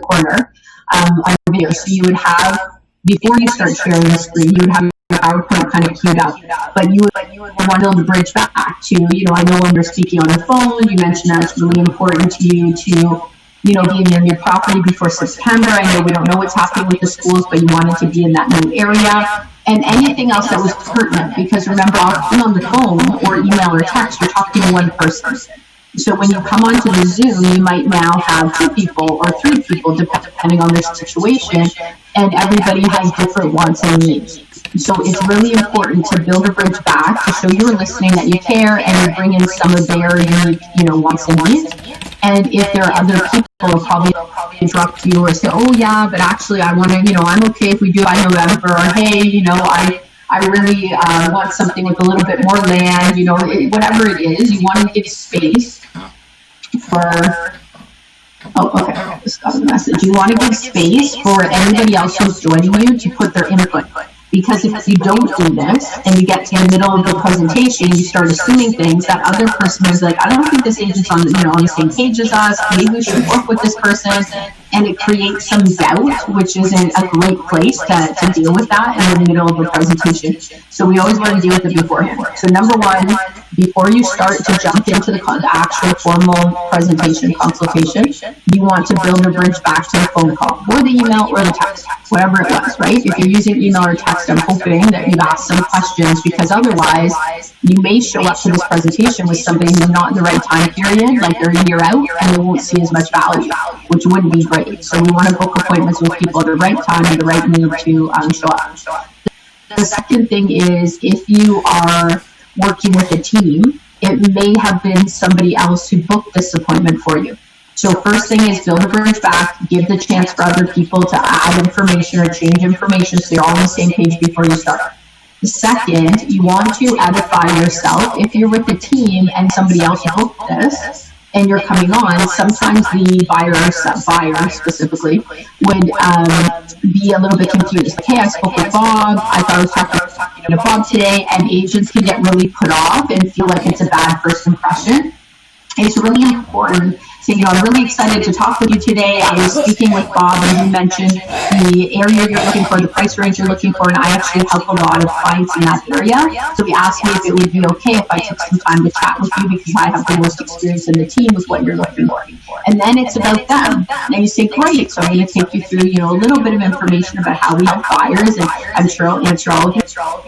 corner on your video. So you would have, before you start sharing the screen, you would have your PowerPoint kind of queued up, but you would want to bridge back to, I know when you're speaking on the phone, you mentioned that it's really important to you to, be in your new property before September. I know we don't know what's happening with the schools, but you wanted to be in that new area. And anything else that was pertinent, because remember, often on the phone or email or text, you're talking to one person. So when you come onto the Zoom, you might now have 2 people or 3 people, depending on their situation, and everybody has different wants and needs. So it's really important to build a bridge back to show you're listening, that you care, and you bring in some of their unique, wants and needs. And if there are other people who probably interrupt you or say, oh yeah, but actually I want to, I'm okay if we do by November, or hey, I really want something with a little bit more land, whatever it is, you want to give space for, oh, okay, I just got the message. You want to give space for anybody else who's joining you to put their input. Because if you don't do this and you get to the middle of the presentation, you start assuming things, that other person is like, I don't think this agent's on the same page as us. Maybe we should work with this person. And it creates some doubt, which isn't a great place to deal with that in the middle of a presentation. So we always want to deal with it beforehand. So number one, before you start to jump into the actual formal presentation consultation, you want to build a bridge back to the phone call or the email or the text, whatever it was, right? If you're using email or text, I'm hoping that you've asked some questions, because otherwise you may show up to this presentation with somebody who's not in the right time period, like they're a year out, and they won't see as much value, which wouldn't be great. So we want to book appointments with people at the right time and the right need to show up. The second thing is, if you are working with a team, it may have been somebody else who booked this appointment for you. So first thing is build a bridge back, give the chance for other people to add information or change information so you're all on the same page before you start. The second, you want to edify yourself. If you're with a team and somebody else booked this, and you're coming on, sometimes the buyer specifically would be a little bit confused. Like, hey, I spoke with Bob. I thought I was talking to Bob today, and agents can get really put off and feel like it's a bad first impression. It's really important. So, I'm really excited to talk with you today. I was speaking with Bob, and you mentioned the area you're looking for, the price range you're looking for, and I actually help a lot of clients in that area. So he asked me if it would be okay if I took some time to chat with you, because I have the most experience in the team with what you're looking for. And then it's about them. And you say, great, so I'm going to take you through, a little bit of information about how we help buyers, and I'm sure I'll answer all of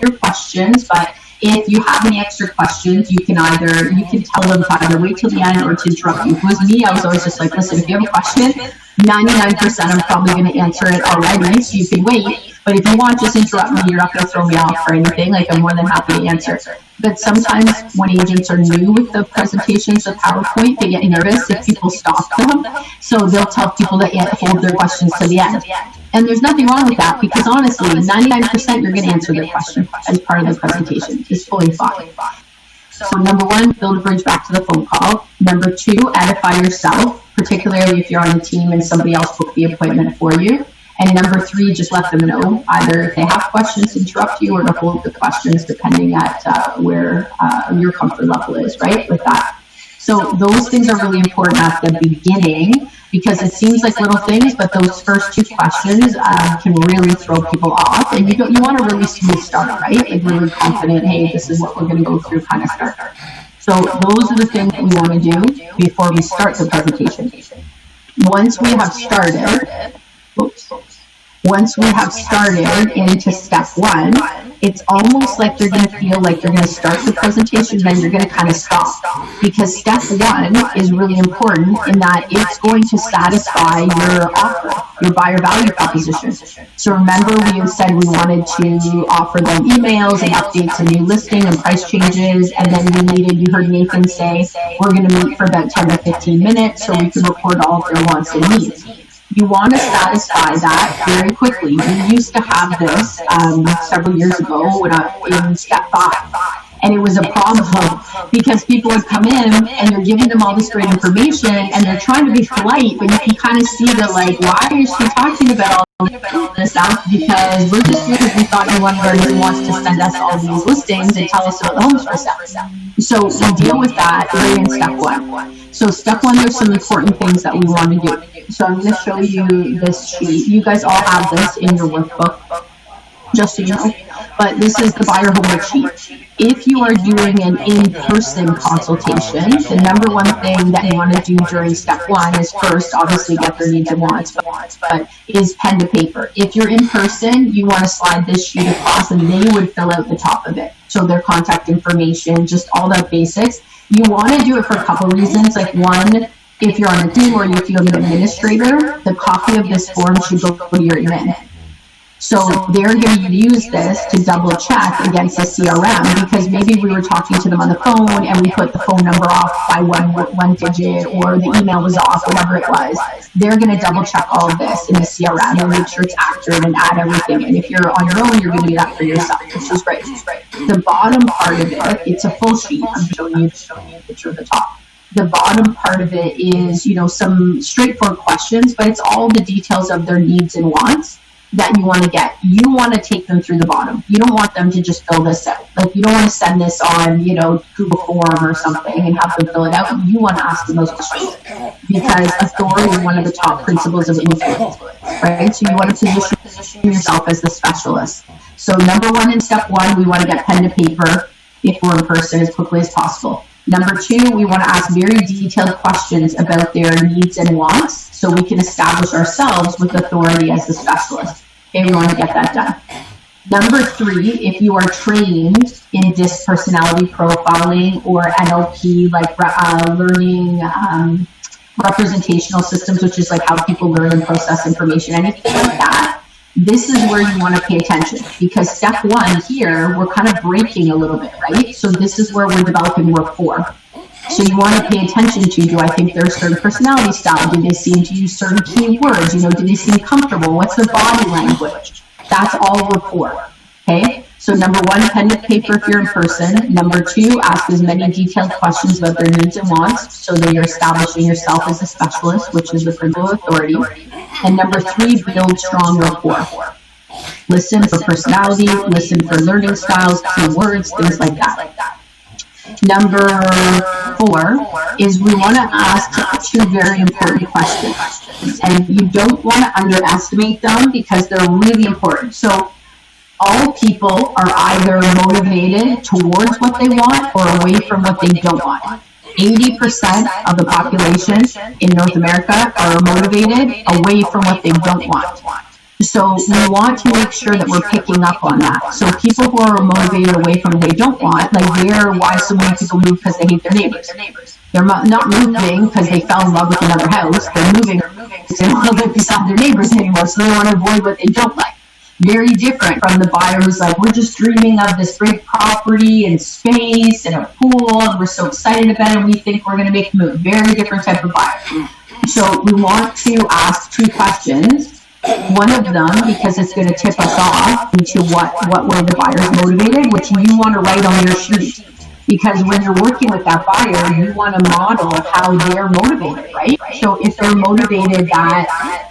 your questions, but if you have any extra questions, you can tell them to either wait till the end or to interrupt you. If it was me, I was always just like, listen, if you have a question, 99% I'm probably going to answer it already, so you can wait. But if you want, just interrupt me. You're not going to throw me off or anything. Like, I'm more than happy to answer. But sometimes when agents are new with the presentations of PowerPoint, they get nervous if people stop them. So they'll tell people to hold their questions to the end. And there's nothing wrong with that, because honestly, 99% you're going to answer their question as part of the presentation. It's fully fine. So number one, build a bridge back to the phone call. Number two, edify yourself, particularly if you're on a team and somebody else booked the appointment for you. And number three, just let them know either if they have questions to interrupt you or to hold the questions, depending at where your comfort level is, right, with that. So those things are really important at the beginning, because it seems like little things, but those first 2 questions can really throw people off. And you want a really smooth start, right? Like really confident, hey, this is what we're going to go through kind of start. So those are the things that we want to do before we start the presentation. Once we have started into step 1, it's almost like you're going to feel like you're going to start the presentation, then you're going to kind of stop. Because step 1 is really important in that it's going to satisfy your offer, your buyer value proposition. So remember, we said we wanted to offer them emails and updates and new listing and price changes, and then you heard Nathan say, we're going to meet for about 10 to 15 minutes so we can record all of their wants and needs. You want to satisfy that very quickly. We used to have this several years ago in step 5. And it was a problem because people would come in and you're giving them all this great information and they're trying to be polite, but you can kind of see that, like, why is she talking about all this out because we're just here because we thought you wants to send us all these listings and tell us about the homes for sale. So we deal with that right in step one. So step one, there's some important things that we want to do. So I'm going to show you this sheet. You guys all have this in your workbook, just so you know. But this is the buyer homework sheet. If you are doing an in-person consultation, the number one thing that you want to do during step one is first, obviously, get their needs and wants, but is pen to paper. If you're in person, you want to slide this sheet across and they would fill out the top of it. So their contact information, just all the basics. You want to do it for a couple reasons. Like one, if you're on a team or if you're an administrator, the copy of this form should go to your admin. So they're going to use this to double check against the CRM because maybe we were talking to them on the phone and we put the phone number off by one digit or the email was off, whatever it was. They're going to double check all of this in the CRM and make sure it's accurate and add everything. And if you're on your own, you're going to do that for yourself, which is great. The bottom part of it, it's a full sheet. I'm showing you a picture of the top. The bottom part of it is, some straightforward questions, but it's all the details of their needs and wants that you want to get. You want to take them through the bottom. You don't want them to just fill this out. Like you don't want to send this on, Google form or something and have them fill it out. You want to ask them those questions because authority is one of the top principles of influence, right? So you want to position yourself as the specialist. So number one in step one, we want to get pen to paper if we're in person as quickly as possible. Number two, we want to ask very detailed questions about their needs and wants so we can establish ourselves with authority as the specialist. Okay, we want to get that done. Number three, if you are trained in DISC personality profiling or NLP, like learning representational systems, which is like how people learn and process information, anything like that, this is where you want to pay attention because step one here, we're kind of breaking a little bit, right? So this is where we're developing rapport. So you want to pay attention to, do I think they're a certain personality style? Do they seem to use certain keywords? Do they seem comfortable? What's their body language? That's all rapport, okay? So number one, pen to paper if you're in person. Number two, ask as many detailed questions about their needs and wants so that you're establishing yourself as a specialist, which is the principle of authority. And number three, build strong rapport. Listen for personality, listen for learning styles, keywords, things like that. Number four is we want to ask two very important questions. And you don't want to underestimate them because they're really important. So all people are either motivated towards what they want or away from what they don't want. 80% of the population in North America are motivated away from what they don't want. So we want to make sure that we're picking up on that. So people who are motivated away from what they don't want, like why so many people move because they hate their neighbors. They're not moving because they fell in love with another house. They're moving because they don't want to live beside their neighbors anymore, so they want to avoid what they don't like. Very different from the buyer who's like, we're just dreaming of this great property and space and a pool, and we're so excited about it, and we think we're going to make a move. Very different type of buyer. So we want to ask two questions. One of them, because it's going to tip us off into what way the buyer is motivated, which you want to write on your sheet. Because when you're working with that buyer, you want to model how they're motivated, right? So if they're motivated that,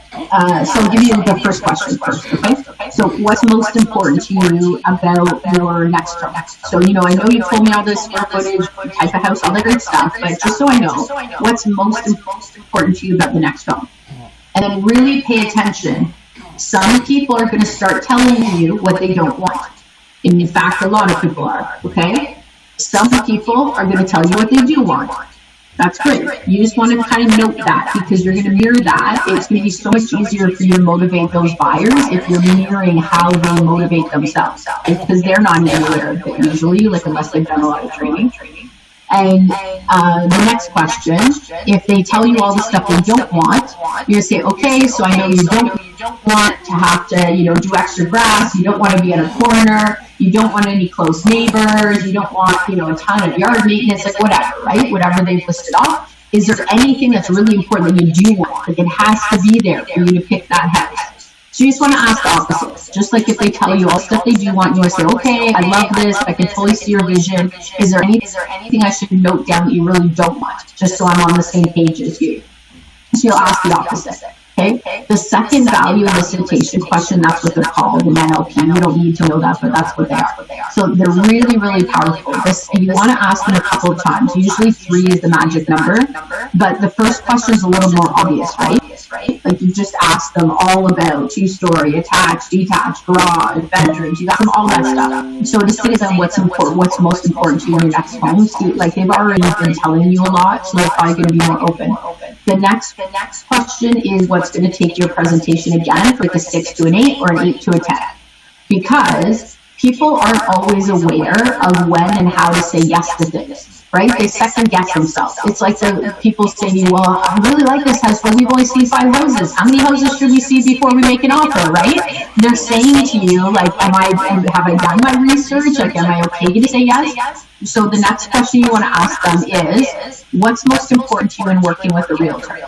so I'll give you the first question first, okay? So what's most important to you about your next home? So, I know you told me all this square footage, type of house, all that good stuff, but just so I know, what's most important to you about the next home? And then really pay attention. Some people are going to start telling you what they don't want. And in fact, a lot of people are, okay? Some people are going to tell you what they do want. That's great. You just want to kind of note that because you're going to mirror that. It's going to be so much easier for you to motivate those buyers if you're mirroring how they motivate themselves. Because they're not even aware of it usually, unless they've done a lot of training. And the next question, if they tell you all the stuff they don't want, you're going to say, okay, so I know you don't want to have to, do extra grass. You don't want to be in a corner. You don't want any close neighbors. You don't want, a ton of yard maintenance, like whatever, right? Whatever they've listed off. Is there anything that's really important that you do want? Like it has to be there for you to pick that house. So you just want to ask the opposites. Just like if they tell you all stuff they do want, you want to say, okay, I love this. I can totally see your vision. Is there anything I should note down that you really don't want? Just so I'm on the same page as you. So you'll ask the opposite. Okay. The second value elicitation question, that's what they're called in NLP. You don't need to know that, but that's what they are. So they're really, really powerful. You want to ask them a couple of times. Usually 3 is the magic number, but the first question is a little more obvious, right? Like you just ask them all about two-story, attached, detached, garage, bedrooms. You got them all that stuff. So to say to them what's most important to you in your next home, like they've already been telling you a lot, so they're probably going to be more open. The next question is what's going to take your presentation again, for like a 6 to an 8 or an 8 to a 10. Because people aren't always aware of when and how to say yes to things, right? They second guess themselves. It's like the people say to me, well, I really like this house, but we've only seen 5 houses. How many houses should we see before we make an offer, right? They're saying to you, like, have I done my research? Like, am I okay to say yes? So the next question you want to ask them is, what's most important to you in working with a realtor?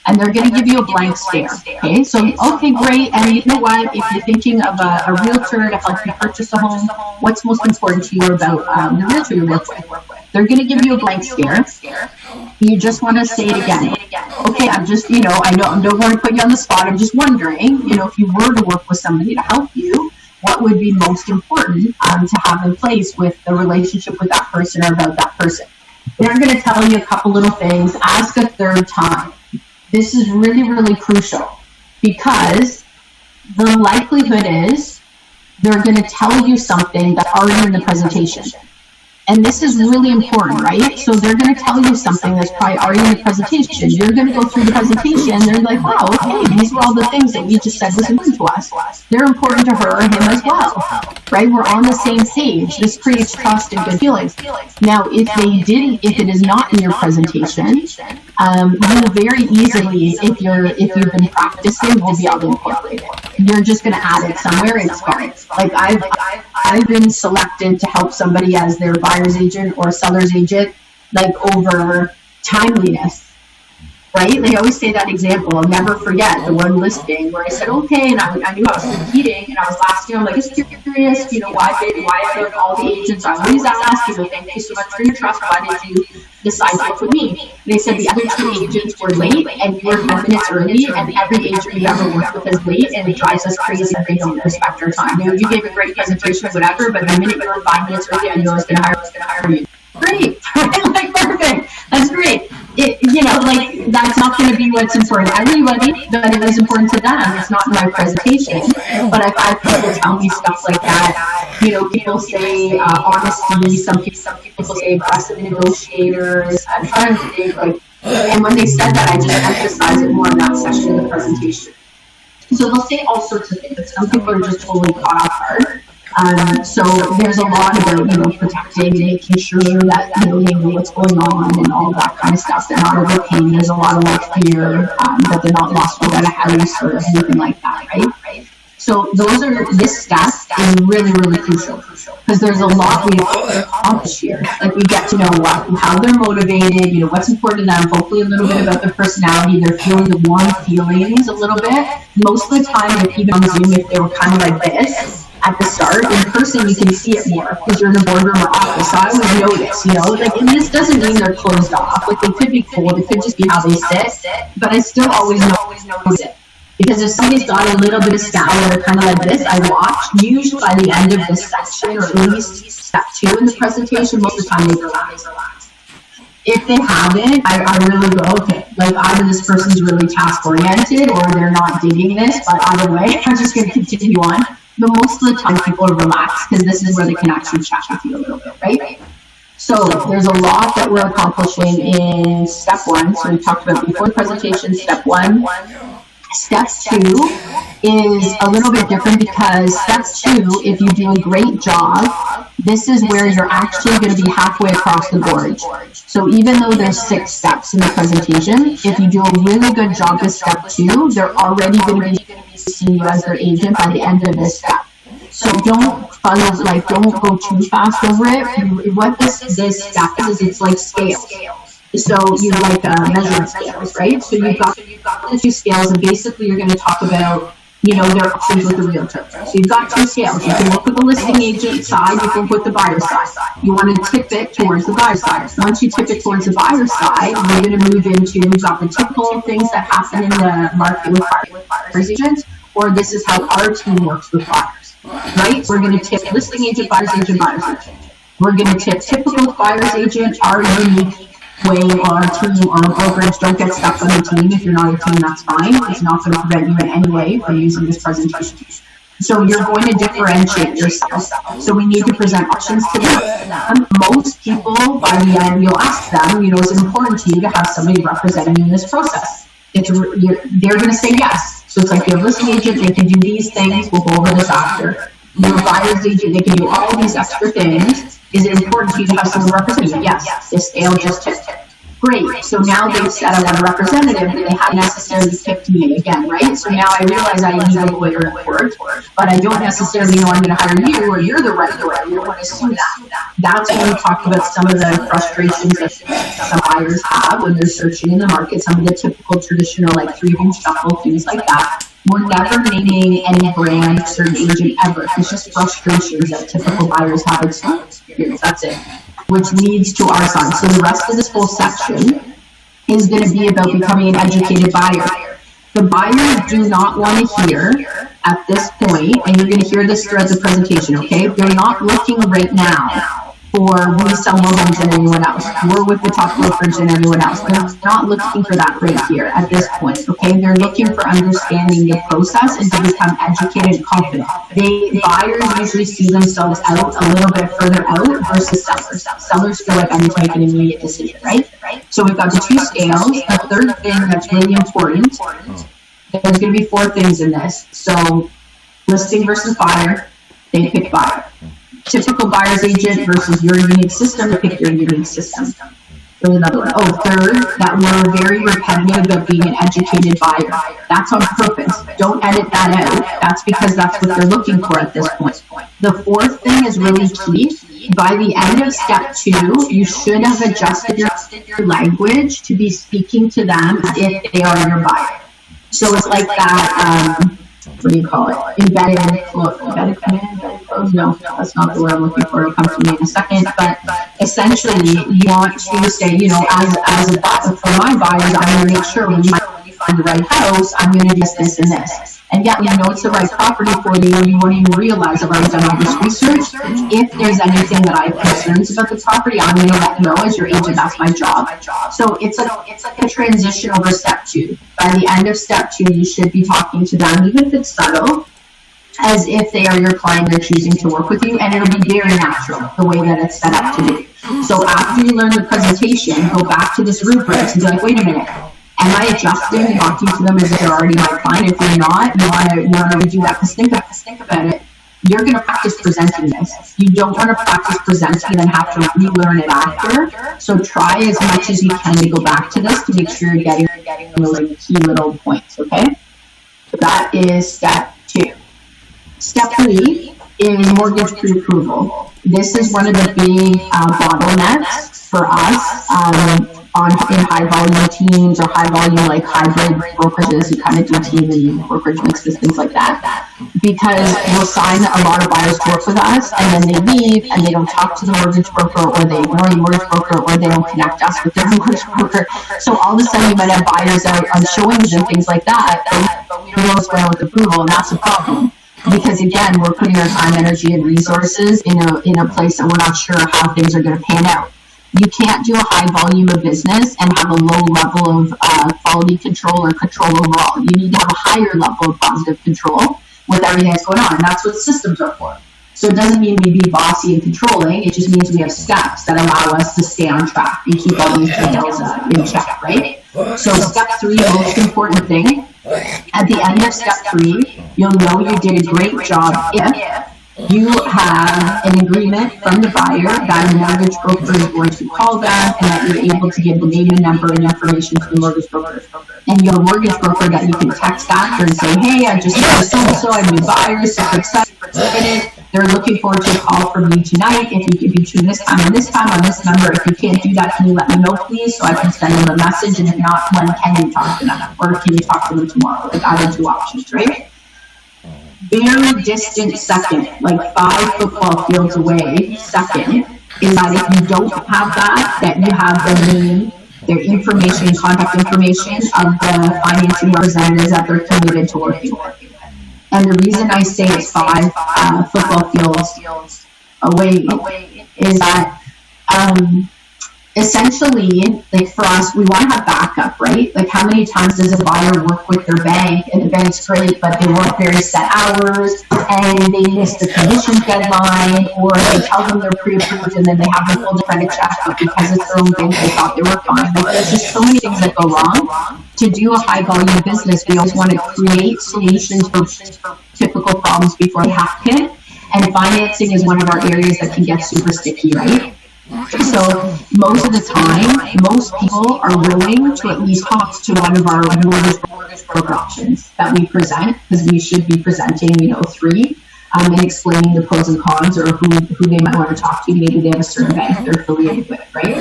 And they're going to give you a blank stare. Okay, so, okay, great. And you know what? If you're thinking of a realtor to help you purchase a home, what's most important to you about the realtor you work with? They're going to give you a blank stare. You just want to say it again. Okay, I'm just, I don't want to put you on the spot. I'm just wondering, if you were to work with somebody to help you, what would be most important to have in place with the relationship with that person or about that person? They're going to tell you a couple little things. Ask a third time. This is really, really crucial because the likelihood is they're going to tell you something that's already in the presentation. And this is really important, right? So they're going to tell you something that's probably already in the presentation. You're going to go through the presentation. They're like, wow, okay, these are all the things that we just said was important to us. They're important to her or him as well, right? We're on the same page. This creates trust and good feelings. Now, if it is not in your presentation, you very easily, if you've been practicing, will be able to incorporate it. You're just going to add it somewhere. It's fine. Like I've been selected to help somebody as their buyer's agent or seller's agent, like over timeliness. Right? They always say that example. I'll never forget the one listing where I said, okay, and I knew I was competing, and I was last year, I'm like, just curious, why out of all the agents I always ask, thank you so much for your trust, why did you decide to work with me? And they said the other 2 agents were late, and you were 10 minutes early, and every agent we ever worked with is late, and it drives us crazy if they don't respect our time. You gave a great presentation, whatever, but the minute you were 5 minutes early, I knew I was going to hire you. Great, right? Like, perfect. That's great. That's not going to be what's important to everybody, but it is important to them. It's not in my presentation. But I've had people tell me stuff like that. People say honesty. Some people say aggressive negotiators. I'm trying to think, and when they said that, I just emphasize it more in that section of the presentation. So they'll say all sorts of things. Some people are just totally caught off guard. So there's a lot about, protecting and making sure that, they know what's going on and all that kind of stuff. They're not overpaying. There's a lot of fear that they're not lost without a house or anything like that, right? So this step is really, really crucial because there's a lot we accomplish here. Like we get to know how they're motivated, what's important to them, hopefully a little bit about their personality, they're feeling the warm feelings a little bit. Most of the time, even on Zoom, if they were kind of like this, at the start, in person you can see it more because you're in a boardroom or office. So I always notice, and this doesn't mean they're closed off. Like they could be cold, it could just be how they sit. But I still always notice it. Because if somebody's got a little bit of scowl or they're kind of like this, I watch, usually by the end of this section, or at least step 2 in the presentation, most of the time they relax. If they haven't, I really go, okay, like either this person's really task-oriented or they're not digging this, but either way, I'm just going to continue on. But most of the time, people are relaxed because this is where they can actually chat with you a little bit, right? So there's a lot that we're accomplishing in step 1. So we talked about before the presentation, step 1. Step 2 is a little bit different because step 2, if you do a great job, this is where you're actually going to be halfway across the board. So even though there's 6 steps in the presentation, if you do a really good job with step 2, they're already going to be seeing you as their agent by the end of this step. So don't go too fast over it. What this step is it's like scales. So you measuring scales, right? So you've got the 2 scales, and basically you're going to talk about their options with the realtor. So you've got two scales. You can look with the listing agent side, you can look with the buyer side. You want to tip it towards the buyer side. Once you tip it towards the buyer side, we're going to move into, we've got the typical things that happen in the market with buyer's agents, or this is how our team works with buyers, right? We're going to tip listing agent, buyer's agent, buyer's agent. We're going to tip typical buyer's agent, our unique way, or our team, or brokerage. Don't get stuck on the team. If you're not a team, that's fine. It's not going to prevent you in any way from using this presentation. So you're going to differentiate yourself. So we need to present options to them. Most people, by the end, you'll ask them, is it important to you to have somebody representing you in this process? They're going to say yes. So it's like your listing agent, they can do these things. We'll go over this after. Your buyer's agent, they can do all these extra things. Is it important to you to have someone representing you? Yes. This scale just tipped. Great. So now they've said I want a representative, and they haven't necessarily tipped me again, right? So now I realize I need a lawyer in court, but I don't necessarily know I'm going to hire you, or you're the right lawyer. You don't want to assume that. That's when we talk about some of the frustrations that some buyers have when they're searching in the market, some of the typical traditional, like 3-home shuffle, things like that. We're never naming any brand or certain agent ever. It's just frustrations that typical buyers have experienced. That's it. Which leads to our side. So the rest of this whole section is going to be about becoming an educated buyer. The buyers do not want to hear at this point, and you're going to hear this throughout the presentation, okay? They're not looking right now for we sell more homes than anyone else. We're with the top brokerage than everyone else. They're not looking for that right here at this point, okay? They're looking for understanding the process and to become educated and confident. Buyers usually see themselves out a little bit further out versus sellers. Sellers feel like I need to make an immediate decision, right? So we've got the two scales. The third thing that's really important, there's going to be 4 things in this. So listing versus buyer, they pick buyer. Typical buyer's agent versus your unique system, pick your unique system. There's another one. Third, that we're very repetitive about being an educated buyer. That's on purpose. Don't edit that out. That's because that's what they're looking for at this point. The 4th thing is really key. By the end of step 2, you should have adjusted your language to be speaking to them if they are your buyer. So it's like that, what do you call it? Embedded command, no, that's not the word I'm looking for. It'll come to me in a second. But essentially, you want to say, as a buyer, for my buyers, I'm going to make sure when you find the right house, I'm going to do this and this. And yeah, it's the right property for you, and you won't even realize I've already done all this research. If there's anything that I have concerns about the property, I'm going to let you know as your agent. That's my job. So it's like a transition over step 2. By the end of step 2, you should be talking to them, even if it's subtle, as if they are your client, they're choosing to work with you, and it'll be very natural the way that it's set up to be. So after you learn the presentation, go back to this rubric and be like, wait a minute. Am I adjusting and talking to them as if they're already my client? If you're not, you want to redo that, because think about it. You're going to practice presenting this. You don't want to practice presenting and then have to relearn it after. So try as much as you can to go back to this to make sure you're getting those key little points, okay? So that is step 2. Step 3 is mortgage pre-approval. This is one of the big bottlenecks for us in high volume teams or high volume like hybrid brokerages who kind of do team and brokerage mixes, things like that. Because we'll sign a lot of buyers to work with us, and then they leave and they don't talk to the mortgage broker, or they ignore the mortgage broker, or they don't connect us with their mortgage broker. So all of a sudden you might have buyers out on showings and things like that, but we don't know what's going on with approval, and that's a problem. Because again, we're putting our time, energy, and resources in a place that we're not sure how things are going to pan out. You can't do a high volume of business and have a low level of quality control or control overall. You need to have a higher level of positive control with everything that's going on, and that's what systems are for. So it doesn't mean we be bossy and controlling. It just means we have steps that allow us to stay on track and keep all these details in check, right? So step 3, most important thing. At the end of step 3, you'll know you did a great job if you have an agreement from the buyer that a mortgage broker is going to call them, and that you're able to give the name and number and information to the mortgage broker. And you have a mortgage broker that you can text after and say, hey, I just know so-and-so, I'm a new buyer, super excited. They're looking forward to a call from you tonight. If you could be between this time and this time on this number, if you can't do that, can you let me know, please, so I can send them a message? And if not, when can you talk to them? Or can you talk to them tomorrow? Like either 2 options, right? very distant second, like 5 football fields away, second, is that if you don't have that you have the name, their information, contact information of the financing representatives that they're committed to working with. And the reason I say it's 5 football fields away is that essentially, like for us, we want to have backup, right? Like how many times does a buyer work with their bank and the bank's great, but they work very set hours and they miss the commission deadline, or they tell them they're pre-approved and then they have the full credit check, but because it's their own bank, they thought they were fine. Like there's just so many things that go wrong. To do a high volume business, we always want to create solutions for typical problems before they happen. And financing is one of our areas that can get super sticky, right? So most of the time, most people are willing to at least talk to one of our mortgage broker options that we present, because we should be presenting, 3, and explaining the pros and cons, or who they might want to talk to. Maybe they have a certain bank they're affiliated with, right?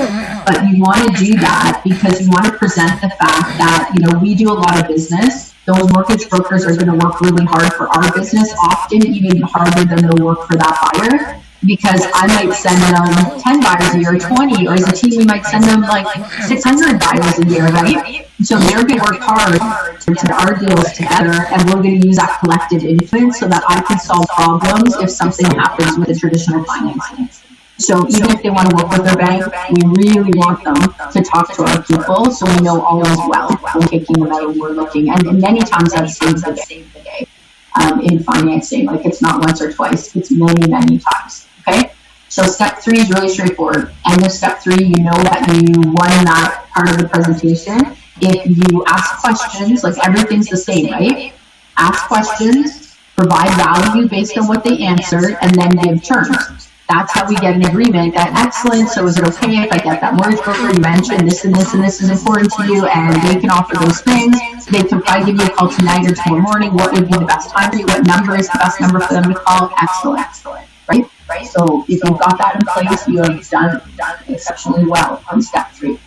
But you want to do that because you want to present the fact that, we do a lot of business. Those mortgage brokers are going to work really hard for our business, often even harder than they'll work for that buyer. Because I might send them 10 buyers a year, 20, or as a team, we might send them like 600 buyers a year, right? So they're going to work hard to our deals together, and we're going to use that collective influence so that I can solve problems if something happens with the traditional financing. So even if they want to work with their bank, we really want them to talk to our people so we know all is well when taking them out and we're looking. And many times that saves the day in financing. Like it's not once or twice, it's many, many times. Okay, so step 3 is really straightforward. And with step 3, you know that you won that part of the presentation. If you ask questions, like everything's the same, right? Ask questions, provide value based on what they answered, and then give terms. That's how we get an agreement. That excellent. So is it okay if I get that mortgage broker? You mentioned this and this and this is important to you, and they can offer those things. They can probably give you a call tonight or tomorrow morning. What would be the best time for you? What number is the best number for them to call? Excellent. Right? So if you've got that in place, you have done exceptionally well on step 3.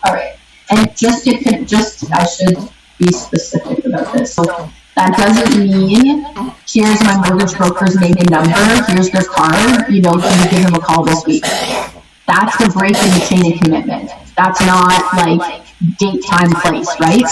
All right. And I should be specific about this. So that doesn't mean here's my mortgage broker's name and number, here's their card, can you give them a call this week? That's the break in the chain of commitment. That's not like date, time, place, right?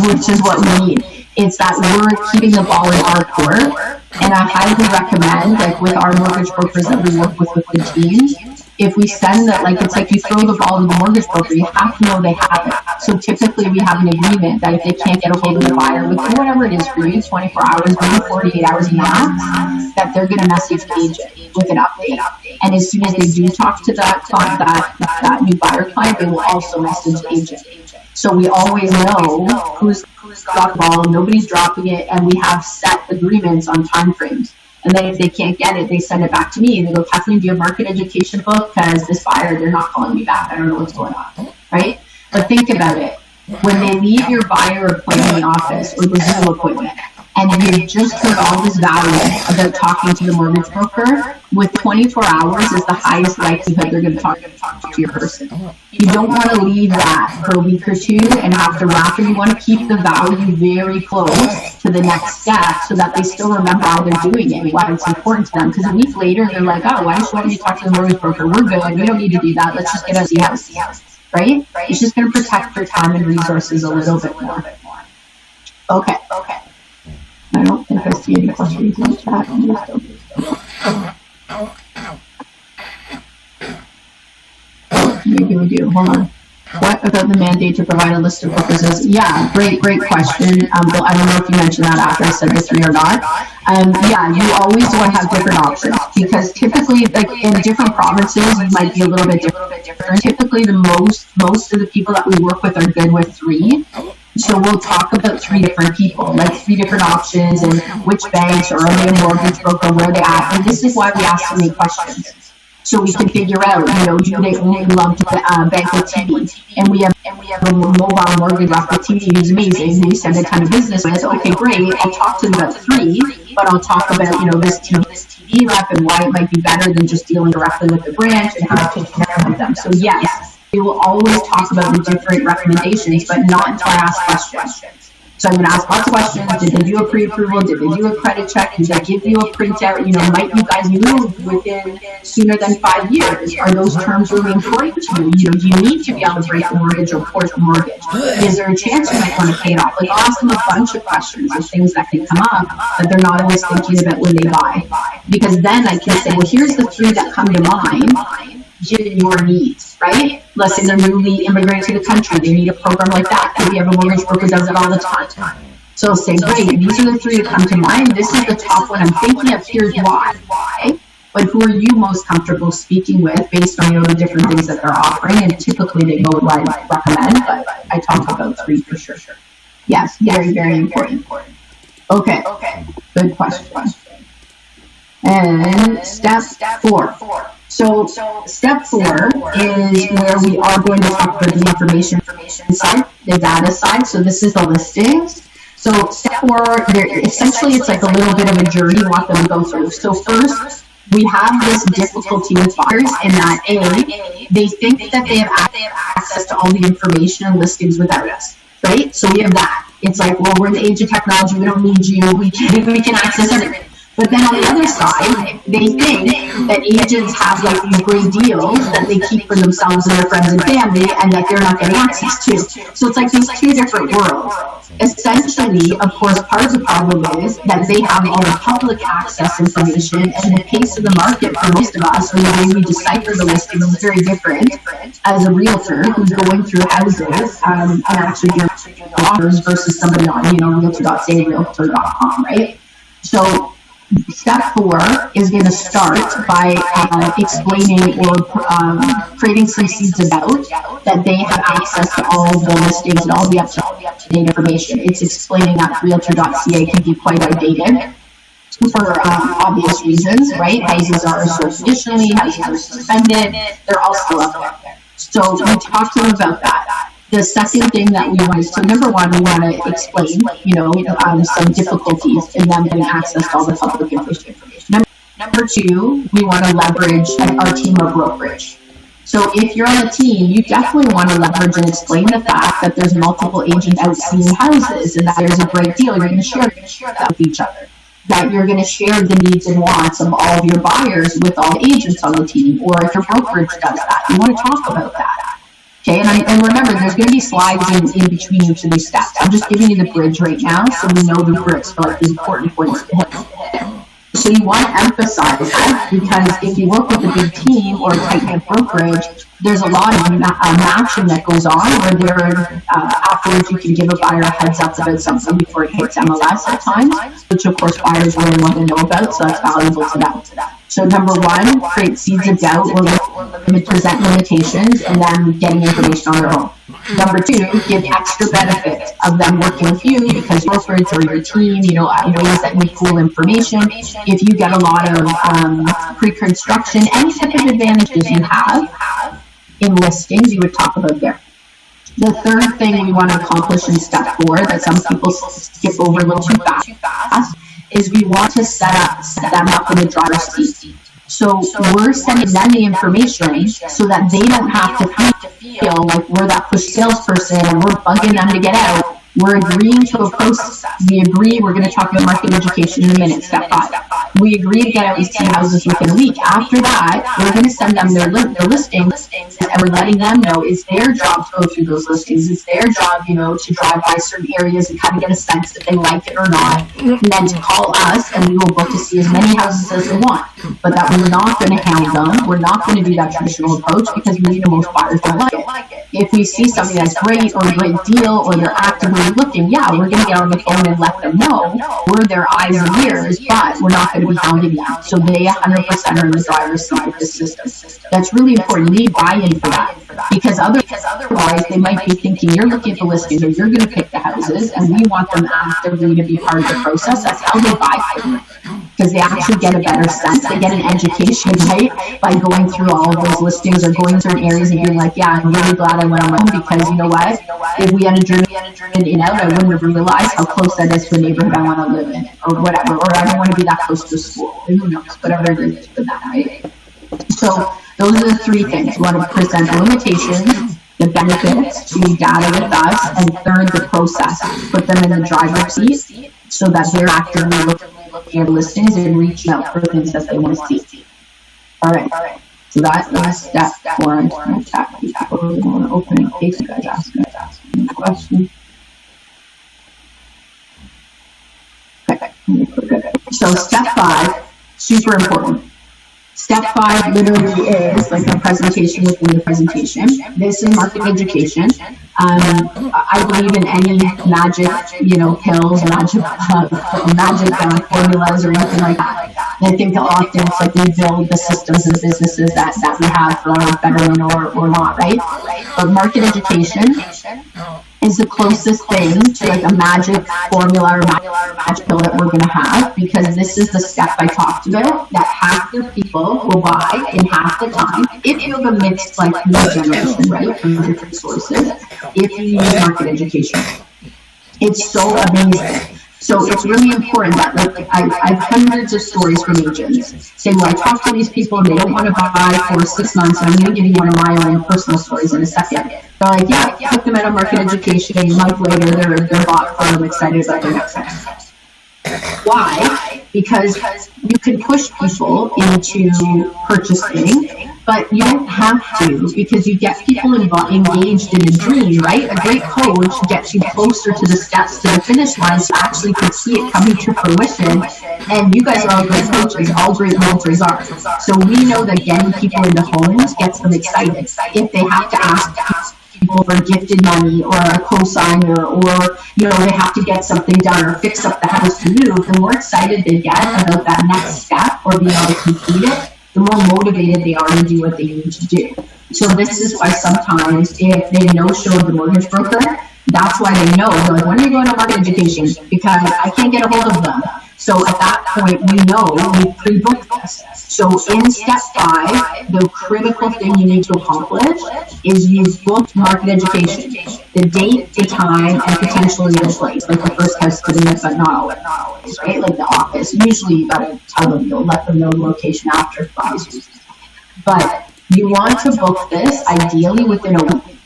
Which is what we need. It's that we're keeping the ball in our court. And I highly recommend, like with our mortgage brokers that we work with the teams, if we send that, like it's like you throw the ball to the mortgage broker, you have to know they have it. So typically we have an agreement that if they can't get a hold of the buyer within whatever it is for you, 24 hours, maybe 48 hours max, that they're going to message the agent with an update. And as soon as they do talk to that new buyer client, they will also message the agent. So we always know who's got the ball, nobody's dropping it, and we have set agreements on time frames. And then if they can't get it, they send it back to me and they go, Kathleen, do you have market education book? Because this buyer, they're not calling me back. I don't know what's going on, right? But think about it. When they leave your buyer appointment office or the Zoom appointment, and you've just heard all this value about talking to the mortgage broker, with 24 hours is the highest likelihood they're going to talk to your person. You don't want to leave that for a week or two and have to wrap it. You want to keep the value very close to the next step so that they still remember how they're doing it and why it's important to them. Because a week later, they're like, oh, why don't you talk to the mortgage broker? We're good. We don't need to do that. Let's just get us the house. Right? It's just going to protect your time and resources a little bit more. Okay. I don't think I see any questions in the chat. Maybe we do. Hold on. What about the mandate to provide a list of purposes? Yeah, great question. I don't know if you mentioned that after I said the 3 or not. Yeah, you always want to have different options because typically, like in different provinces, it might be a little bit different. Typically, the most of the people that we work with are good with 3. So we'll talk about 3 different people, like 3 different options and which banks or are they a mortgage broker, where they at. And this is why we ask so many questions. So we can figure out, do they only love to bank with TD? And we have a mobile mortgage rep with TD who's amazing. We send a ton of business with. Okay, great. I'll talk to them about 3, but I'll talk about, this TD rep and why it might be better than just dealing directly with the branch and how to take care of them. So yes, we will always talk about the different recommendations, but not until I ask questions. So I'm going to ask lots of questions. Did they do a pre-approval? Did they do a credit check? Did they give you a printout? Might you guys move within sooner than 5 years? Are those terms really important to you? Do you need to be able to break the mortgage or port the mortgage? Is there a chance you might want to pay it off? Like, I'll ask them a bunch of questions of things that can come up that they're not always thinking about when they buy. Because then I can say, well, here's the 3 that come to mind, given your needs, right? Let's say they're newly immigrating to the country. They need a program like that. Maybe you have a mortgage broker who does it all the time. So say, great, these are the 3 that come to mind. This is the top one I'm thinking of. Here's why. But who are you most comfortable speaking with based on the different things that they're offering? And typically they go what I recommend, but I talk about 3 for sure. Yes, very, very important. Okay, good question. And step 4. So step 4 is where we are going to talk about the information side, the data side. So this is the listings. So step 4, essentially it's like a little bit of a journey you want them to go through. So first, we have this difficulty with buyers in that they think that they have access to all the information and listings without us, right? So we have that. It's like, well, we're in the age of technology. We don't need you. We can access everything. But then on the other side, they think that agents have like these great deals that they keep for themselves and their friends and family, and that they're not getting access to. So it's like these 2 different worlds. Essentially, of course, part of the problem is that they have all the public access information, and the pace of the market for most of us, when the way we decipher the listing is very different as a realtor who's going through houses and actually doing offers versus somebody on, realtor.ca, realtor.com, right? So step 4 is going to start by explaining or creating some seeds about that they have access to all the listings and all the up-to-date information. It's explaining that realtor.ca can be quite outdated for obvious reasons, right? Houses are sold traditionally, houses are suspended, they're all still up there. So we talked to them about that. The second thing that we want is, so number 1, we want to explain, some difficulties in them getting access to all the public information. Number 2, we want to leverage our team of brokerage. So if you're on a team, you definitely want to leverage and explain the fact that there's multiple agents out seeing houses and that there's a great deal. You're going to share that with each other. That you're going to share the needs and wants of all of your buyers with all the agents on the team, or if your brokerage does that, you want to talk about that. Okay, and remember, there's going to be slides in between each of these steps. I'm just giving you the bridge right now, so we know the bricks for like the important points to hit. So you want to emphasize that, because if you work with a big team or a tight-knit brokerage, there's a lot of matching that goes on where afterwards you can give a buyer a heads up about something before it hits MLS at times, which of course buyers really want to know about, so that's valuable to them. So number 1, create seeds of doubt or present limitations and then getting information on their own. Number 2, give extra benefit of them working with you because brokerage or your team, ways that you pull information. If you get a lot of pre-construction, any type of advantages you have in listings, you would talk about there. The third thing we want to accomplish in step 4 that some people skip over a little too fast is we want to set them up in the driver's seat. So we're sending them the information so that they don't have to feel like we're that push salesperson and we're bugging them to get out. We're agreeing to a process. We agree, we're going to talk about market education in a minute, step 5. We agree to get out these 10 houses within a week. After that, we're going to send them their listings, and we're letting them know it's their job to go through those listings. It's their job, to drive by certain areas and kind of get a sense if they like it or not, and then to call us, and we will book to see as many houses as they want. But that we're not going to hound them. We're not going to do that traditional approach because we know most buyers don't like it. If we see something that's great or a great deal or they're actively looking, we're going to get on the phone and let them know we're their eyes and ears, but we're not going to be hounding them. So they 100% are in the driver's seat of this system. That's really important. You need buy-in for that. Because otherwise they might be thinking you're looking for listings or you're going to pick the houses, and we want them actively to be part of the process. That's how they buy from it. Because they actually get a better sense. They get an education, right? By going through all of those listings or going through areas and being like, I'm really glad I went on home because you know what? If we had driven in out, I wouldn't have realized how close that is to a neighborhood I want to live in or whatever. Or I don't want to be that close to a school. Who knows? Whatever it is for that, right? So those are the 3 things. You want to present limitations, the benefits to data with us, and third, the process. Put them in the driver's seat so that they're actively looking at listings and reaching out for things that they want to see. All right. So that is step 4. I'm just going to chat with people who want to open in case you guys ask me a question. Okay. So step 5, super important. Step 5 literally is like a presentation within the presentation. This is market education. I believe in any magic, pills, magic formulas or anything like that. And I think that often it's like we build the systems and businesses that we have for our betterment or not, right? But market education is the closest thing to like a magic formula or magic pill that we're going to have, because this is the step I talked about that half the people will buy in half the time if you have a mixed like lead generation, right, from different sources, if you use market education. It's so amazing. So it's really important that I have hundreds of stories from agents saying, well, I talked to these people and they don't want to buy for 6 months, and I'm going to give you one of my own personal stories in a second. They're like, yeah, put them out on market education, and a month later they're bought for them, excited about their next steps. Why? Because you can push people into purchasing, but you don't have to, because you get people engaged in a dream, right? A great coach gets you closer to the steps to the finish line so you actually can see it coming to fruition. And you guys are all great coaches, all great mentors are. So we know that getting people into homes gets them excited. If they have to ask people for gifted money or a cosigner, or they have to get something done or fix up the house to move, the more excited they get about that next step or being able to complete it, the more motivated they are to do what they need to do. So this is why sometimes if they no-show the mortgage broker, that's why they know. They're like, when are you going to market education? Because I can't get a hold of them. So at that point, we know we pre-booked this. So in step 5, the critical thing you need to accomplish is you've booked market education. The date, the time, and potentially the place, like the first house to the but not always, right? Like the office. Usually you gotta tell them, you'll let them know the location after 5 years. But you want to book this ideally within a week.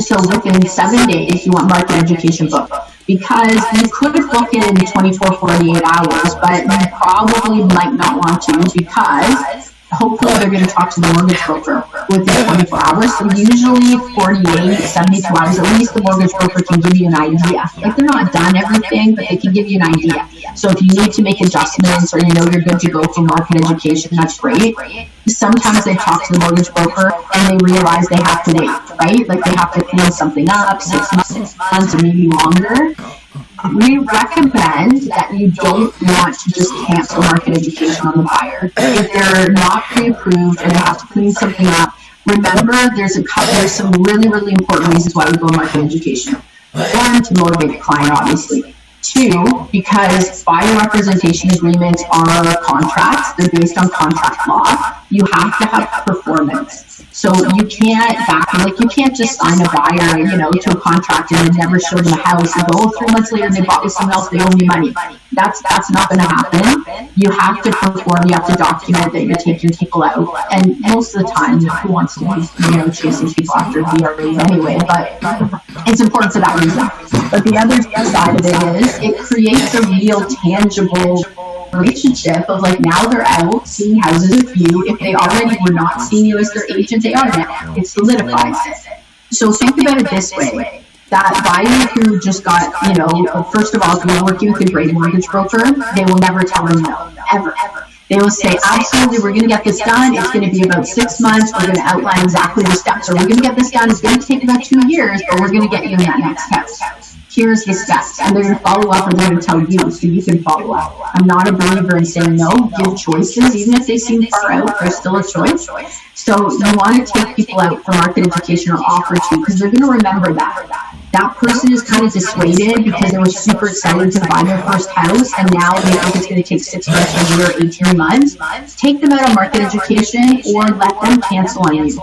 So within 7 days, you want market education booked. Because you could book it in 24, 48 hours, but you probably might not want to, because hopefully they're going to talk to the mortgage broker within 24 hours. So usually 48, 72 hours, at least the mortgage broker can give you an idea. Like, they're not done everything, but they can give you an idea. So if you need to make adjustments or you're good to go for market education, that's great. Sometimes they talk to the mortgage broker and they realize they have to wait, right? Like, they have to clean something up 6 months or maybe longer. We recommend that you don't want to just cancel market education on the buyer. If they're not pre-approved and they have to clean something up, remember there's some really, really important reasons why we go market education. 1, to motivate the client, obviously. 2, because buyer representation agreements are contracts. They're based on contract law. You have to have performance. So you can't just sign a buyer, to a contract and then never show them a house and go, 3 months later they bought with someone else, they owe me money. That's not going to happen. You have to perform. You have to document that you're taking people out. And most of the time, who wants to be, chasing people after VRAs anyway? But it's important for that reason. But the other side of it is it creates a real tangible relationship of like, now they're out seeing houses with you. If they already were not seeing you as their agent, they are now. It solidifies it. So think about it this way. That buyer who just got, first of all, if you're working with a great mortgage broker, they will never tell them no, ever. They will say, absolutely, we're going to get this done. It's going to be about 6 months. We're going to outline exactly the steps. Or we're going to get this done. It's going to take about 2 years, but we're going to get you in that next house. Here's the steps, and they're going to follow up, and they're going to tell you so you can follow up. I'm not a believer in saying no. Give choices. Even if they seem far out, there's still a choice. So you want to take people out for market education or offer to, because they're going to remember that. That person is kind of dissuaded because they were super excited to buy their first house, and now they think it's going to take 6 months, a year, 18 months. Take them out on market education or let them cancel on you.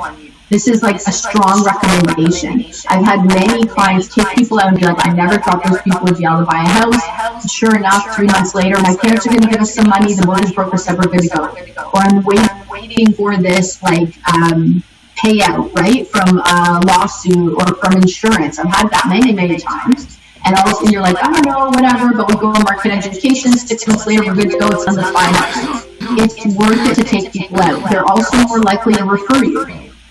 This is like a strong recommendation. I've had many clients take people out and be like, I never thought those people would be able to buy a house. Sure enough, 3 months later, my parents are going to give us some money. The mortgage broker said we're good to go. Or I'm waiting for this payout, right, from a lawsuit or from insurance. I've had that many, many times. And all of a sudden you're like, I don't know, whatever, but we go on market education, 6 months later we're good to go, it's under finance. It's worth it to take people out. They're also more likely to refer you.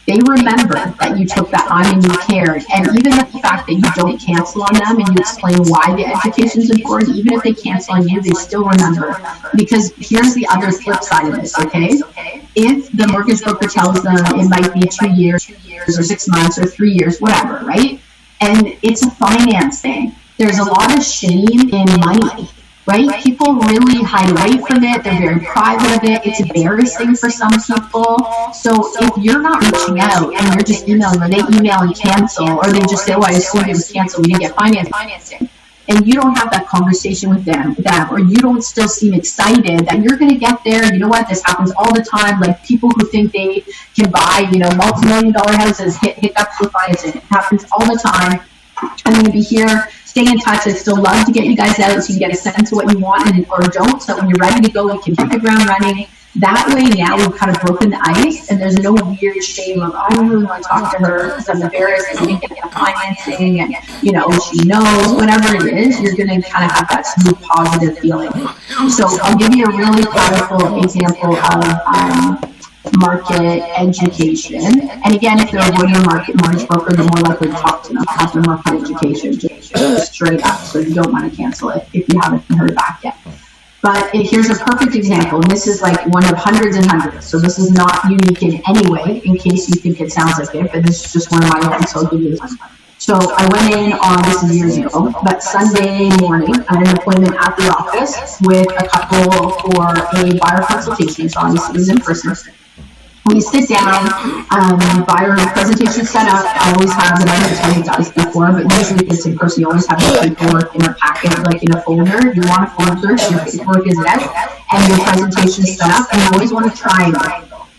They remember that you took that on and you cared. And even the fact that you don't cancel on them and you explain why the education is important, even if they cancel on you, they still remember. Because here's the other flip side of this, okay? If the mortgage broker tells them it might be 2 years or 6 months or 3 years, whatever, right? And it's a finance thing. There's a lot of shame in money, right? People really hide away from it. They're very private of it. It's embarrassing for some people. So if you're not reaching out and you're just emailing, or they email and cancel, or they just say, oh, I assumed it was canceled, we didn't get financing, and you don't have that conversation with them, or you don't still seem excited that you're going to get there. You know what? This happens all the time. Like people who think they can buy, multi-million-dollar houses, hiccups with financing. It happens all the time. I'm going to be here. Stay in touch. I'd still love to get you guys out so you can get a sense of what you want or don't, so that when you're ready to go, we can hit the ground running. That way now we've kind of broken the ice, and there's no weird shame of, I don't really want to talk to her because I'm embarrassed that we didn't get the financing, and, she knows, whatever it is, you're going to kind of have that smooth, positive feeling. So I'll give you a really powerful example of market education. And again, if they're avoiding a mortgage broker, they're more likely to talk to them after market education, just straight up. So you don't want to cancel it if you haven't heard back yet. But here's a perfect example. And this is like one of hundreds and hundreds. So this is not unique in any way, in case you think it sounds like it, but this is just one of my own, so I'll give you this one. So I went in on, this is years ago, but Sunday morning, I had an appointment at the office with a couple for a buyer consultation. So obviously it was in person. We sit down, buyer presentation set up. I always have, and I haven't told you guys before, but usually it's in person. You always have your paperwork in a packet, like in a folder. You want a folder, so your paperwork is out, and your presentation is set up, and you always want to triangle,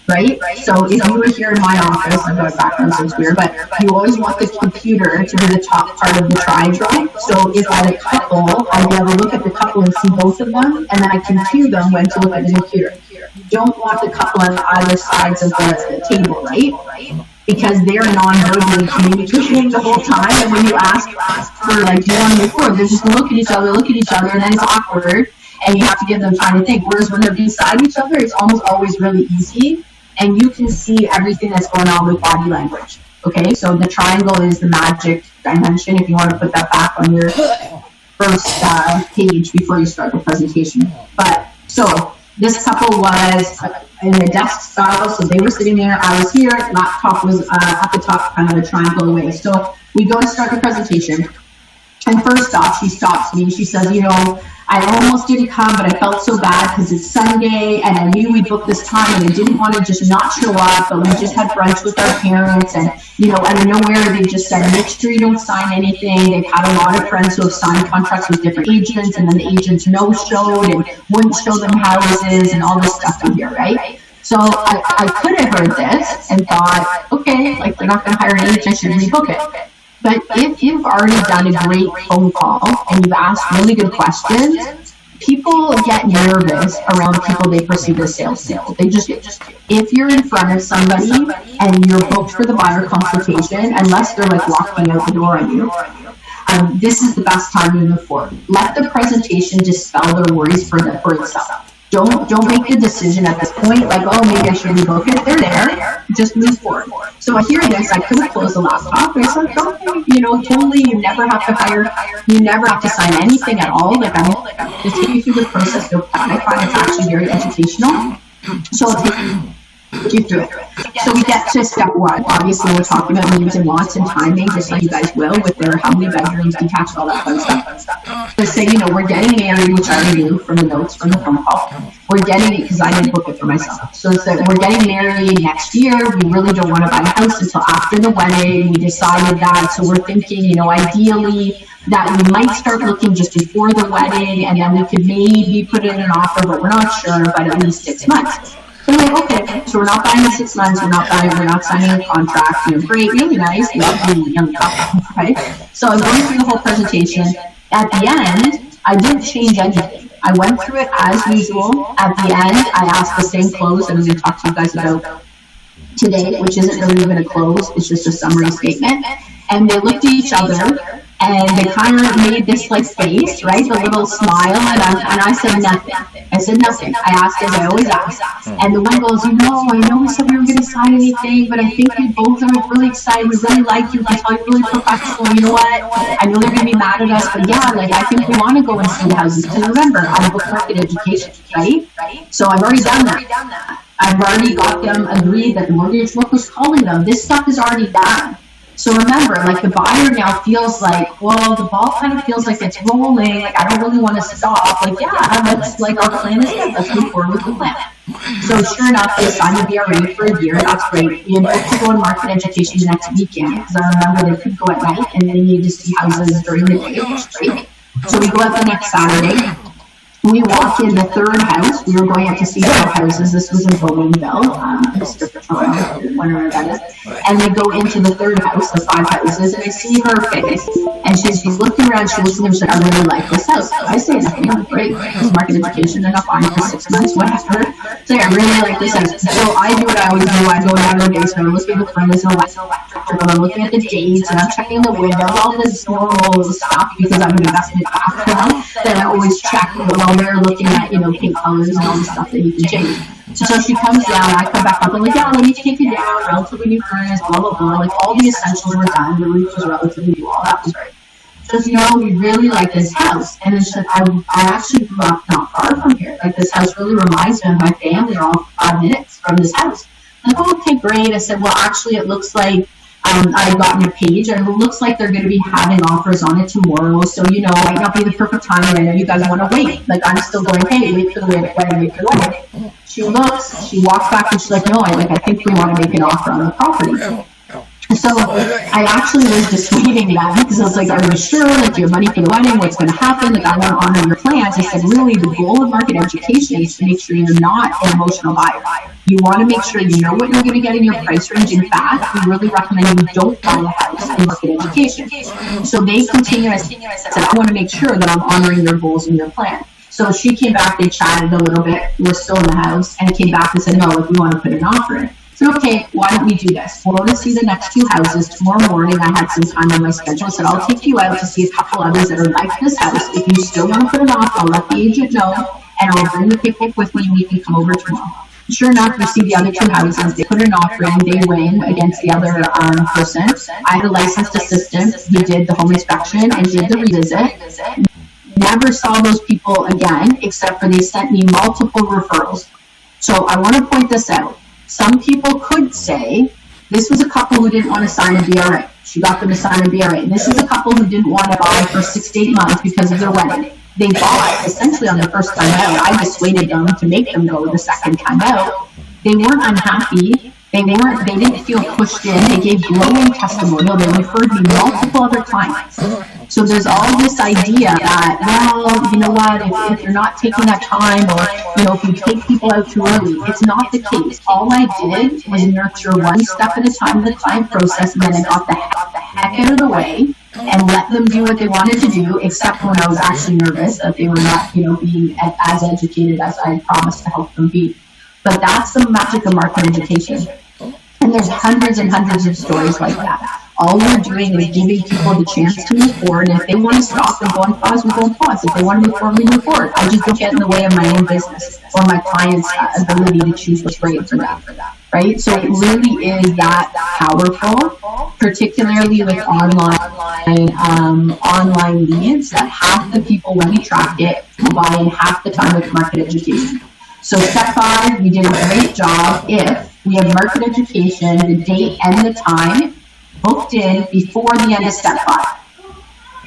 right? So if you were here in my office, I've got a background, so it's weird, but you always want the computer to be the top part of the triangle. So if I had a couple, I'd be able to look at the couple and see both of them, and then I can cue them when to look at the computer. You don't want the couple on either sides of the table, right? Because they're non-verbally communicating the whole time, and when you ask for, like, do you want to move forward, they're just going to look at each other, and then it's awkward, and you have to give them time to think. Whereas when they're beside each other, it's almost always really easy, and you can see everything that's going on with body language. Okay, so the triangle is the magic dimension, if you want to put that back on your first page before you start the presentation. But, so, this couple was in a desk style, so they were sitting there, I was here, laptop was at the top, kind of a triangle away. So we go to start the presentation, and first off, she stops me, she says, I almost didn't come, but I felt so bad because it's Sunday, and I knew we booked this time, and I didn't want to just not show up, but we just had brunch with our parents, and, out of nowhere, they just said, make sure you don't sign anything. They've had a lot of friends who have signed contracts with different agents, and then the agents no-showed and wouldn't show them houses and all this stuff in here, right? So I could have heard this and thought, okay, like, they're not going to hire an agent, I should rebook it. But if you've already done a great phone call and you've asked really good questions, people get nervous around people they perceive as sales people. They just, if you're in front of somebody and you're booked for the buyer consultation, unless they're like walking out the door on you, this is the best time to move forward. Let the presentation dispel their worries for itself. Don't make the decision at this point, like, oh, maybe I should rebook it. They're there. Just move forward. So I hear this. I could have closed the laptop. It's like, okay, totally. You never have to hire. You never have to sign anything at all. Like, I'm just take you through the process. I find it's actually very educational. So I'll take you through it. So we get to step one. Obviously, we're talking about needs and wants and timing, just like you guys will, with their how many bedrooms, detached, all that fun stuff. So say, we're getting married, which I knew from the notes from the phone call. We're getting it because I didn't book it for myself. So it's that we're getting married next year. We really don't want to buy a house until after the wedding. We decided that. So we're thinking, ideally that we might start looking just before the wedding, and then we could maybe put in an offer, but we're not sure, but at least 6 months. So we're like, okay, so we're not buying in 6 months, we're not signing a contract, great, really nice, lovely young couple, right? So I was going through the whole presentation. At the end, I didn't change anything. I went through it as usual. At the end, I asked the same close, and I'm going to talk to you guys about today, which isn't really even a close, it's just a summary statement. And they looked at each other and they kind of made this like face, right? The little smile, and I said nothing. I said nothing. I asked as I always ask. And the one goes, I know we said we were going to sign anything, but I think we both are really excited. We really like you. We thought you're really professional. You know what? I know they're going to be mad at us, but yeah, like I think we want to go and see the houses. Because remember, I'm book market education, right? So I've already done that. I've already got them agreed that the mortgage broker's calling them. This stuff is already done. So remember, like the buyer now feels like, well, the ball kind of feels like it's rolling. Like I don't really want to stop. Like let's like our plan is good. Let's move forward with the plan. So sure enough, they signed the BRA for a year. That's great. We had booked to go to market education the next weekend because I remember they could go at night and they needed to see houses during the day, which is great. So we go out the next Saturday. We walk in the third house. We were going out to see 4 houses. This was in Bowmanville, whatever that is. And we go into the third house, the 5 houses, and I see her face. And she's looking around. She looks at me and she's like, I really like this house. So I say nothing. I'm great. It's market education. They're not buying for 6 months, whatever. So I really like this house. So I do what I always do. I go down to the basement. I'm looking at the furnace and electrical. I'm looking at the dates and I'm checking the windows, all this normal stuff because I'm an investment background that I always check while they're looking at, pink colors and all the stuff that you can change. So she comes down, I come back up, I'm like, yeah, let me take it down, relatively new furnace, blah, blah, blah. Like all the essentials were done, the roof was relatively new, all that was great. She says, we really like this house. And then she said, I actually grew up not far from here. Like this house really reminds me of my family. They're all 5 minutes from this house. I'm like, oh, okay, great. I said, well, actually, it looks like I've gotten a page, and it looks like they're going to be having offers on it tomorrow. So, it might not be the perfect time, and I know you guys want to wait. Like, I'm still going, hey, wait for the wedding, wait for the wedding. She looks, she walks back, and she's like, no, I think we want to make an offer on the property. So I actually was dissuading them because I was like, are you sure? Like, do you have money for the wedding? What's going to happen? Like, I want to honor your plans. I said, really, the goal of market education is to make sure you're not an emotional buyer. You want to make sure you know what you're going to get in your price range. In fact, we really recommend you don't buy a house in market education. So they continue. I said, I want to make sure that I'm honoring your goals and your plan. So she came back, they chatted a little bit. We're still in the house, and came back and said, no, if we want to put an offer in. So, okay, why don't we do this? We'll go to see the next 2 houses tomorrow morning. I had some time on my schedule. I said, I'll take you out to see a couple others that are like this house. If you still want to put an offer, I'll let the agent know, and I'll bring the paperwork with me, and we can come over tomorrow. Sure enough, we see the other 2 houses. They put an offer in. They win against the other person. I had a licensed assistant who did the home inspection and did the revisit. Never saw those people again, except for they sent me multiple referrals. So I want to point this out. Some people could say, this was a couple who didn't want to sign a BRA. She got them to sign a BRA. And this is a couple who didn't want to buy for 6 to 8 months because of their wedding. They bought essentially on the first time out. I dissuaded them to make them go the second time out. They weren't unhappy. They didn't feel pushed in. They gave glowing testimonial. They referred me multiple other clients. So there's all this idea that, well, you know what, if you're not taking that time, or, if you take people out too early, it's not the case. All I did was nurture one step at a time in the client process, and then I got the heck out of the way and let them do what they wanted to do, except when I was actually nervous that they were not, being as educated as I promised to help them be. But that's the magic of market education. And there's hundreds and hundreds of stories like that. All we're doing is giving people the chance to move forward. And if they want to stop and go on pause, we go on pause. If they want to move forward, we move forward. I just don't get in the way of my own business or my client's ability to choose what's right for them. Right? So it really is that powerful, particularly with online leads, that half the people, when we track it, buy in half the time with market education. So step 5, we did a great job if we have market education, the date and the time booked in before the end of step 5.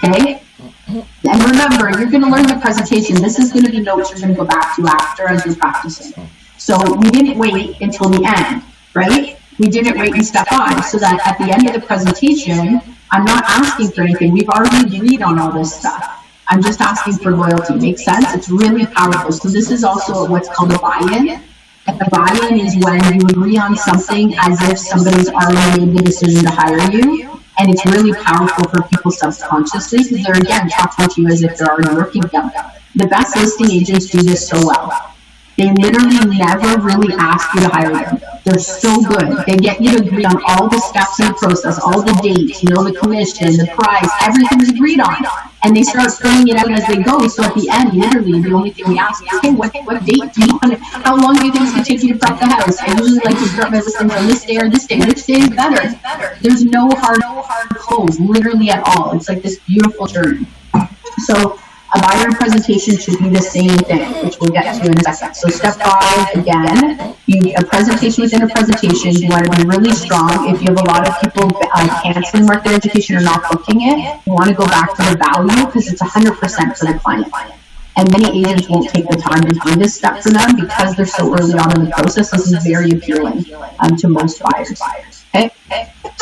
Okay? And remember, you're going to learn the presentation. This is going to be notes you're going to go back to after as you're practicing. So we didn't wait until the end, right? We didn't wait in step 5 so that at the end of the presentation, I'm not asking for anything. We've already agreed on all this stuff. I'm just asking for loyalty. Makes sense? It's really powerful. So this is also what's called a buy-in. And the buy-in is when you agree on something as if somebody's already made the decision to hire you. And it's really powerful for people subconsciously because they're, again, talking to you as if they're already working together. The best listing agents do this so well. They literally never really ask you to hire them. They're so good. They get you to agree on all the steps in the process, all the dates, the commission, the price, everything's agreed on. And they start filling it out as they go. So at the end, literally, the only thing we ask is, hey, what date do you want? How long do you think it's going to take you to prep the house? I usually like to start by listening from this day or this day. Which day is better? There's no hard close, literally at all. It's like this beautiful journey. So a buyer presentation should be the same thing, which we'll get to in a second. So step 5, again, a presentation within a presentation. You want to be really strong. If you have a lot of people canceling market education or not booking it, you want to go back to the value because it's 100% for the client. And many agents won't take the time to do this step for them because they're so early on in the process. This is very appealing to most buyers. Okay?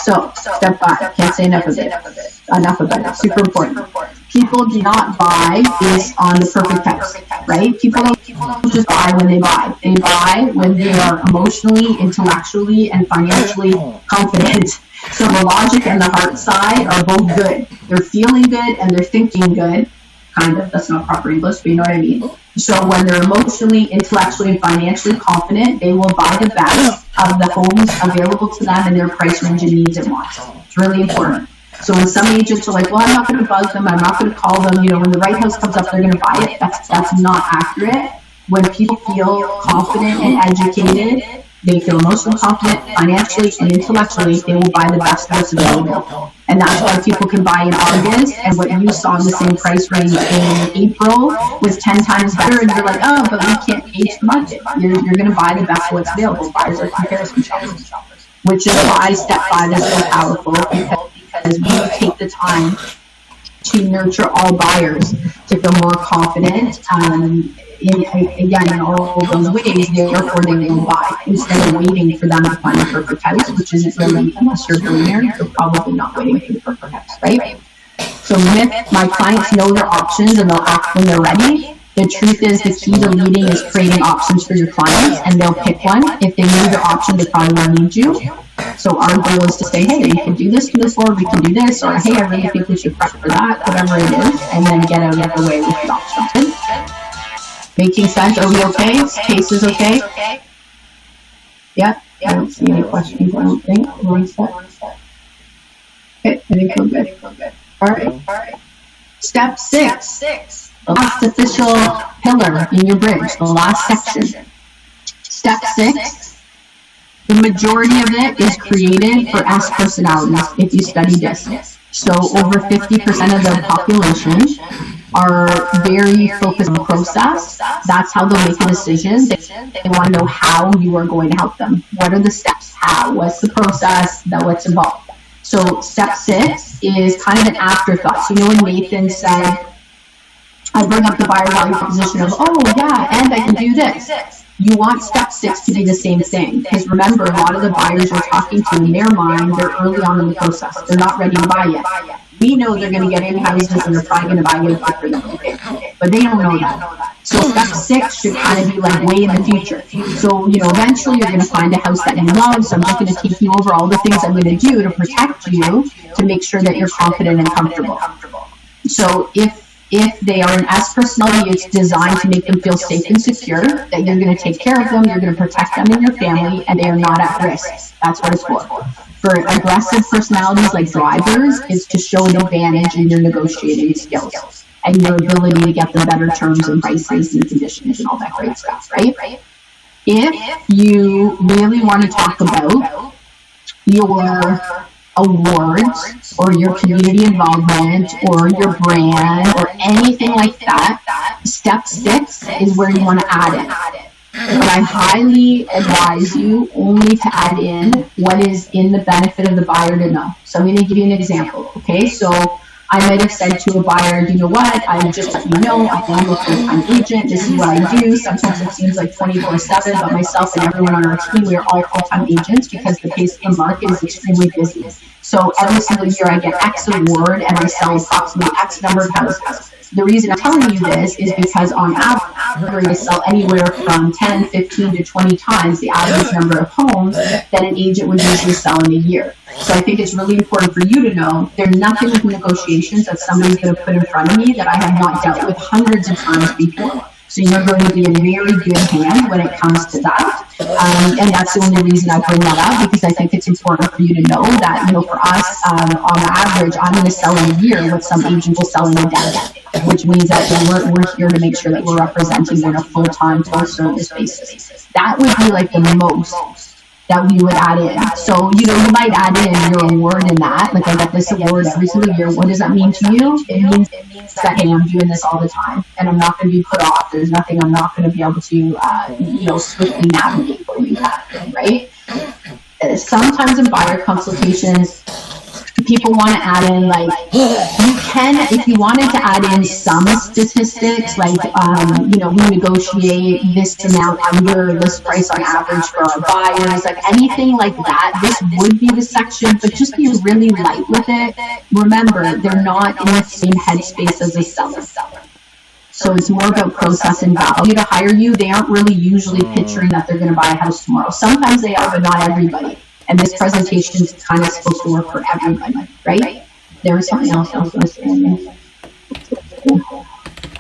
So, step 5. Can't say enough of it. Super important. People do not buy based on the perfect house, right? People don't just buy when they buy. They buy when they are emotionally, intellectually, and financially confident. So the logic and the heart side are both good. They're feeling good and they're thinking good. Kind of. That's not proper English, but you know what I mean. So when they're emotionally, intellectually, and financially confident, they will buy the best of the homes available to them in their price range and needs and wants. It's really important. So when some agents are like, well, I'm not going to buzz them, I'm not going to call them, when the right house comes up, they're going to buy it. That's not accurate. When people feel confident and educated, they feel emotionally confident, financially and intellectually, they will buy the best house available. And that's why people can buy in August, and what you saw in the same price range in April was 10 times better, and you're like, oh, but we can't gauge the market. You're going to buy the best of what's available. Buyers are comparison shoppers, which is why step 5 is so powerful, because we take the time to nurture all buyers to feel more confident in all of those ways. Therefore they will buy instead of waiting for them to find the perfect house, which isn't really, unless you're a billionaire, you're probably not waiting for the perfect house, right? So my clients know their options and they'll act when they're ready. The truth is, the key to leading is creating options for your clients, and they'll pick one. If they need the option, they probably won't need you. So our goal is to say, hey, we can do this, or we can do this, or hey, I really think we should prep for that, whatever it is, and then get out of the way with the options. Making sense? Are we okay? Case is okay? Yeah? I don't see any questions, I don't think. One step. Okay, I think we're good. All right. Step 6. The last official pillar in your bridge, the last section. Step 6. The majority of it is created for S personalities if you study this. So over 50% of the population are very focused on the process. That's how they'll make a decision. They want to know how you are going to help them. What are the steps? How? What's the process? What's involved? So step 6 is kind of an afterthought. So when Nathan said, I bring up the buyer value proposition of, oh yeah, and I can do this. You want step 6 to be the same thing, because remember, a lot of the buyers you're talking to, in their mind, they're early on in the process. They're not ready to buy yet. We know they're going to get in houses and they're probably going to buy way quicker than we did, but they don't know that. So step 6 should kind of be like way in the future. So, eventually you're going to find a house that you love, so I'm just going to take you over all the things I'm going to do to protect you, to make sure that you're confident and comfortable. So if they are an S personality, it's designed to make them feel safe and secure, that you're going to take care of them, you're going to protect them and your family, and they are not at risk. That's what it's for. For aggressive personalities like drivers, is to show an advantage in your negotiating skills and your ability to get the better terms and prices and conditions and all that great stuff, right? If you really want to talk about your awards or your community involvement or your brand or anything like that, step 6 is where you want to add it. But I highly advise you only to add in what is in the benefit of the buyer to know. So I'm going to give you an example, okay? So I might have said to a buyer, you know what, I just let you know, I am a full-time agent, this is what I do. Sometimes it seems like 24/7, but myself and everyone on our team, we are all full-time agents because the pace of the market is extremely busy. So every single year I get X award and I sell approximately X number of houses. The reason I'm telling you this is because on average, I sell anywhere from 10, 15 to 20 times the average number of homes that an agent would usually sell in a year. So I think it's really important for you to know there's nothing with negotiations that somebody's going to put in front of me that I have not dealt with hundreds of times before. So you're going to be in very good hand when it comes to that. And that's the only reason I bring that up, because I think it's important for you to know that, you know, for us, on average, I'm going to sell in a year what some agents will sell in a decade, which means that we're here to make sure that we're representing on a full-time, full-service basis. That would be like the most that we would add in. So, you know, you might add in your award in that. Like, I get this award every single year. What does that mean to you? It means that, hey, I'm doing this all the time, and I'm not going to be put off. There's nothing I'm not going to be able to, you know, swiftly navigate for you, right? Sometimes in buyer consultations, people want to add in, like, you can, if you wanted to add in some statistics, like, you know, we negotiate this amount under list price on average for our buyers, like anything like that, this would be the section, but just be really light with it. Remember, they're not in the same headspace as a seller. So it's more about process and value to hire you. They aren't really usually picturing that they're going to buy a house tomorrow. Sometimes they are, but not everybody. And this presentation is kind of supposed to work for everybody, right? There was something else I was going to say.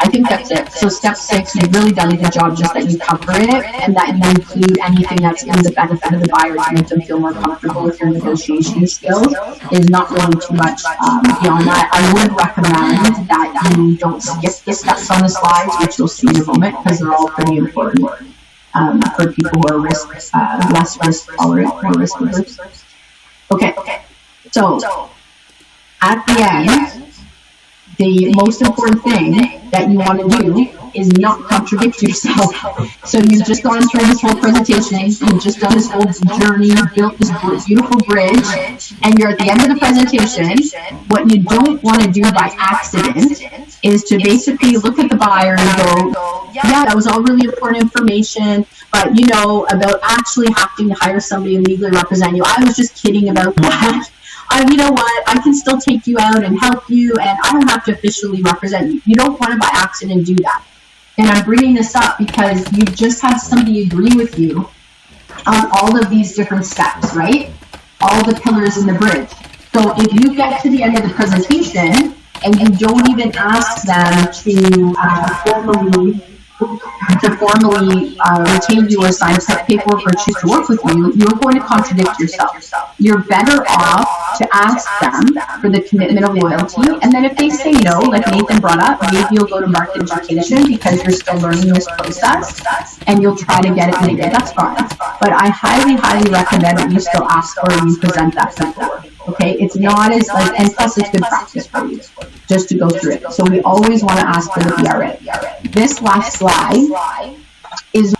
I think that's it. So step 6, you've really done a good job just that you cover it and that you include anything that's in the benefit of the buyer to make them feel more comfortable with your negotiation skills. Is not really too much beyond that. I would recommend that you don't skip the steps on the slides, which you'll see in a moment, because they're all pretty important. For people who are less risk tolerant, more risk averse. Okay, so at the end, the most important thing that you want to do is not contradict yourself. So you've just gone through this whole presentation, you've just done this whole journey, built this beautiful bridge, and you're at the end of the presentation. What you don't want to do by accident is to basically look at the buyer and go, yeah, that was all really important information, but you know, about actually having to hire somebody and legally represent you, I was just kidding about that. You know what, I can still take you out and help you, and I don't have to officially represent you. You don't want to by accident do that. And I'm bringing this up because you've just had somebody agree with you on all of these different steps, right? All the pillars in the bridge. So if you get to the end of the presentation and you don't even ask them to formally retain you or sign paperwork or choose to work with you, you're going to contradict yourself. You're better off to ask them for the commitment of loyalty, and then if they say no, like Nathan brought up, maybe you'll go to market education because you're still learning this process, and you'll try to get it maybe. That's fine. But I highly, highly recommend that you still ask for and you present that before. Okay, it's not as like, and plus it's good practice for you just to go through it. So we always want to ask for the BRA. This last slide is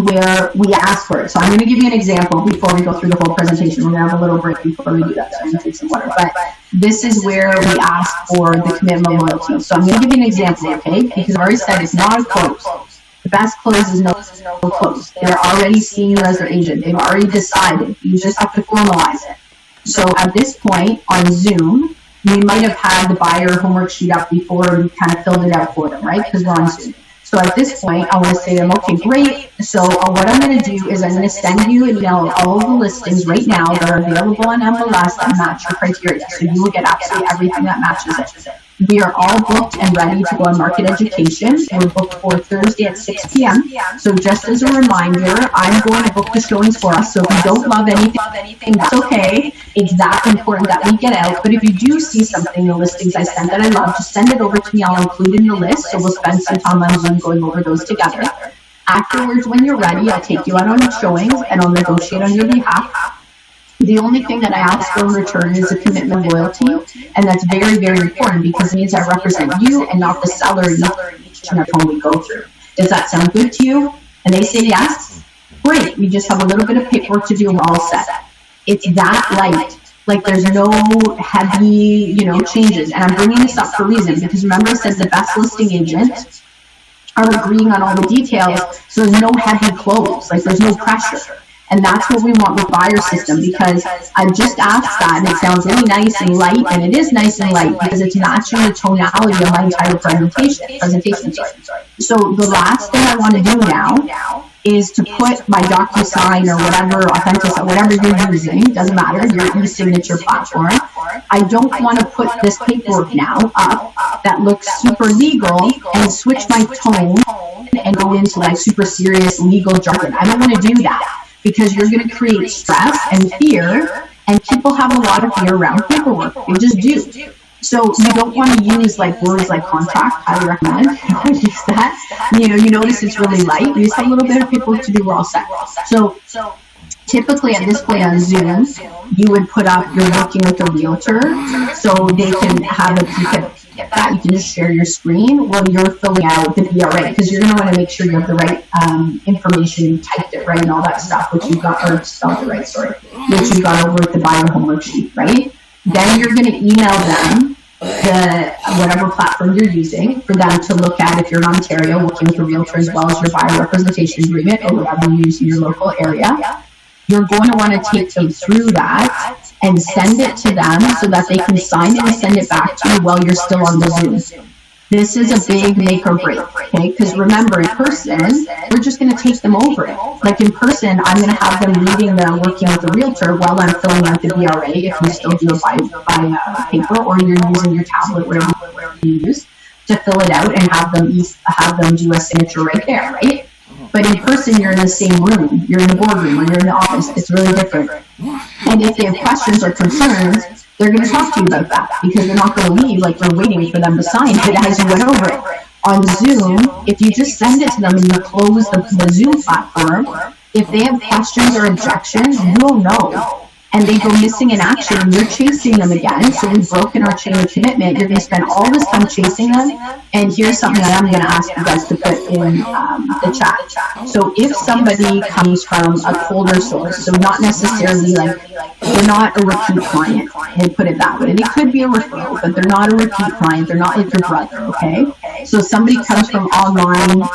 where we ask for it. So I'm going to give you an example before we go through the whole presentation. We're going to have a little break before we do that, so I'm going to take some water. But this is where we ask for the commitment of loyalty. So I'm going to give you an example, okay? Because I've already said it's not a close. The best close is no close. They're already seeing you as their agent. They've already decided. You just have to formalize it. So at this point on Zoom, we might have had the buyer homework sheet up before we kind of filled it out for them, right? Because we're on Zoom. So at this point, I want to say to them, okay, great. So what I'm going to do is I'm going to send you an email of all of the listings right now that are available on MLS that match your criteria. So you will get absolutely everything that matches it. We are all booked and ready to go on market education. We're booked for Thursday at 6 p.m. So just as a reminder, I'm going to book the showings for us. So if you don't love anything, that's okay. It's that important that we get out. But if you do see something in the listings I send that I love, just send it over to me. I'll include in the list. So we'll spend some time on Zoom going over those together. Afterwards, when you're ready, I'll take you out on showings and I'll negotiate on your behalf. The only thing that I ask for in return is a commitment of loyalty, and that's very, very important because it means I represent you and not the seller each and every time we go through. Does that sound good to you? And they say yes? Great, we just have a little bit of paperwork to do and we're all set. It's that light. Like there's no heavy, changes. And I'm bringing this up for a reason because remember it says the best listing agents are agreeing on all the details, so there's no heavy close, like there's no pressure. And that's what we want with buyer system because I just asked that and it sounds really nice and light, and it is nice and light because it's matching the tonality of my entire presentation. So the last thing I want to do now is to put my DocuSign or whatever, whatever you're using, doesn't matter, your e-signature platform. I don't want to put this paperwork now up that looks super legal and switch my tone and go into like super serious legal jargon. I don't want to do that. because you're going to create stress and fear, and people have a lot of fear around paperwork. They just do. So you don't want to use like words like contract. Highly recommend use that. You notice it's really light. Use a little bit of paperwork to do, we're all set. So typically at this point on Zoom, you would put up you're working with a realtor, so they can have a peek at that. You can just share your screen while you're filling out the BRA, because you're going to want to make sure you have the right information, you typed it right, and all that stuff, which you've got, or spelled it right, sorry, which you've got over with the buyer homework sheet, right? Then you're going to email them the whatever platform you're using for them to look at if you're in Ontario working with a realtor, as well as your buyer representation agreement or whatever you use in your local area. You're going to want to take them through that and send it to them so that they can sign it and send it back to you while you're still on the Zoom. This is a big make or break, okay? Because remember, in person, we're just going to take them over it. Like in person, I'm going to have them reading the working with the realtor while I'm filling out the BRA, if you still do it by paper, or you're using your tablet, whatever you use, to fill it out and have them do a signature right there, right? But in person, you're in the same room. You're in the boardroom, or you're in the office. It's really different. And if they have questions or concerns, they're going to talk to you about that, because they're not going to leave like you're waiting for them to sign it as you went over it. On Zoom, if you just send it to them and you close the Zoom platform, if they have questions or objections, you'll know. And they go missing in action, and you're chasing them again. So we've broken our chain of commitment. You're going to spend all this time chasing them. And here's something that I'm going to ask you guys to put in the chat. So if somebody comes from a colder source, so not necessarily like, they're not a repeat client, and put it that way. They could be a referral, but they're not a repeat client. They're not like your brother, okay? So somebody comes from online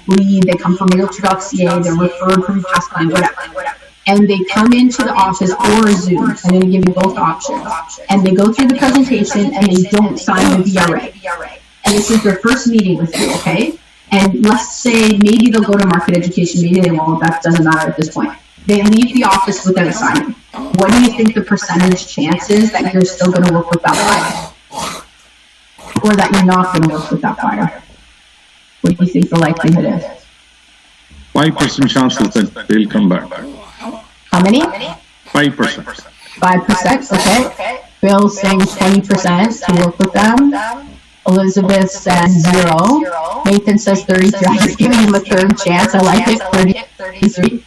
lead, they come from realtor.ca, they're referred from past client, whatever. And they come into the office or Zoom. I'm going to give you both options. And they go through the presentation and they don't sign the BRA. And this is their first meeting with you, okay? And let's say maybe they'll go to market education, maybe they won't, that doesn't matter at this point. They leave the office without signing. What do you think the percentage chance is that you're still going to work with that buyer? Or that you're not going to work with that buyer? What do you think the likelihood is? 5% chances that they'll come back. How many? 5%. 5%, okay. Bill's saying 20% to work with them. Elizabeth says 0. Nathan says 33. I'm just giving him a third chance. I like it. 33.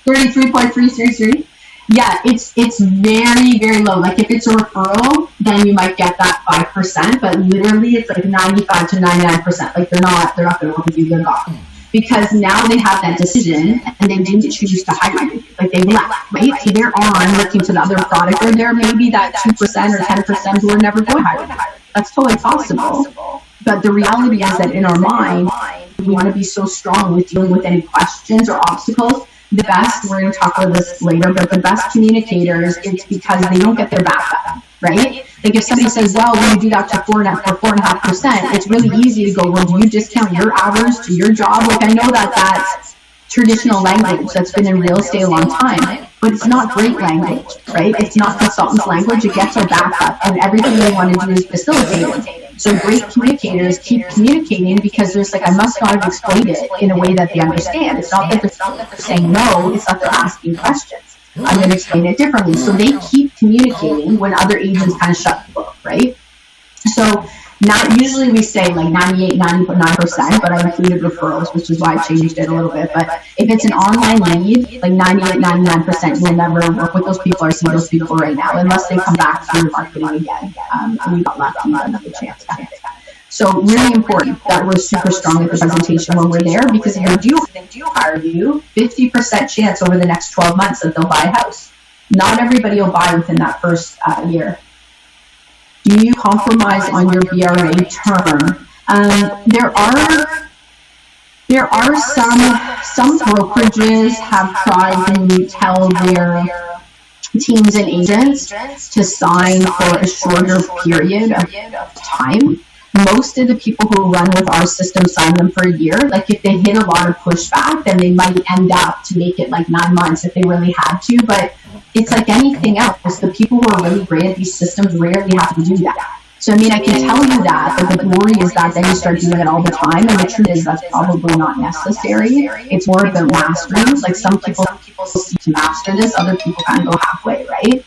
33.333. Yeah, it's very, very low. Like if it's a referral, then you might get that 5%, but literally it's like 95 to 99%. Like they're not going to work with you, they're gone. Because now they have that decision and they didn't choose to hire you. Like they left, right? So they're on looking to the other product, or there may be that 2% or 10% who are never going to hire you. That's totally possible. But the reality is that in our mind, we want to be so strong with dealing with any questions or obstacles. The best, we're going to talk about this later, but the best communicators, it's because they don't get their back up, right? Like if somebody says, well, when you do that to 4.5%, it's really easy to go, well, do you discount your hours to your job? Like I know that that's traditional language that's been in real estate a long time, but it's not great language, right? It's not consultant's language. It gets our back up, and everything they want to do is facilitate it. So great communicators keep communicating, because there's like, I must not have explained it in a way that they understand. It's not that they're saying no, it's that they're asking questions. I'm going to explain it differently. So they keep communicating when other agents kind of shut the book, right? So not usually we say like 98, 99%, but I included referrals, which is why I changed it a little bit. But if it's an online lead, like 98, 99%, you'll never work with those people or see those people right now, unless they come back through marketing again. And we got lucky and another chance. So really important that we're super strong at the presentation when we're there, because if they do hire you, 50% chance over the next 12 months that they'll buy a house. Not everybody will buy within that first year. Do you compromise on your BRA term? There are some brokerages have tried to tell their teams and agents to sign for a shorter period of time. Most of the people who run with our system sign them for a year. Like if they hit a lot of pushback, then they might end up to make it like 9 months if they really had to. But it's like anything else. The people who are really great at these systems rarely have to do that. So, I mean, I can tell you that, but the glory is that then you start doing it all the time, and the truth is that's probably not necessary. It's more about mastery. Like, some people seek to master this, other people kind of go halfway, right?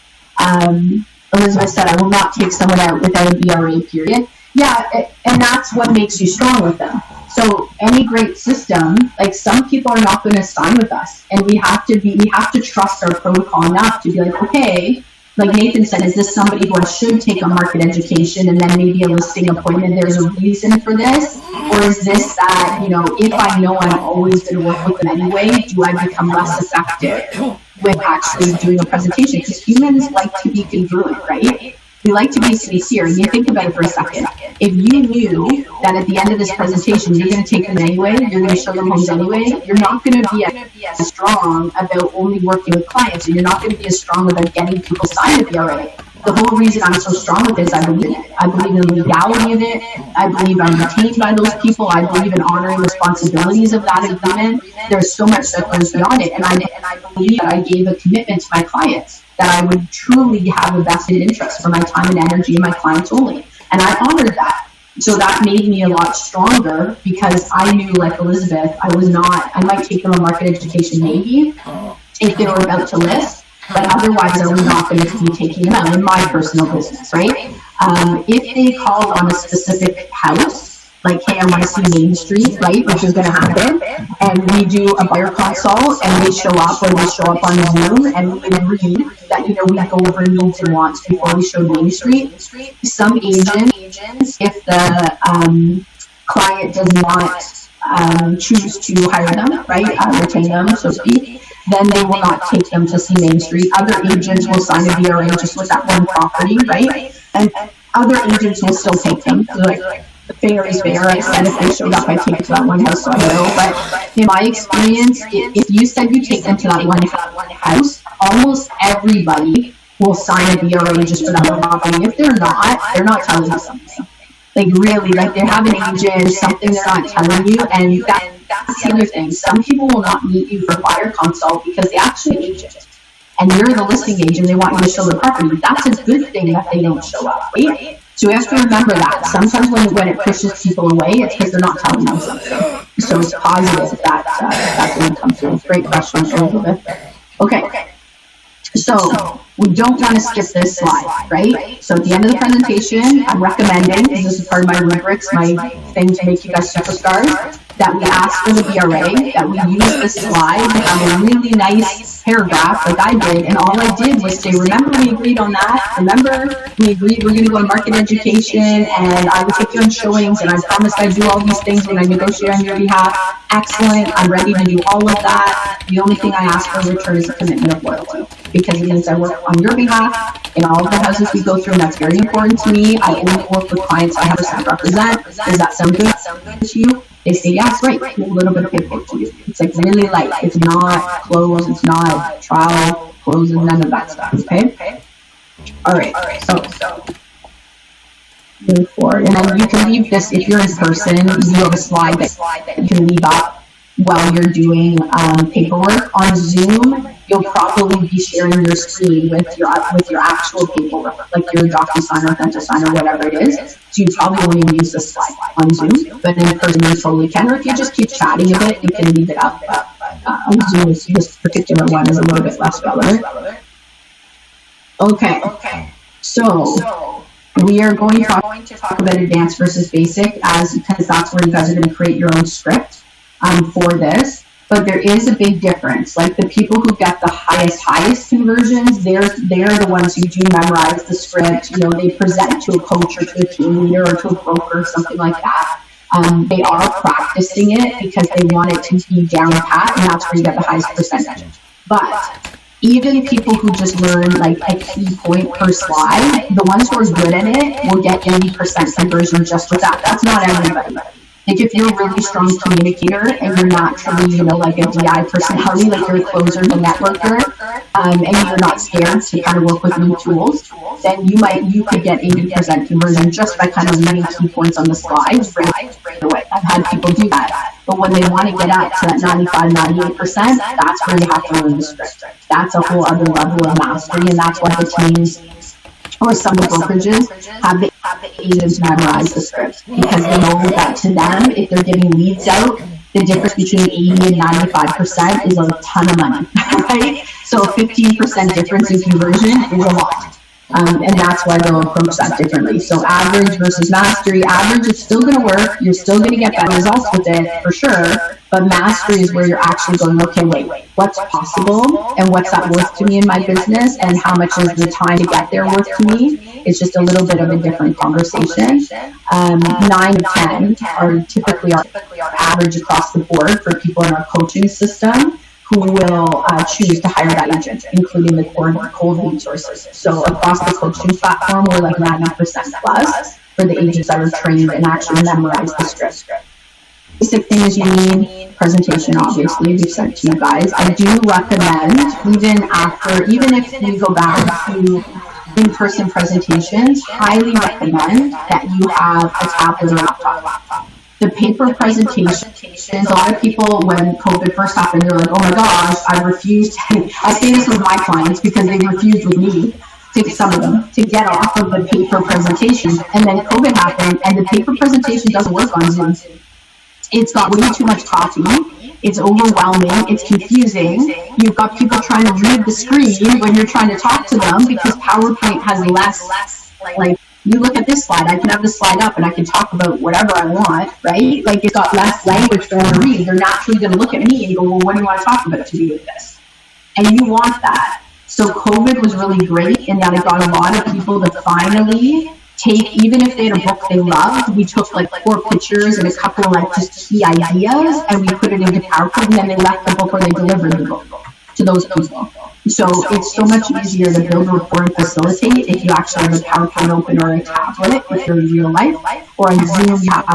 Elizabeth said, I will not take someone out without a BRA period. Yeah, and that's what makes you strong with them. So any great system, like, some people are not going to sign with us, and we have to trust our protocol enough to be like, okay, like Nathan said, is this somebody who I should take a market education and then maybe a listing appointment? There's a reason for this, or is this that, you know, if I know I'm always going to work with them anyway, do I become less effective with actually doing a presentation? Because humans like to be congruent, right? We like to be sincere. And you think about it for a second. If you knew that at the end of this presentation, you're going to take them anyway, you're going to show them homes anyway, you're not going to be as strong about only working with clients, and you're not going to be as strong about getting people signed with the BRA. The whole reason I'm so strong with this, I believe in it. I believe in the legality of it. I believe I'm retained by those people. I believe in honoring responsibilities of that agreement. There's so much that goes beyond it. And I believe that I gave a commitment to my clients that I would truly have a vested interest for my time and energy and my clients only. And I honored that. So that made me a lot stronger, because I knew, like Elizabeth, I might take them a market education maybe if they were about to list, but otherwise I was not going to be taking them out in my personal business, right? If they called on a specific house, like, hey, I want to see Main Street, right, which is going to happen, and we do a buyer consult, and they show up, or they show up on Zoom, and we agreed that, you know, we go over needs and wants before we show Main Street. Some agents, if the client does not choose to hire them, right, retain them, so to speak, then they will not take them to see Main Street. Other agents will sign a BRA just with that one property, right, and other agents will still take them. So, like, the fair is fair. I said if they showed up, I'd take it to that one house, so I know. But in my experience, if you said you take them to that one house, almost everybody will sign a BRA just for that one property. If they're not telling you something. Like, really, like, they have an agent or something they're not telling you, and that's the other thing. Some people will not meet you for buyer consult because they actually agent. And you're the listing agent, they want you to show the property. That's a good thing that they don't show up, right? So we have to remember that. Sometimes when it pushes people away, it's because they're not telling them something. So it's positive that didn't come through. Great question, Elizabeth. Okay. So we don't want to skip this slide, right? So at the end of the presentation, I'm recommending, and this is part of my rubrics, my thing to make you guys superstars, that we ask for the BRA, that we use this slide, we have a really nice paragraph like I did, and all I did was say, remember we agreed on that? Remember we agreed we're going to go to market education, and I would take you on showings, and I promised I'd do all these things when I negotiate on your behalf. Excellent, I'm ready to do all of that. The only thing I ask for in return is a commitment of loyalty, because it means I work on your behalf in all of the houses we go through, and that's very important to me. I only work with clients I 100% represent. Does that sound good to you? They say, yes, right, a little bit of paperwork to you. It's like really light. It's not close, it's not trial, closes, none of that stuff, okay? All right, so move forward. And then you can leave this, if you're in person, you have a slide that you can leave up while you're doing paperwork. On Zoom, you'll probably be sharing your screen with your actual paperwork, like your DocuSign or DentaSign or whatever it is. So you probably won't even use this slide on Zoom, but in person you totally can. Or if you just keep chatting a bit, you can leave it up. On Zoom, this particular one is a little bit less relevant. Okay, so we are going to talk about advanced versus basic, because that's where you guys are going to create your own script for this. But there is a big difference. Like, the people who get the highest conversions, they're the ones who do memorize the script. You know, they present to a coach or to a team leader or to a broker or something like that. They are practicing it because they want it to be down pat, and that's where you get the highest percentage. But even people who just learn like a key point per slide, the ones who are good at it will get 80% conversion just with that. That's not everybody. Like, if you're a really strong communicator and you're naturally, you know, like a DI personality, like you're a closer, a networker, and you're not scared to kind of work with new tools, then you could get 80% conversion just by kind of reading key points on the slides right away. I've had people do that. But when they want to get up to that 95, 98%, that's where you have to learn the script. That's a whole other level of mastery, and that's why the teams or some of the brokerages have the agents memorize the script, because they know that to them, if they're getting leads out, the difference between 80 and 95% is a ton of money, right? So 15% difference in conversion is a lot. And that's why they'll approach that differently. So average versus mastery. Average is still going to work. You're still going to get better results with it, for sure. But mastery is where you're actually going, okay, wait, what's possible? And what's that worth to me in my business? And how much is the time to get there worth to me? It's just a little bit of a different conversation. 9 to 10 are typically our average across the board for people in our coaching system who will choose to hire that agent, including the cold lead sources. So across the coaching platform, we're like 90% plus for the agents that are trained and actually memorize the script. Basic things you need, presentation, obviously, we've sent to you guys. I do recommend, even if we go back to in-person presentations, highly recommend that you have a tablet or laptop. The paper presentations, a lot of people, when COVID first happened, they're like, oh my gosh, I refused. I say this with my clients because they refused with me, some of them, to get off of the paper presentation. And then COVID happened, and the paper presentation doesn't work on Zoom. It's got way too much copy. It's overwhelming. It's confusing. You've got people trying to read the screen when you're trying to talk to them because PowerPoint has less, like, you look at this slide, I can have this slide up and I can talk about whatever I want, right? Like, it's got less language for them to read. They're naturally going to look at me and go, well, what do you want to talk about to do with this? And you want that. So COVID was really great in that it got a lot of people to finally take, even if they had a book they loved, we took like 4 pictures and a couple of like just key ideas and we put it into PowerPoint, and then they left the book or they delivered the book to those people. So it's so much easier to build a rapport and facilitate if you actually have a PowerPoint open or a tablet if you're in real life, or in Zoom you have,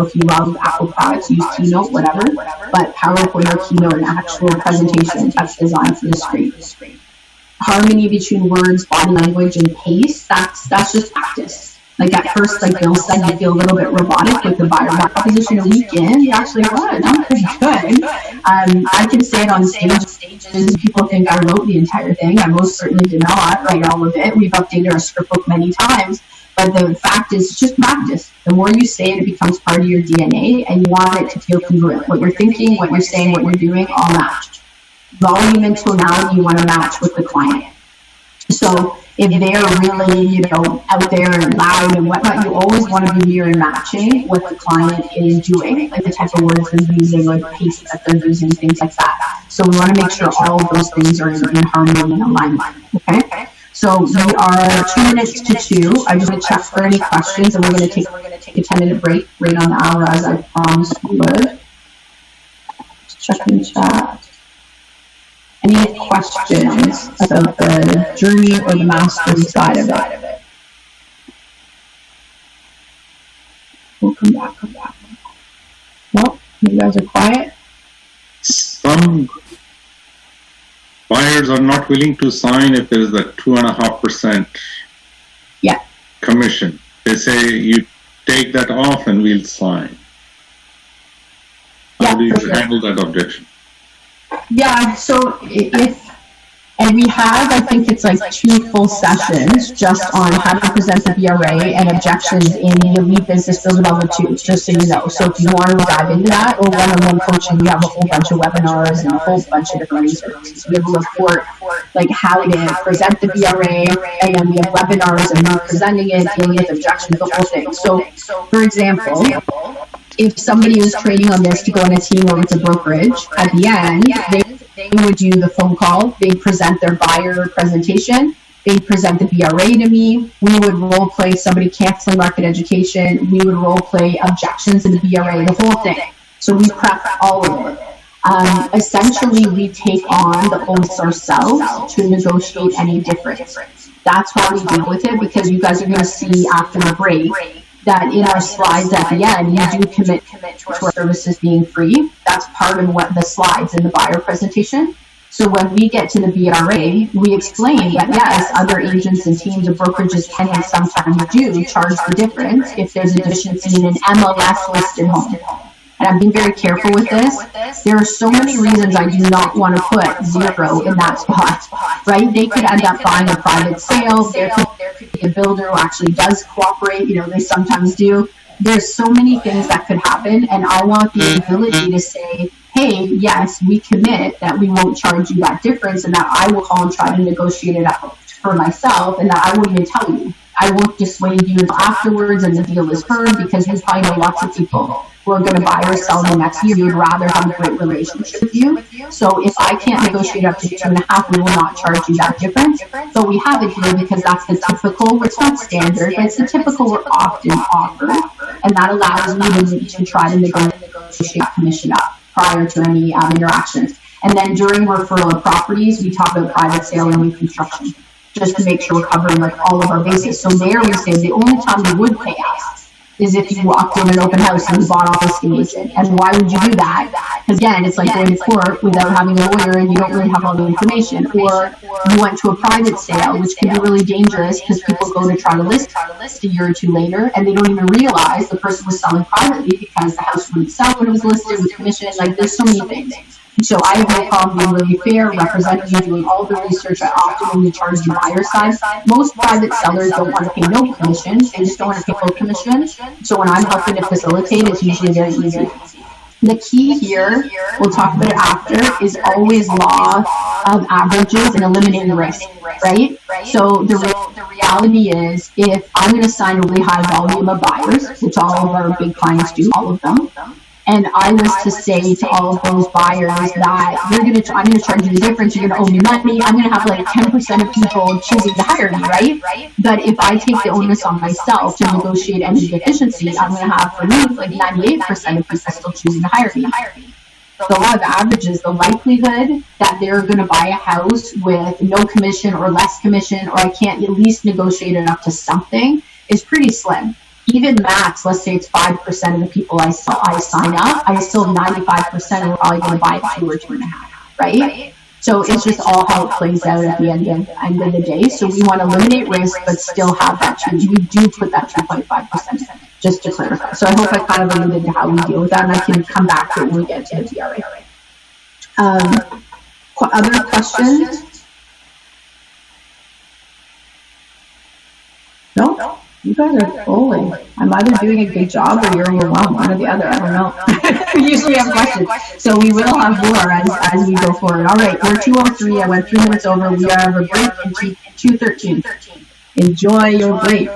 if you love Apple products, use Keynote, whatever, but PowerPoint or Keynote, an actual presentation that's designed for the screen. Harmony between words, body language, and pace, that's just practice. Like at first, like Bill said, you feel a little bit robotic with the buyer proposition. A week in, you're actually like, oh, I'm pretty good. I can say it on stages. People think I wrote the entire thing. I most certainly did not write all of it. We've updated our script book many times. But the fact is, it's just practice. The more you say it, it becomes part of your DNA, and you want it to feel congruent. What you're thinking, what you're saying, what you're doing, all matched. Volume and tonality you want to match with the client. So if they're really, out there and loud and whatnot, you always want to be mirror matching what the client is doing, like the type of words they're using, like the pace that they're using, things like that. So we want to make sure all of those things are in harmony and alignment. Okay. So we are 2 minutes to 2. I just want to check for any questions, and we're going to take a 10-minute break right on the hour as I promised we would. Check in chat. Any questions about the journey or the mastery side of it? We'll come back. Well, you guys are quiet. Some buyers are not willing to sign if there is a 2.5% commission. They say, you take that off and we'll sign. How do you handle that objection? Yeah, so we have, I think it's like 2 full sessions just on how to present the BRA and objections in the Elite Business Builder Level 2, just so you know. So if you want to dive into that, or one-on-one coaching, we have a whole bunch of webinars and a whole bunch of different resources. We have a report, like how to present the BRA, and then we have webinars and me presenting it, dealing with objections, the whole thing. So, for example, if somebody was trading on this to go on a team or with a brokerage, at the end, they would do the phone call, they'd present their buyer presentation, they'd present the BRA to me, we would role play somebody canceling market education, we would role play objections in the BRA, the whole thing. So we prep all of it. Essentially, we take on the onus ourselves to negotiate any difference. That's why we deal with it, because you guys are going to see after the break that in our slides at the end, you do commit to our services being free. That's part of what the slides in the buyer presentation. So when we get to the BRA, we explain that yes, other agents and teams or brokerages can and sometimes do charge the difference if there's a deficiency in an MLS listed home. and I'm being very careful with this, there are so many reasons I do not want to put 0 in that spot, right? They could end up buying a private sale. There could be a builder who actually does cooperate. They sometimes do. There's so many things that could happen, and I want the ability to say, hey, yes, we commit that we won't charge you that difference, and that I will call and try to negotiate it out for myself, and that I won't even tell you. I won't dissuade you until afterwards and the deal is heard, because you probably know lots of people who are going to buy or sell in the next year. You'd rather have a great relationship with you. So if I can't negotiate up to 2.5, we will not charge you that difference. But we have it here because that's the typical, it's not standard, but it's the typical we're often offered. And that allows me to try to negotiate commission up prior to any interactions. And then during referral of properties, we talk about private sale and reconstruction, just to make sure we're covering all of our bases. So there we say the only time you would pay us is if you walked in an open house and you bought off a estate agent. And why would you do that? Because again, it's like going to court without having a lawyer and you don't really have all the information. Or you went to a private sale, which can be really dangerous because people go to try to list a year or two later and they don't even realize the person was selling privately because the house wouldn't sell when it was listed with commission. There's so many things. So I have no problem being really fair, representing you, doing all the research. I often only charge the buyer side. Most private sellers don't want to pay no commission. They just don't want to pay full commission. So when I'm helping to facilitate, it's usually very easy. The key here, we'll talk about it after, is always law of averages and eliminating risk, right? So the reality is, if I'm going to sign a really high volume of buyers, which all of our big clients do, all of them, and I was to say to all of those buyers that I'm going to charge you the difference, you're going to owe me money, I'm going to have 10% of people choosing to hire me, right? But if I take the onus on myself to negotiate any deficiency, I'm going to have, for me, 98% of people still choosing to hire me. The law of averages, the likelihood that they're going to buy a house with no commission or less commission, or I can't at least negotiate it up to something, is pretty slim. Even max, let's say it's 5% of the people I sign up, I still 95% are probably going to buy 2 or 2.5, right? So it's just all how it plays out at the end of the day. So we want to eliminate risk, but still have that change. We do put that 2.5%, just to clarify. So I hope I kind of alluded to how we deal with that, and I can come back to it when we get to DRA. Other questions? No? You guys are trolling. I'm either doing a good job or you're overwhelmed, one or the other. I don't know. We usually have questions. So we will have more as we go forward. All right, we're 2:03. I went 3 minutes over. We have a break into 2:13. Enjoy your break.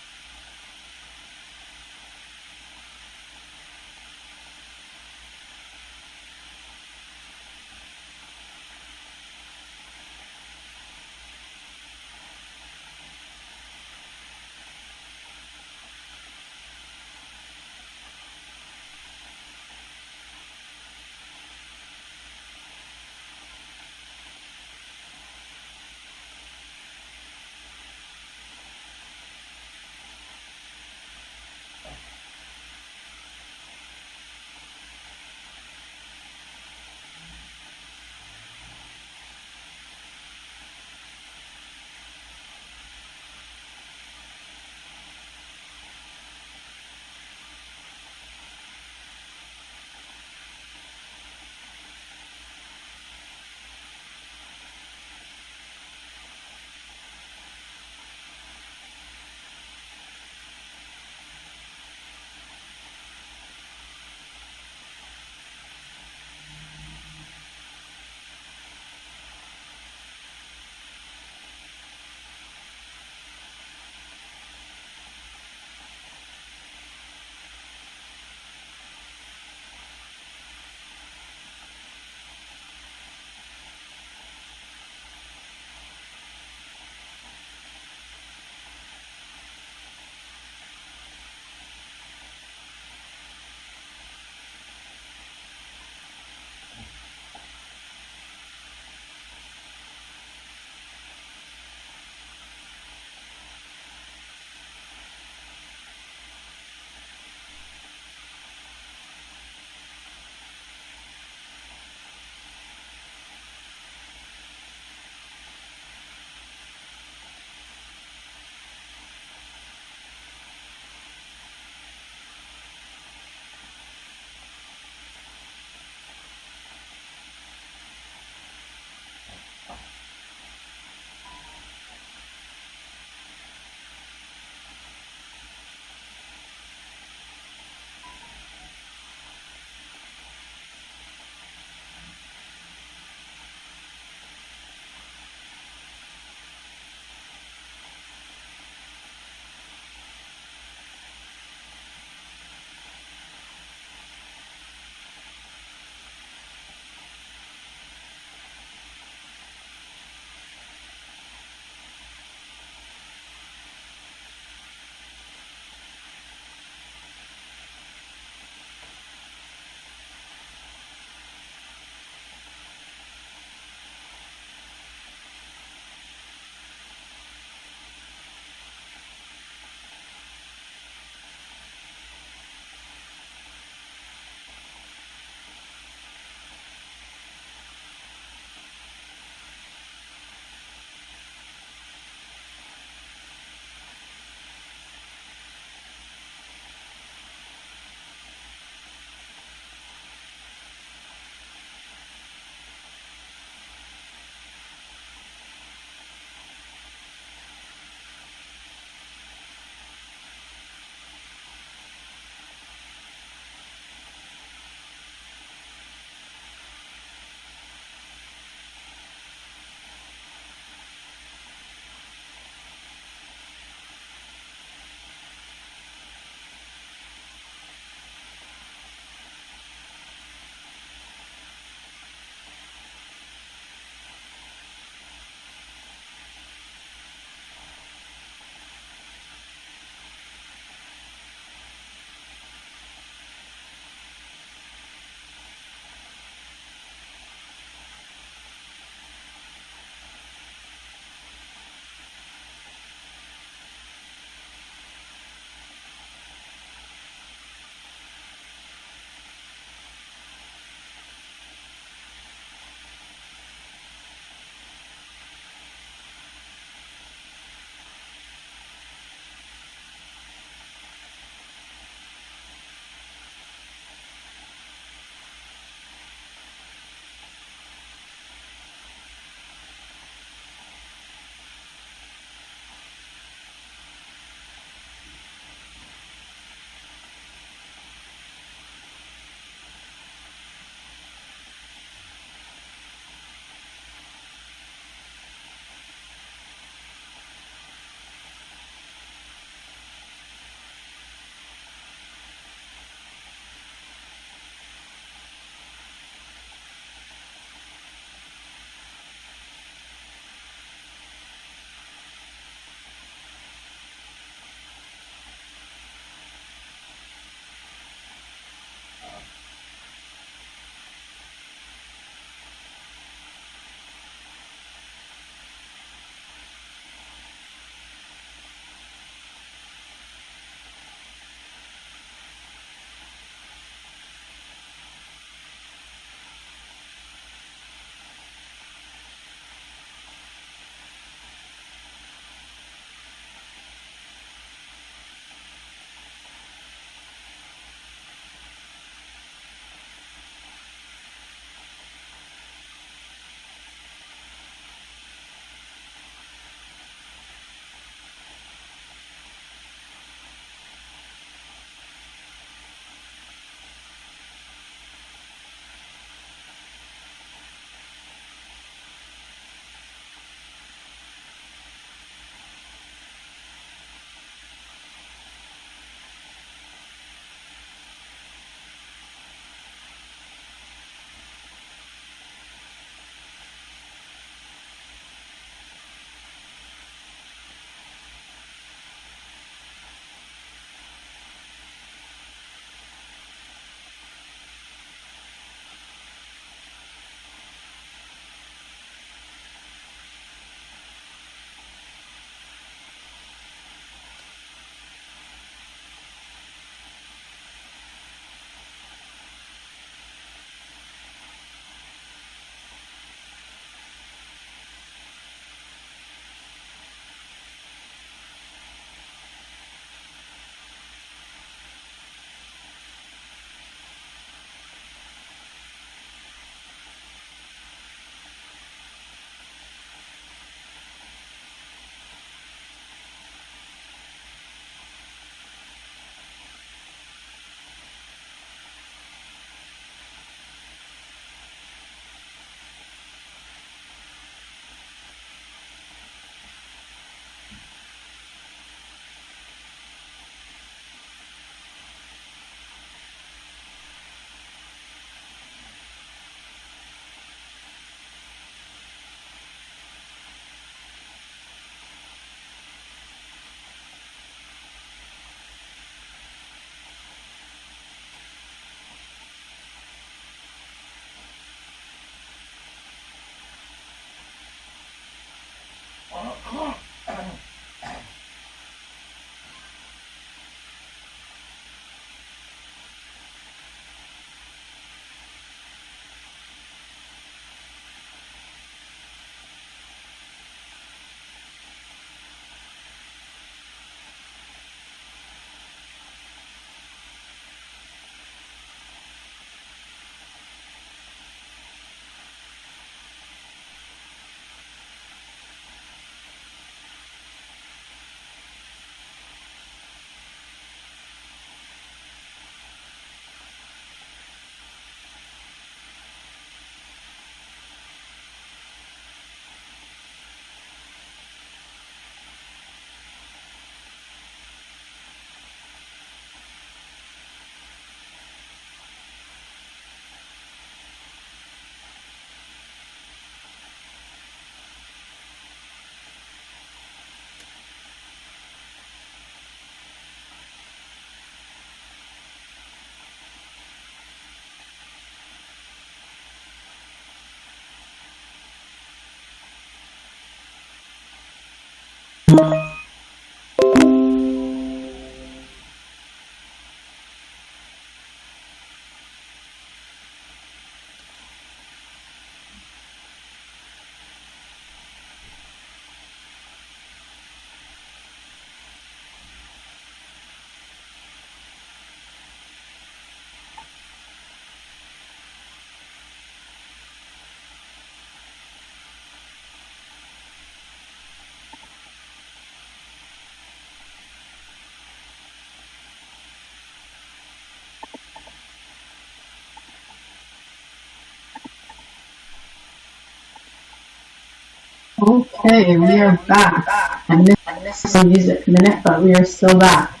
Okay, we are back. I missed the music minute, but we are still back.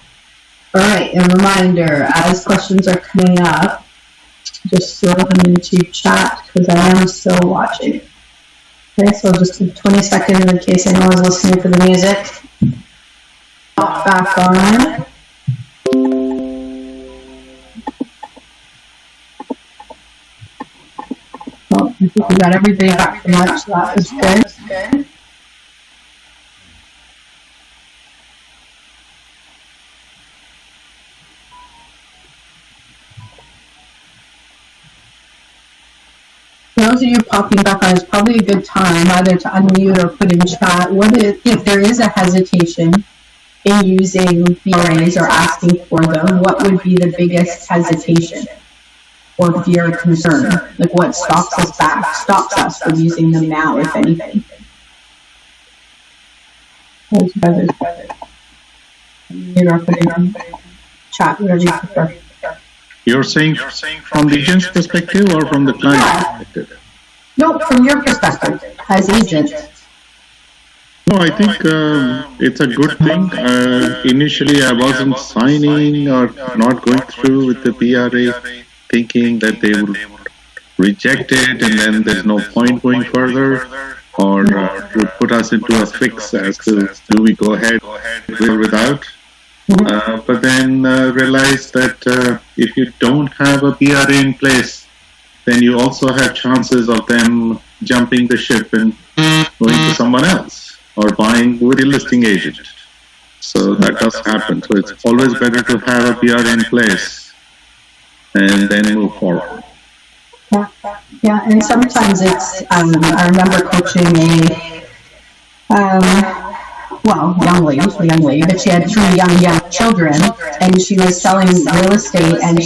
Alright, a reminder, as questions are coming up, just throw them into chat, because I am still watching. Okay, so just 20 seconds in case anyone was listening for the music. Back on. Well, I think we got everybody back from lunch, so that was good. Those of you popping back on, is probably a good time either to unmute or put in chat. What if there is a hesitation in using BRAs or asking for them, what would be the biggest hesitation or fear or concern? Like what stops us from using them now, if anything? Unmute or put in chat, whatever you prefer. You're saying from the agent's perspective or from the client's perspective? No, from your perspective as agent. No, I think it's a good thing. Initially, I wasn't signing or not going through with the BRA, thinking that they would reject it and then there's no point going further, or would put us into a fix as to do we go ahead with or without. But then realized that if you don't have a BRA in place, then you also have chances of them jumping the ship and going to someone else or buying with a listing agent. So that does happen. So it's always better to have a BRA in place and then move forward. Yeah, and sometimes it's, I remember coaching young lady, but she had 3 young children, and she was selling real estate, and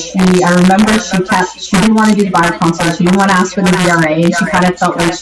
I remember she didn't want to do the buyer consult, she didn't want to ask for the BRA, and she kind of felt like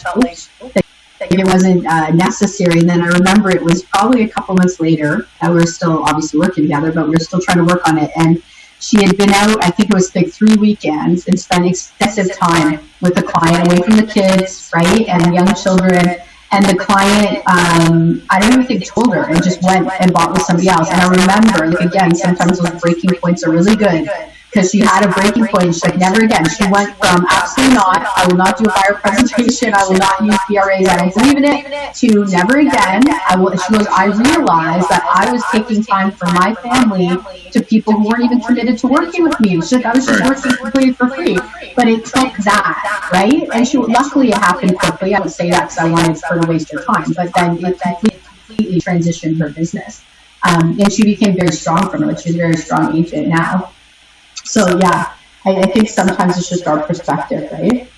it wasn't necessary. And then I remember it was probably a couple months later, and we were still obviously working together, but we were still trying to work on it, and she had been out, I think it was like 3 weekends, and spent extensive time with the client, away from the kids, right, and young children. And the client, I don't even think told her, and just went and bought with somebody else. And I remember, like again, sometimes those breaking points are really good, because she had a breaking point. She's like, never again. She went from absolutely not, I will not do a buyer presentation, I will not use BRAs, I don't believe in it, to never again. She goes, I realized that I was taking time from my family to people who weren't even committed to working with me. She's like, I was just working completely for free. But it took that, right? And luckily it happened quickly. I would say that because I wanted her to waste her time. But then it completely transitioned her business. And she became very strong from it. Like, she's a very strong agent now. So yeah, I think sometimes it's just our perspective, right?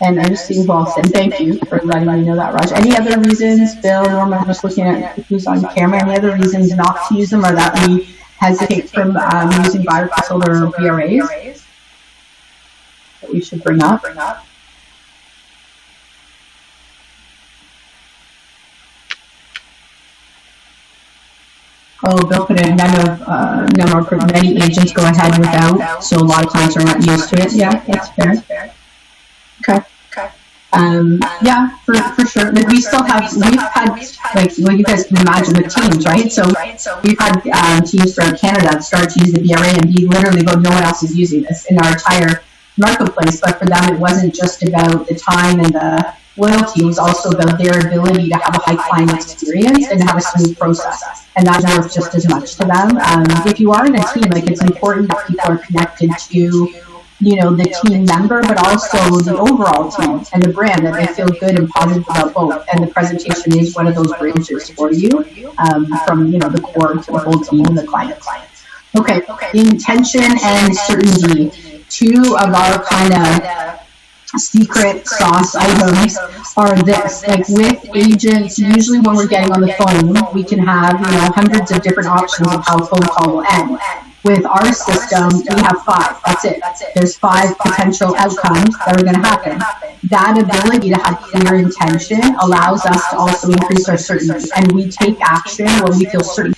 And I'm just seeing who else, and thank you for letting me know that, Raj. Any other reasons, Bill, Norma, I'm just looking at who's on camera, any other reasons not to use them, or that we hesitate from using buyer consult or BRAs that we should bring up? Oh, Bill put in many agents go ahead without, so a lot of clients are not used to it. Yeah, that's fair. Okay. Yeah, for sure. Like we've had, like, well, you guys can imagine the teams, right? So we've had teams throughout Canada that start to use the BRA, and we literally go, no one else is using this in our entire marketplace. But for them, it wasn't just about the time and the loyalty, it was also about their ability to have a high client experience and have a smooth process. And that's worth just as much to them. If you are in a team, like, it's important that people are connected to, the team member, but also the overall team and the brand, that they feel good and positive about both. And the presentation is one of those bridges for you, from, the core to the whole team and the client. Okay, intention and certainty. 2 of our kind of secret sauce items are this. Like with agents, usually when we're getting on the phone, we can have, hundreds of different options of how a phone call will end. With our system, we have 5. That's it. There's 5 potential outcomes that are going to happen. That ability to have clear intention allows us to also increase our certainty, and we take action when we feel certain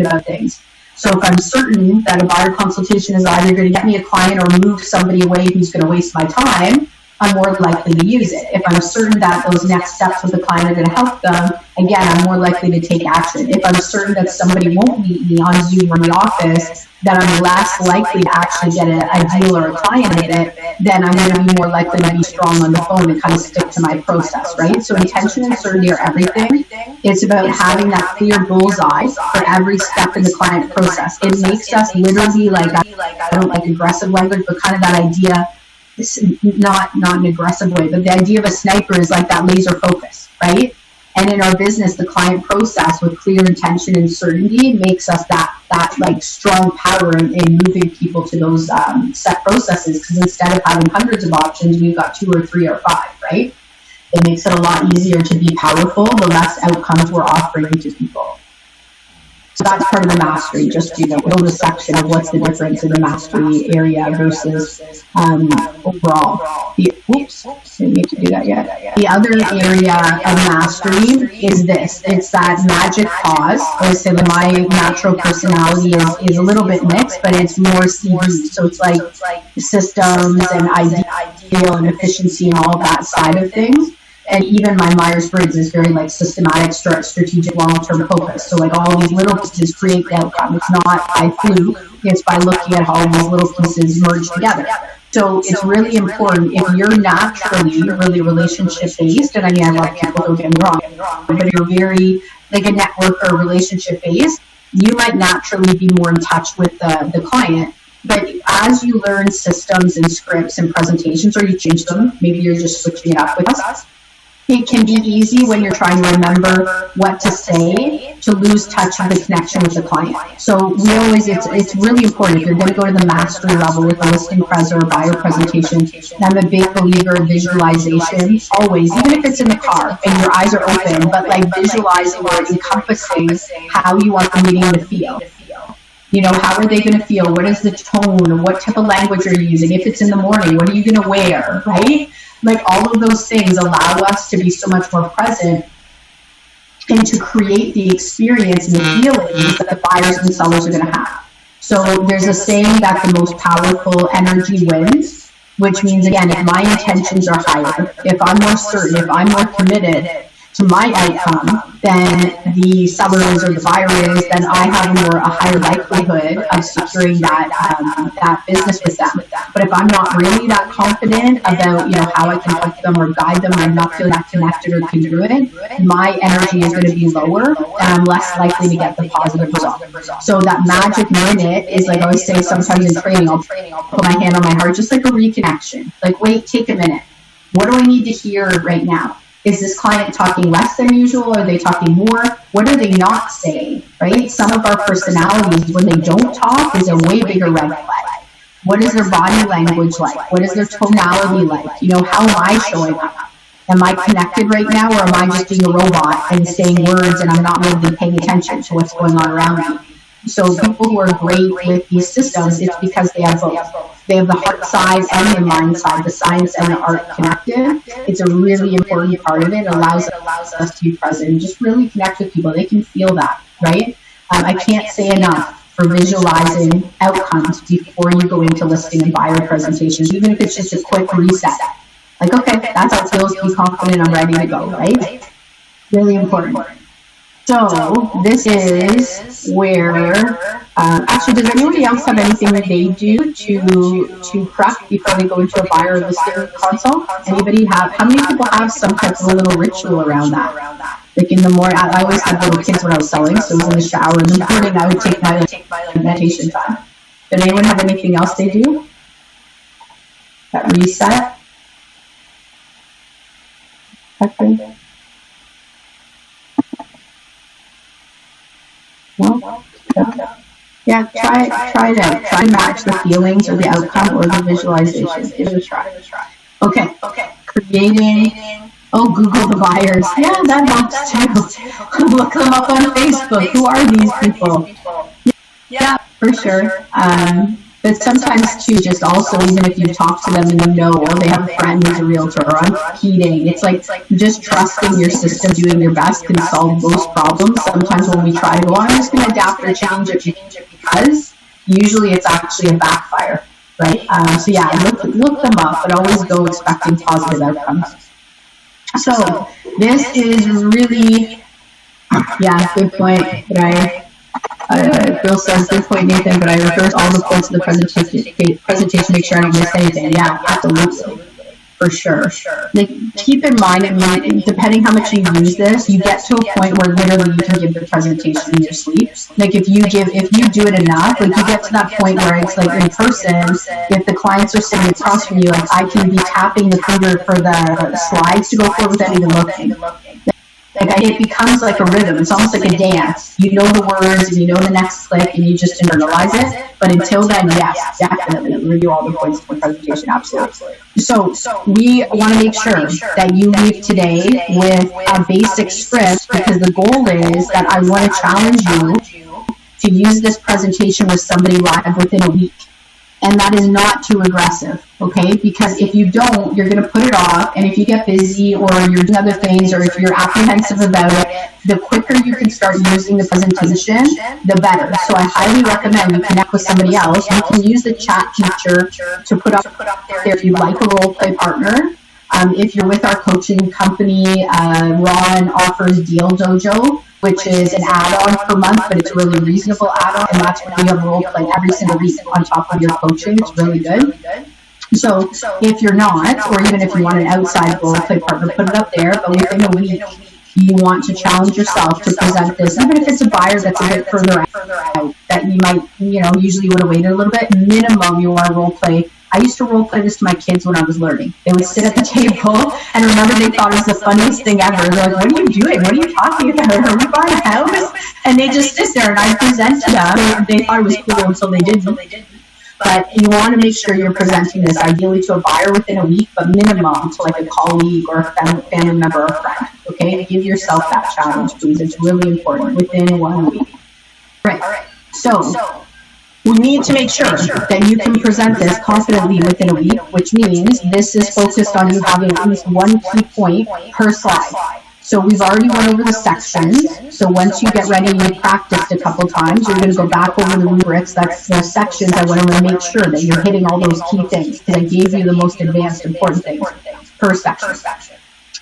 about things. So if I'm certain that a buyer consultation is either going to get me a client or move somebody away who's going to waste my time, I'm more likely to use it. If I'm certain that those next steps with the client are going to help them, again, I'm more likely to take action. If I'm certain that somebody won't meet me on Zoom or in the office, then I'm less likely to actually get a deal or a client in it, then I'm going to be more likely to be strong on the phone and kind of stick to my process, right? So intention and certainty are everything. It's about having that clear bullseye for every step in the client process. It makes us literally, like, I don't like aggressive language, but kind of that idea, not in an aggressive way, but the idea of a sniper is like that laser focus, right? And in our business, the client process with clear intention and certainty makes us that like strong power in moving people to those set processes. Because instead of having hundreds of options, we've got 2 or 3 or 5, right? It makes it a lot easier to be powerful the less outcomes we're offering to people. So that's part of the mastery, just to build a section of what's the difference in the mastery area versus overall. Didn't need to do that yet. The other area of mastery is this. It's that magic pause. I would say that my natural personality is a little bit mixed, but it's more CD. So it's like systems and ideal and efficiency and all that side of things. And even my Myers-Briggs is very like systematic, strategic, long-term focus. So like all these little pieces create the outcome. It's not by fluke. It's by looking at how all these little pieces merge together. So it's really important if you're naturally really relationship-based, and I mean, I love people, don't get me wrong, but you're very like a network or relationship-based, you might naturally be more in touch with the client. But as you learn systems and scripts and presentations, or you change them, maybe you're just switching it up with us, it can be easy when you're trying to remember what to say to lose touch of the connection with the client. So we always, it's really important if you're going to go to the mastery level with a listing pres or a buyer presentation. I'm a big believer in visualization, always, even if it's in the car and your eyes are open, but like visualizing or encompassing how you want the meeting to feel. How are they going to feel? What is the tone? What type of language are you using? If it's in the morning, what are you going to wear, right? Like all of those things allow us to be so much more present and to create the experience and the feelings that the buyers and sellers are going to have. So there's a saying that the most powerful energy wins, which means, again, if my intentions are higher, if I'm more certain, if I'm more committed to my outcome than the seller is or the buyer is, then I have a higher likelihood of securing that business with them. But if I'm not really that confident about how I can help them or guide them, I'm not feeling that connected or congruent, my energy is going to be lower, and I'm less likely to get the positive result. So that magic minute is, like I always say, sometimes in training, I'll put my hand on my heart, just like a reconnection. Like, wait, take a minute. What do I need to hear right now? Is this client talking less than usual? Are they talking more? What are they not saying, right? Some of our personalities, when they don't talk, is a way bigger red flag. What is their body language like? What is their tonality like? How am I showing up? Am I connected right now, or am I just being a robot and saying words and I'm not really paying attention to what's going on around me? So people who are great with these systems, it's because they have both. They have the heart side and the mind side, the science and the art connected. It's a really important part of it. It allows us to be present and just really connect with people. They can feel that, right? I can't say enough for visualizing outcomes before you go into listing and buyer presentations, even if it's just a quick reset. Like, okay, that's how it feels. Be confident. I'm ready to go, right? Really important. So this is where, actually, does anybody else have anything that they do to prep before they go into a buyer listing consult? Anybody have, how many people have some type of a little ritual around that? Like in the morning, I always had little kids when I was selling, so it was in the shower in the morning, I would take my meditation time. Does anyone have anything else they do? That reset? Okay. No? Yeah, try it out. Try to match the feelings or the outcome or the visualization. Give it a try. Okay. Creating. Oh, Google the buyers. Yeah, that helps too. Look them up on Facebook. Who are these people? Yeah, for sure. But sometimes too, just also, even if you talk to them and or they have a friend who's a realtor, or I'm competing, it's like just trusting your system, doing your best can solve most problems. Sometimes when we try to go, I'm just going to adapt or change it because usually it's actually a backfire. right? So yeah, look them up, but always go expecting positive outcomes. So this is really, yeah, good point, right? Bill says, good point, Nathan, but I rehearse all the points of the presentation, make sure I don't miss anything. Yeah, absolutely. For sure. Like, keep in mind, I mean, depending how much you use this, you get to a point where literally you can give the presentation in your sleep. Like, if you do it enough, like, you get to that point where it's like in person, if the clients are sitting across from you, like, I can be tapping the finger for the slides to go forward without even looking. Like, it becomes like a rhythm. It's almost like a dance. You know the words, and you know the next click, and you just internalize it. But until then, yes, definitely review all the points of the presentation. Absolutely. So we want to make sure that you leave today with a basic script, because the goal is that I want to challenge you to use this presentation with somebody live within a week. And that is not too aggressive, okay? Because if you don't, you're going to put it off, and if you get busy or you're doing other things, or if you're apprehensive about it, the quicker you can start using the presentation, the better. So I highly recommend you connect with somebody else. You can use the chat feature to put up there if you'd like a role play partner. If you're with our coaching company, Ron offers Deal Dojo, which is an add-on per month, but it's a really reasonable add-on, and that's when you have role play every single week on top of your coaching. It's really good. So if you're not, or even if you want an outside role play partner, put it up there, but within a week, you want to challenge yourself to present this, even if it's a buyer that's a bit further out, that you might, usually would have waited a little bit. Minimum, you want to role play. I used to role play this to my kids when I was learning. They would sit at the table, and remember, they thought it was the funniest thing ever. They're like, what are you doing? What are you talking about? Are we buying a house? And they just sit there, and I present to them. They thought it was cool until they didn't. But you want to make sure you're presenting this ideally to a buyer within a week, but minimum to like a colleague or a family member or friend. Okay, give yourself that challenge, please. It's really important within 1 week. Right. So we need to make sure that you can present this confidently within a week, which means this is focused on you having at least one key point per slide. So we've already went over the sections. So once you get ready and you practiced a couple times, you're going to go back over the rubrics. That's the sections. I want to make sure that you're hitting all those key things, because I gave you the most advanced important things per section.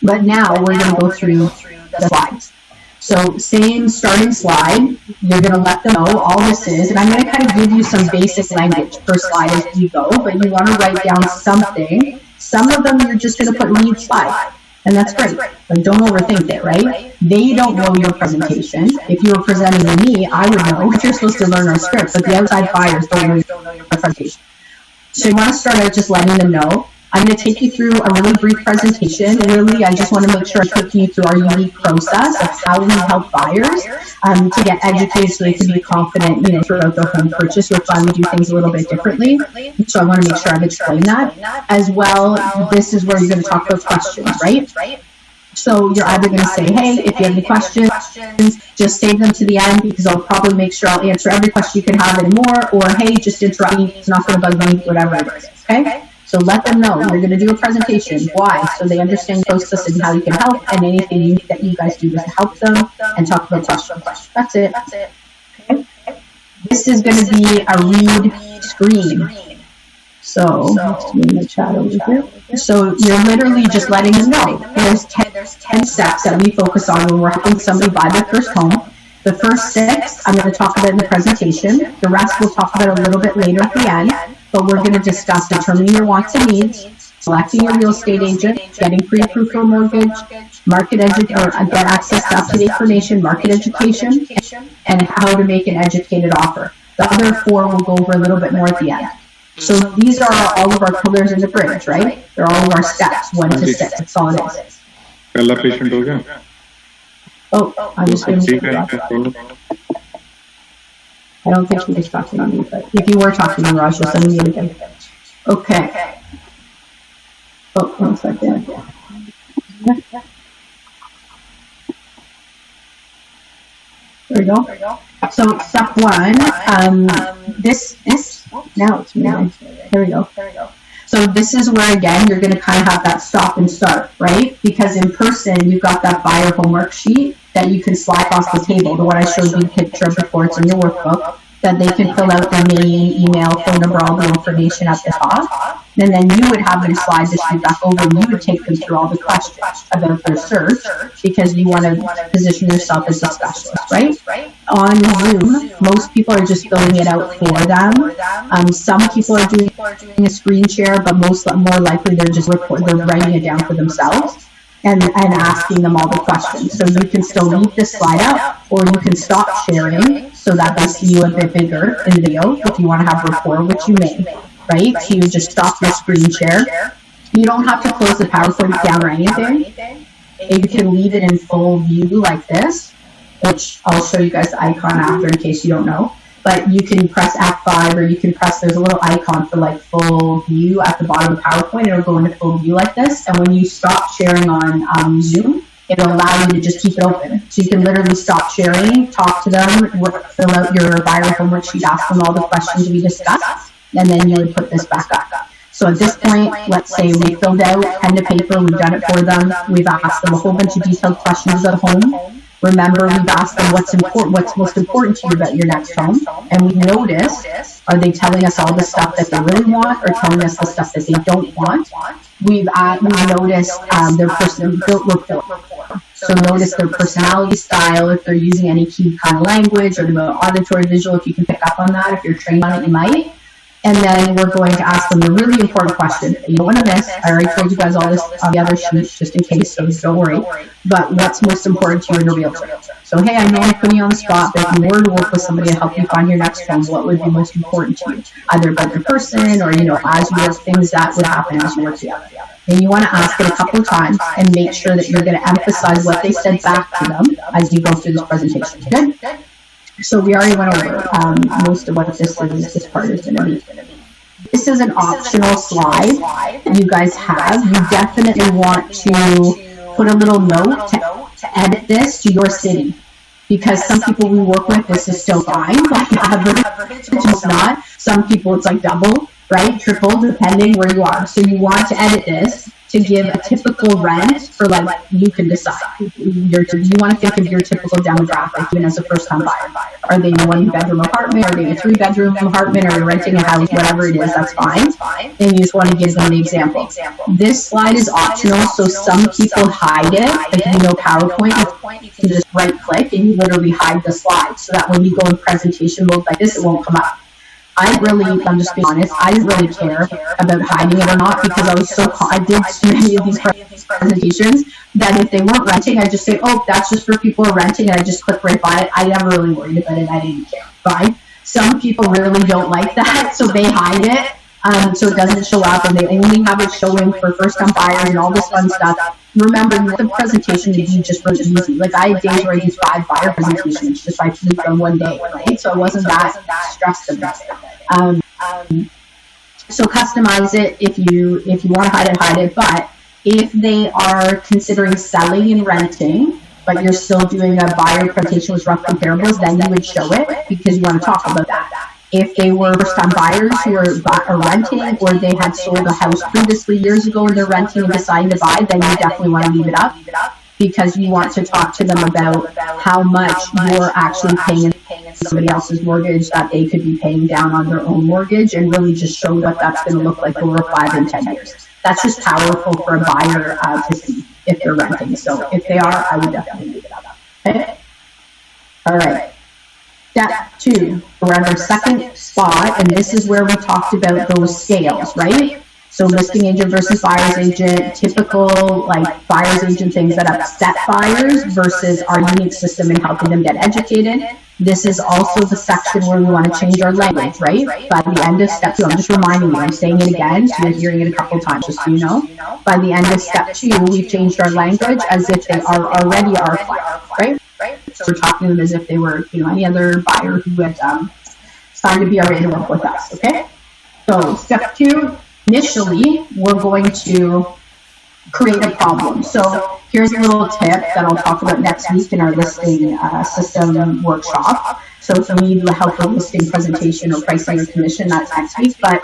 But now we're going to go through the slides. So same starting slide, you're going to let them know all this is, and I'm going to kind of give you some basic language per slide as we go, but you want to write down something. Some of them you're just going to put lead slide, and that's great, but don't overthink it, right? They don't know your presentation. If you were presenting to me, I would know. You're supposed to learn our script, but the outside buyers don't know your presentation. So you want to start out just letting them know. I'm going to take you through a really brief presentation. Really, I just want to make sure I'm taking you through our unique process of how we help buyers to get educated so they can be confident, throughout their home purchase, which why we do things a little bit differently. So I want to make sure I've explained that. As well, this is where you're going to talk about questions, right? So you're either going to say, hey, if you have any questions, just save them to the end, because I'll probably make sure I'll answer every question you can have and more, or hey, just interrupt me, it's not going to bug me, whatever it is, okay? So let them know you're going to do a presentation. Why? So they understand the process and how you can help, and anything unique that you guys do to help them, and talk about questions. That's it. Okay. This is going to be a read screen. So let's do in the chat over here. So you're literally just letting them know there's 10 steps that we focus on when we're helping somebody buy their first home. The first 6 I'm going to talk about in the presentation. The rest we'll talk about a little bit later at the end. But we're going to discuss determining your wants and needs, selecting your real estate agent, getting pre-approved for a mortgage, get access to up-to-date information, market education, and how to make an educated offer. The other 4 we'll go over a little bit more at the end. So these are all of our pillars in the bridge, right? They're all of our steps, 1 to 6. That's all it is. Oh, I'm just going to that. I don't think she was talking to me, but if you were talking to Raj, just unmute again. Okay. Oh, 1 second. There we go. So step 1, now it's moving. There we go. So this is where, again, you're going to kind of have that stop and start, right? Because in person, you've got that buyer homework sheet that you can slide across the table, the one I showed you the picture of before. It's in your workbook. that they can fill out their name, email, phone number, all the information at the top. And then you would have them slide the sheet back over and you would take them through all the questions about their search because you want to position yourself as a specialist, right? On Zoom, most people are just filling it out for them. Some people are doing a screen share, but more likely they're just they're writing it down for themselves and asking them all the questions. So you can still leave this slide up or you can stop sharing so that they see you a bit bigger in video if you want to have rapport, which you may. Right? So you just stop your screen share. You don't have to close the PowerPoint down or anything. You can leave it in full view like this, which I'll show you guys the icon after in case you don't know. But you can press F5 or you can press, there's a little icon for like full view at the bottom of the PowerPoint. It'll go into full view like this. And when you stop sharing on Zoom, it'll allow you to just keep it open. So you can literally stop sharing, talk to them, fill out your buyer homework sheet, ask them all the questions we discussed. And then you would put this back up. So at this point, let's say we filled out pen to paper, we've done it for them, we've asked them a whole bunch of detailed questions at home. Remember, we've asked them what's most important to you about your next home, and we noticed, are they telling us all the stuff that they really want or telling us the stuff that they don't want? We've noticed their built rapport. So notice their personality style, if they're using any key kind of language or the auditory visual, if you can pick up on that, if you're trained on it, you might. And then we're going to ask them a really important question that you don't want to miss. I already told you guys all this on the other sheets just in case, so don't worry. But what's most important to you in a realtor? So, hey, I know I'm putting you on the spot, but if you were to work with somebody to help you find your next home, what would be most important to you? Either about the person or, as you work, things that would happen as you work together. And you want to ask it a couple of times and make sure that you're going to emphasize what they said back to them as you go through this presentation. Good? So we already went over most of what this part is going to be. This is an optional slide that you guys have. You definitely want to put a little note to edit this to your city. Because some people we work with, this is still fine. Like average, it's not. Some people it's like double, right? Triple, depending where you are. So you want to edit this to give a typical rent for you can decide. You want to think of your typical demographic, even as a first-time buyer. Are they in a one-bedroom apartment? Are they in a three-bedroom apartment? Are they renting a house? Whatever it is, that's fine. And you just want to give them the example. This slide is optional, so some people hide it. Like PowerPoint, you can just right-click and you literally hide the slide, so that when you go in presentation mode like this, it won't come up. I'm just being honest, I didn't really care about hiding it or not because I did so many of these presentations that if they weren't renting, I'd just say, oh, that's just for people who are renting, and I just click right by it. I never really worried about it. I didn't care. Fine. Some people really don't like that, so they hide it. So it doesn't show up, and they only have it showing for first-time buyers and all this fun stuff. Remember, the presentation is just really easy. Like, I had days where I did 5 buyer presentations just by fluke on one day, right? So I wasn't that stressed about it. So customize it if you want to hide it. But if they are considering selling and renting, but you're still doing a buyer presentation with rough comparables, then you would show it because you want to talk about that. If they were first-time buyers who are renting, or they had sold a house previously years ago and they're renting and deciding to buy, then you definitely want to leave it up because you want to talk to them about how much you're actually paying in somebody else's mortgage that they could be paying down on their own mortgage, and really just show what that's going to look like over 5 and 10 years. That's just powerful for a buyer to see if they're renting. So if they are, I would definitely leave it up. Okay? All right. Step 2, we're at our second spot, and this is where we talked about those scales, right? So listing agent versus buyer's agent, typical buyer's agent things that upset buyers versus our unique system in helping them get educated. This is also the section where we want to change our language, right? By the end of step 2, I'm just reminding you, I'm saying it again, so you're hearing it a couple times, just so you know. By the end of step 2, we've changed our language as if they are already our client, right? So we're talking to them as if they were, any other buyer who had signed a BRA to work with us, okay? So step 2, initially, we're going to create a problem. So here's a little tip that I'll talk about next week in our listing system workshop. So if you need the help with listing presentation or pricing or commission, that's next week. But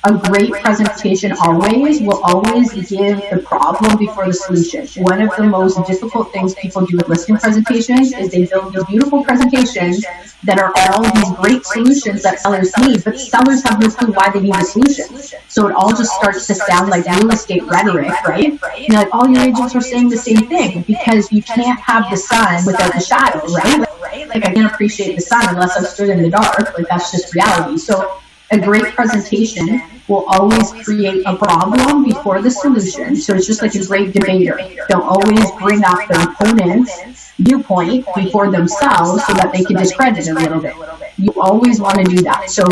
A great presentation will always give the problem before the solution. One of the most difficult things people do with listing presentations is they build these beautiful presentations that are all these great solutions that sellers need, but sellers have no clue why they need the solutions. So it all just starts to sound like real estate rhetoric, right? And like all your agents are saying the same thing, because you can't have the sun without the shadow, right? Like I can't appreciate the sun unless I'm stood in the dark. Like that's just reality. So a great presentation will always create a problem before the solution. So it's just like a great debater. They'll always bring up their opponent's viewpoint before themselves so that they can discredit it a little bit. You always want to do that. So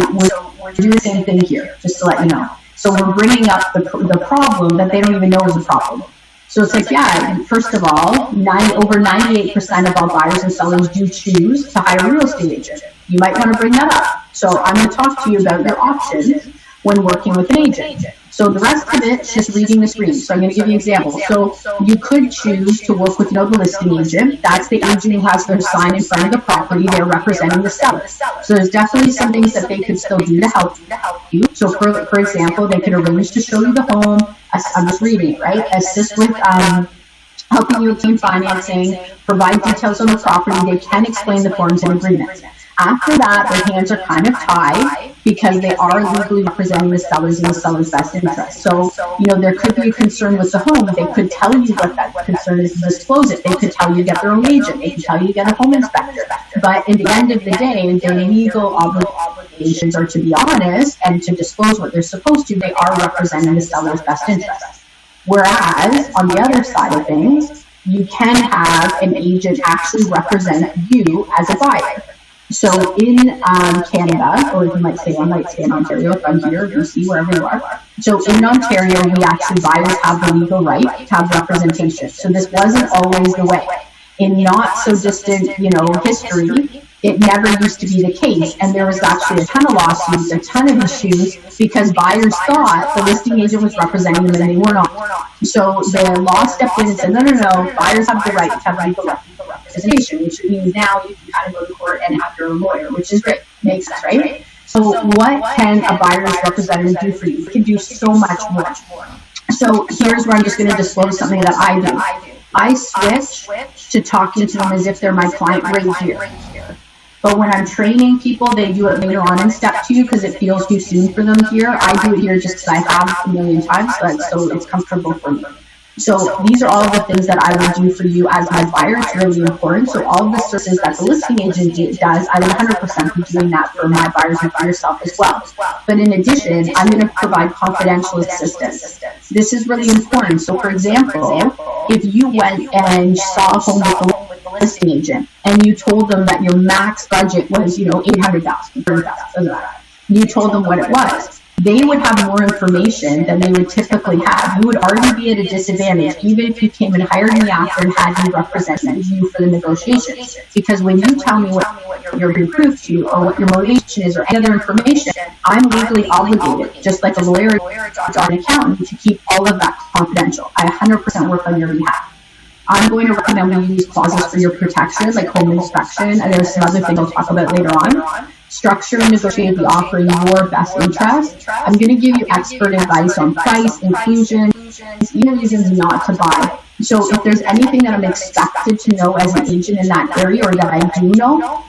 we're doing the same thing here, just to let you know. So we're bringing up the problem that they don't even know is a problem. So it's like, yeah, first of all, over 98% of all buyers and sellers do choose to hire a real estate agent. You might want to bring that up. So I'm going to talk to you about your options when working with an agent. So the rest of it is just reading the screen. So I'm going to give you an example. So you could choose to work with the listing agent. That's the agent who has their sign in front of the property. They're representing the seller. So there's definitely some things that they could still do to help you. So for example, they could arrange to show you the home. I'm just reading it, right? Assist with helping you obtain financing, provide details on the property. They can explain the forms and agreements. After that, their hands are kind of tied because they are legally representing the sellers in the seller's best interest. So, there could be a concern with the home. They could tell you what that concern is and disclose it. They could tell you to get their own agent. They could tell you to get a home inspector. But at the end of the day, their legal obligations are to be honest and to disclose what they're supposed to. They are representing the seller's best interest. Whereas, on the other side of things, you can have an agent actually represent you as a buyer. So in Canada, or you might say in Ontario, if I'm here, BC, wherever you are. So in Ontario, buyers have the legal right to have representation. So this wasn't always the way. In not so distant, history, it never used to be the case. And there was actually a ton of lawsuits, a ton of issues, because buyers thought the listing agent was representing them and they were not. So the law stepped in and said, no, buyers have the right to have legal representation, which means now you can kind of go to court and have your own lawyer, which is great. Makes sense, right? So what can a buyer's representative do for you? You can do so much more. So here's where I'm just going to disclose something that I do. I switch to talking to them as if they're my client right here. But when I'm training people, they do it later on in step 2 because it feels too soon for them here. I do it here just because I have a million times, so it's comfortable for me. So these are all of the things that I would do for you as my buyer. It's really important. So all of the services that the listing agent does, I would 100% be doing that for my buyers and for yourself as well. But in addition, I'm going to provide confidential assistance. This is really important. So for example, if you went and saw a home with the listing agent and you told them that your max budget was, $800,000, you told them what it was, they would have more information than they would typically have. You would already be at a disadvantage, even if you came and hired me after and had me representing you for the negotiations. Because when you tell me what you're being proved to, or what your motivation is, or any other information, I'm legally obligated, just like a lawyer or an accountant, to keep all of that confidential. I 100% work on your behalf. I'm going to recommend we use clauses for your protection, like home inspection, and there's some other things I'll talk about later on. Structure and negotiate the offer in your best interest. I'm going to give you expert advice on price, inclusion, even reasons not to buy. So if there's anything that I'm expected to know as an agent in that area, or that I do know,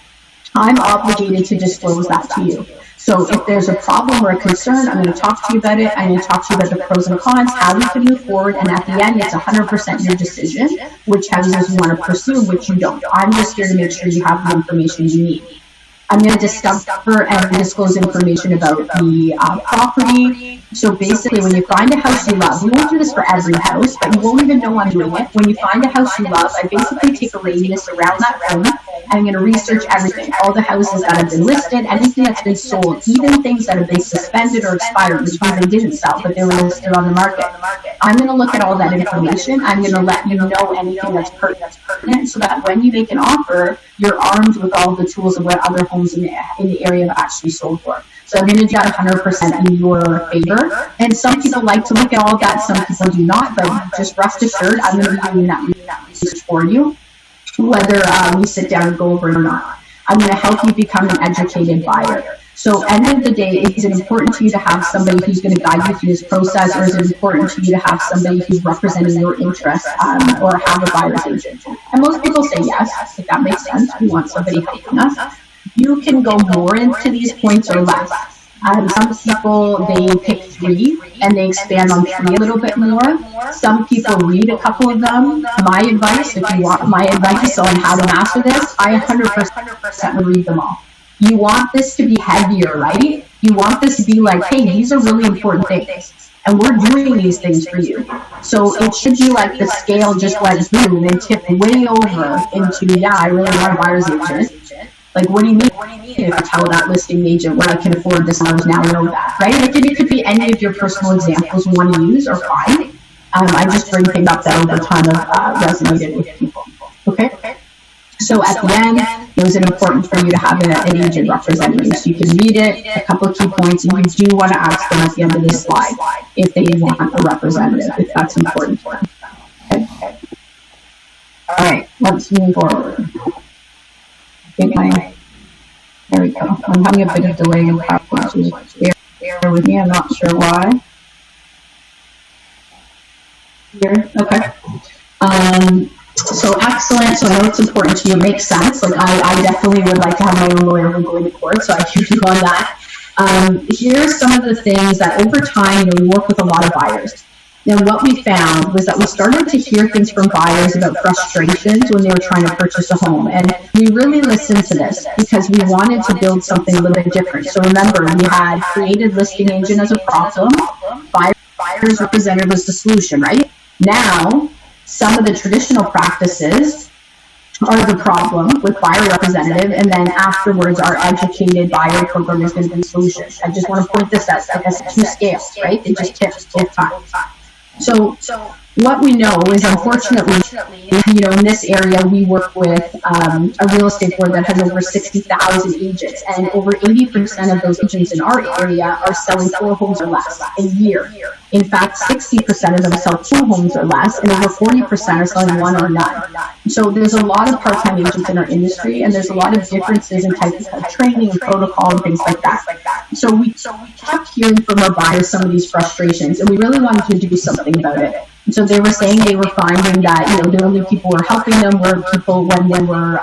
I'm obligated to disclose that to you. So if there's a problem or a concern, I'm going to talk to you about it. I'm going to talk to you about the pros and cons, how we can move forward, and at the end, it's 100% your decision, which houses you want to pursue, which you don't. I'm just here to make sure you have the information you need. I'm going to discover and disclose information about the property. So basically, when you find a house you love, we won't do this for every house, but you won't even know I'm doing it. When you find a house you love, I basically take a radius around that home, and I'm going to research everything, all the houses that have been listed, anything that's been sold, even things that have been suspended or expired, which means they didn't sell, but they were listed on the market. I'm going to look at all that information. I'm going to let you know anything that's pertinent, so that when you make an offer, you're armed with all the tools of what other homes in the area have actually sold for. So I'm going to do that 100% in your favor. And some people like to look at all that, some people do not, but just rest assured, I'm going to be doing that research for you, whether we sit down and go over it or not. I'm going to help you become an educated buyer. So end of the day, is it important to you to have somebody who's going to guide you through this process, or is it important to you to have somebody who's representing your interests, or have a buyer's agent? And most people say yes, if that makes sense. We want somebody helping us. You can go more into these points or less. Some people, they pick 3 and they expand on 3 a little bit more. Some people read a couple of them. My advice, if you want my advice on how to master this, I 100% would read them all. You want this to be heavier, right? You want this to be like, hey, these are really important things, and we're doing these things for you. So it should be like the scale just went boom and tipped way over into, yeah, I really want a buyer's agent. Like, what do you mean if I tell that listing agent what I can afford this house now, know that, right? Like, it could be any of your personal examples you want to use or fine. I just bring things up that over time have resonated with people, okay? So at the end, it was important for you to have an agent representing you, so you can read it, a couple of key points, and you do want to ask them at the end of this slide if they want a representative, if that's important for them. Okay. All right, let's move forward. There we go. I'm having a bit of delay in PowerPoint, so bear with me. I'm not sure why. Here, okay. So excellent. So I know it's important to you. It makes sense. Like I definitely would like to have my own lawyer when going to court, so I hear you on that. Here's some of the things that over time, we work with a lot of buyers. Now, what we found was that we started to hear things from buyers about frustrations when they were trying to purchase a home. And we really listened to this because we wanted to build something a little bit different. So remember, we had created listing agent as a problem, buyer's representative was the solution, right? Now, some of the traditional practices are the problem with buyer representative, and then afterwards our educated buyer program is going to be the solution. I just want to point this out, like as 2 scales, right? They just tip time. So what we know is, unfortunately, in this area, we work with a real estate board that has over 60,000 agents, and over 80% of those agents in our area are selling 4 homes or less a year. In fact, 60% of them sell 2 homes or less, and over 40% are selling 1 or none. So there's a lot of part-time agents in our industry, and there's a lot of differences in types of training and protocol and things like that. So we kept hearing from our buyers some of these frustrations, and we really wanted to do something about it. So they were saying they were finding that, the only people who were helping them were people when they were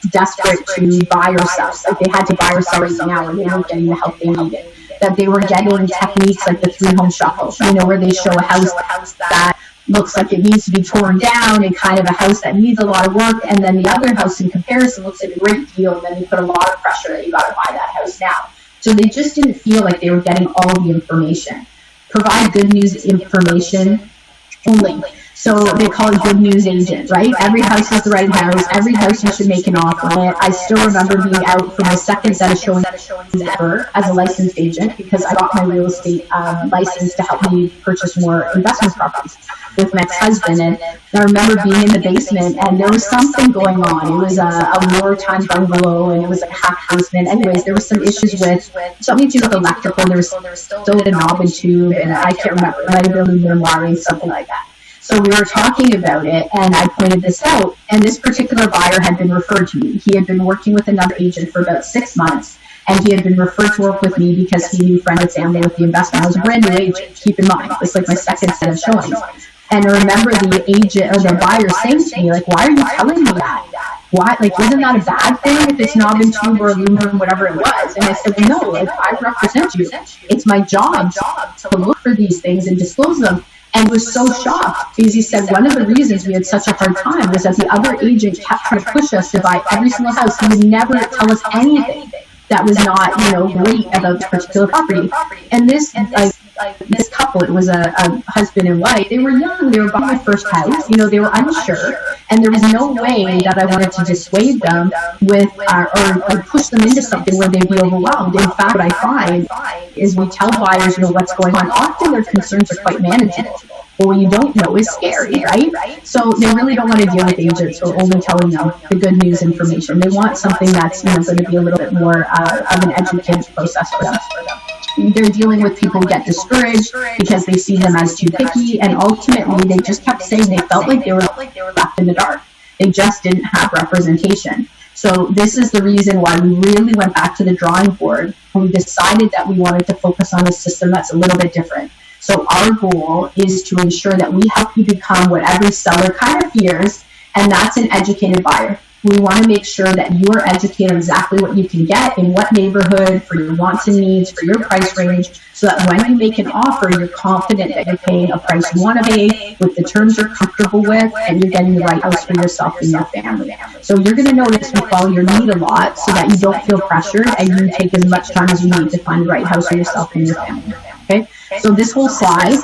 desperate to buy or sell. Like they had to buy or sell right now, and they weren't getting the help they needed. That they were getting techniques like the 3-home shuffle, where they show a house that looks like it needs to be torn down and kind of a house that needs a lot of work, and then the other house in comparison looks like a great deal, and then they put a lot of pressure that you got to buy that house now. So they just didn't feel like they were getting all the information. Provide good news information only. So they call it good news agent, right? Every house is the right house. Every house you should make an offer on it. I still remember being out for my second set of showings ever as a licensed agent, because I got my real estate license to help me purchase more investment properties with my ex-husband. And I remember being in the basement, and there was something going on. It was a wartime bungalow, and it was like a half basement. Anyways, there was some issues with something to do with electrical. There was still a knob and tube, and I can't remember. It might have been aluminum wiring, something like that. So we were talking about it, and I pointed this out, and this particular buyer had been referred to me. He had been working with another agent for about 6 months, and he had been referred to work with me because he knew friend and family with the investment. I was a brand new agent, keep in mind. It's like my second set of showings. And I remember the agent or the buyer saying to me, like, why are you telling me that? Why, like, isn't that a bad thing if it's knob and tube or aluminum, whatever it was? And I said, well, no, like, I represent you. It's my job to look for these things and disclose them. And was so shocked because he said one of the reasons we had such a hard time was that the other agent kept trying to push us to buy every single house. He would never tell us anything that was not, great about this particular property. And this couple, it was a husband and wife. They were young. They were buying their first house. They were unsure, and there was no way that I wanted to dissuade them with or push them into something where they'd be overwhelmed. In fact, what I find is we tell buyers, what's going on. Often their concerns are quite manageable. But what you don't know is scary, right? So they really don't want to deal with agents who are only telling them the good news information. They want something that's going to be a little bit more of an educated process for them. They're dealing with people who get discouraged because they see them as too picky, and ultimately they just kept saying they felt like they were left in the dark. They just didn't have representation. So this is the reason why we really went back to the drawing board and we decided that we wanted to focus on a system that's a little bit different. So our goal is to ensure that we help you become what every seller kind of fears, and that's an educated buyer. We want to make sure that you are educated on exactly what you can get in what neighborhood, for your wants and needs, for your price range, so that when you make an offer, you're confident that you're paying a price you want to pay with the terms you're comfortable with, and you're getting the right house for yourself and your family. So you're going to notice we follow your need a lot so that you don't feel pressured and you take as much time as you need to find the right house for yourself and your family. Okay? So this whole slide,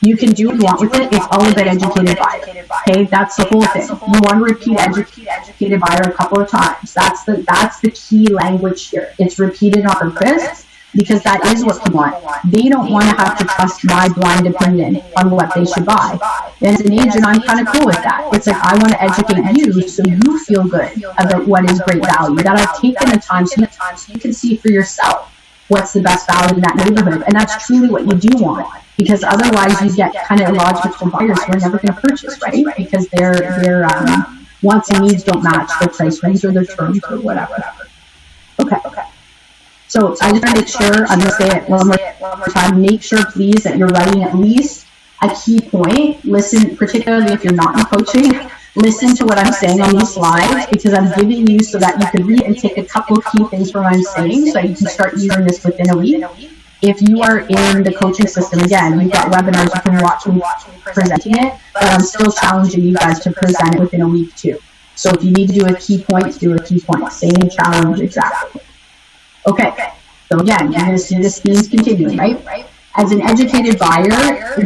you can do what you want with it. It's all about educated buyer. Okay, that's the whole thing. You want to repeat educated buyer a couple of times. That's the key language here. It's repeated on purpose because that is what you want. They don't want to have to trust my blind opinion on what they should buy. And as an agent, I'm kind of cool with that. It's like I want to educate you so you feel good about what is great value. That I've taken the time so you can see for yourself what's the best value in that neighborhood. And that's truly what you do want. Because otherwise you get kind of illogical buyers who are never going to purchase, right? Because their wants and needs don't match their price range or their terms or whatever. Okay. So I just want to make sure, I'm going to say it one more time, make sure please that you're writing at least a key point. Listen, particularly if you're not in coaching, listen to what I'm saying on these slides because I'm giving you so that you can read and take a couple of key things from what I'm saying so you can start using this within a week. If you are in the coaching system, again, you've got webinars, you can watch me presenting it, but I'm still challenging you guys to present it within a week too. So if you need to do a key point, do a key point. Same challenge exactly. Okay, so again, you're going to see this theme's continuing, right? As an educated buyer,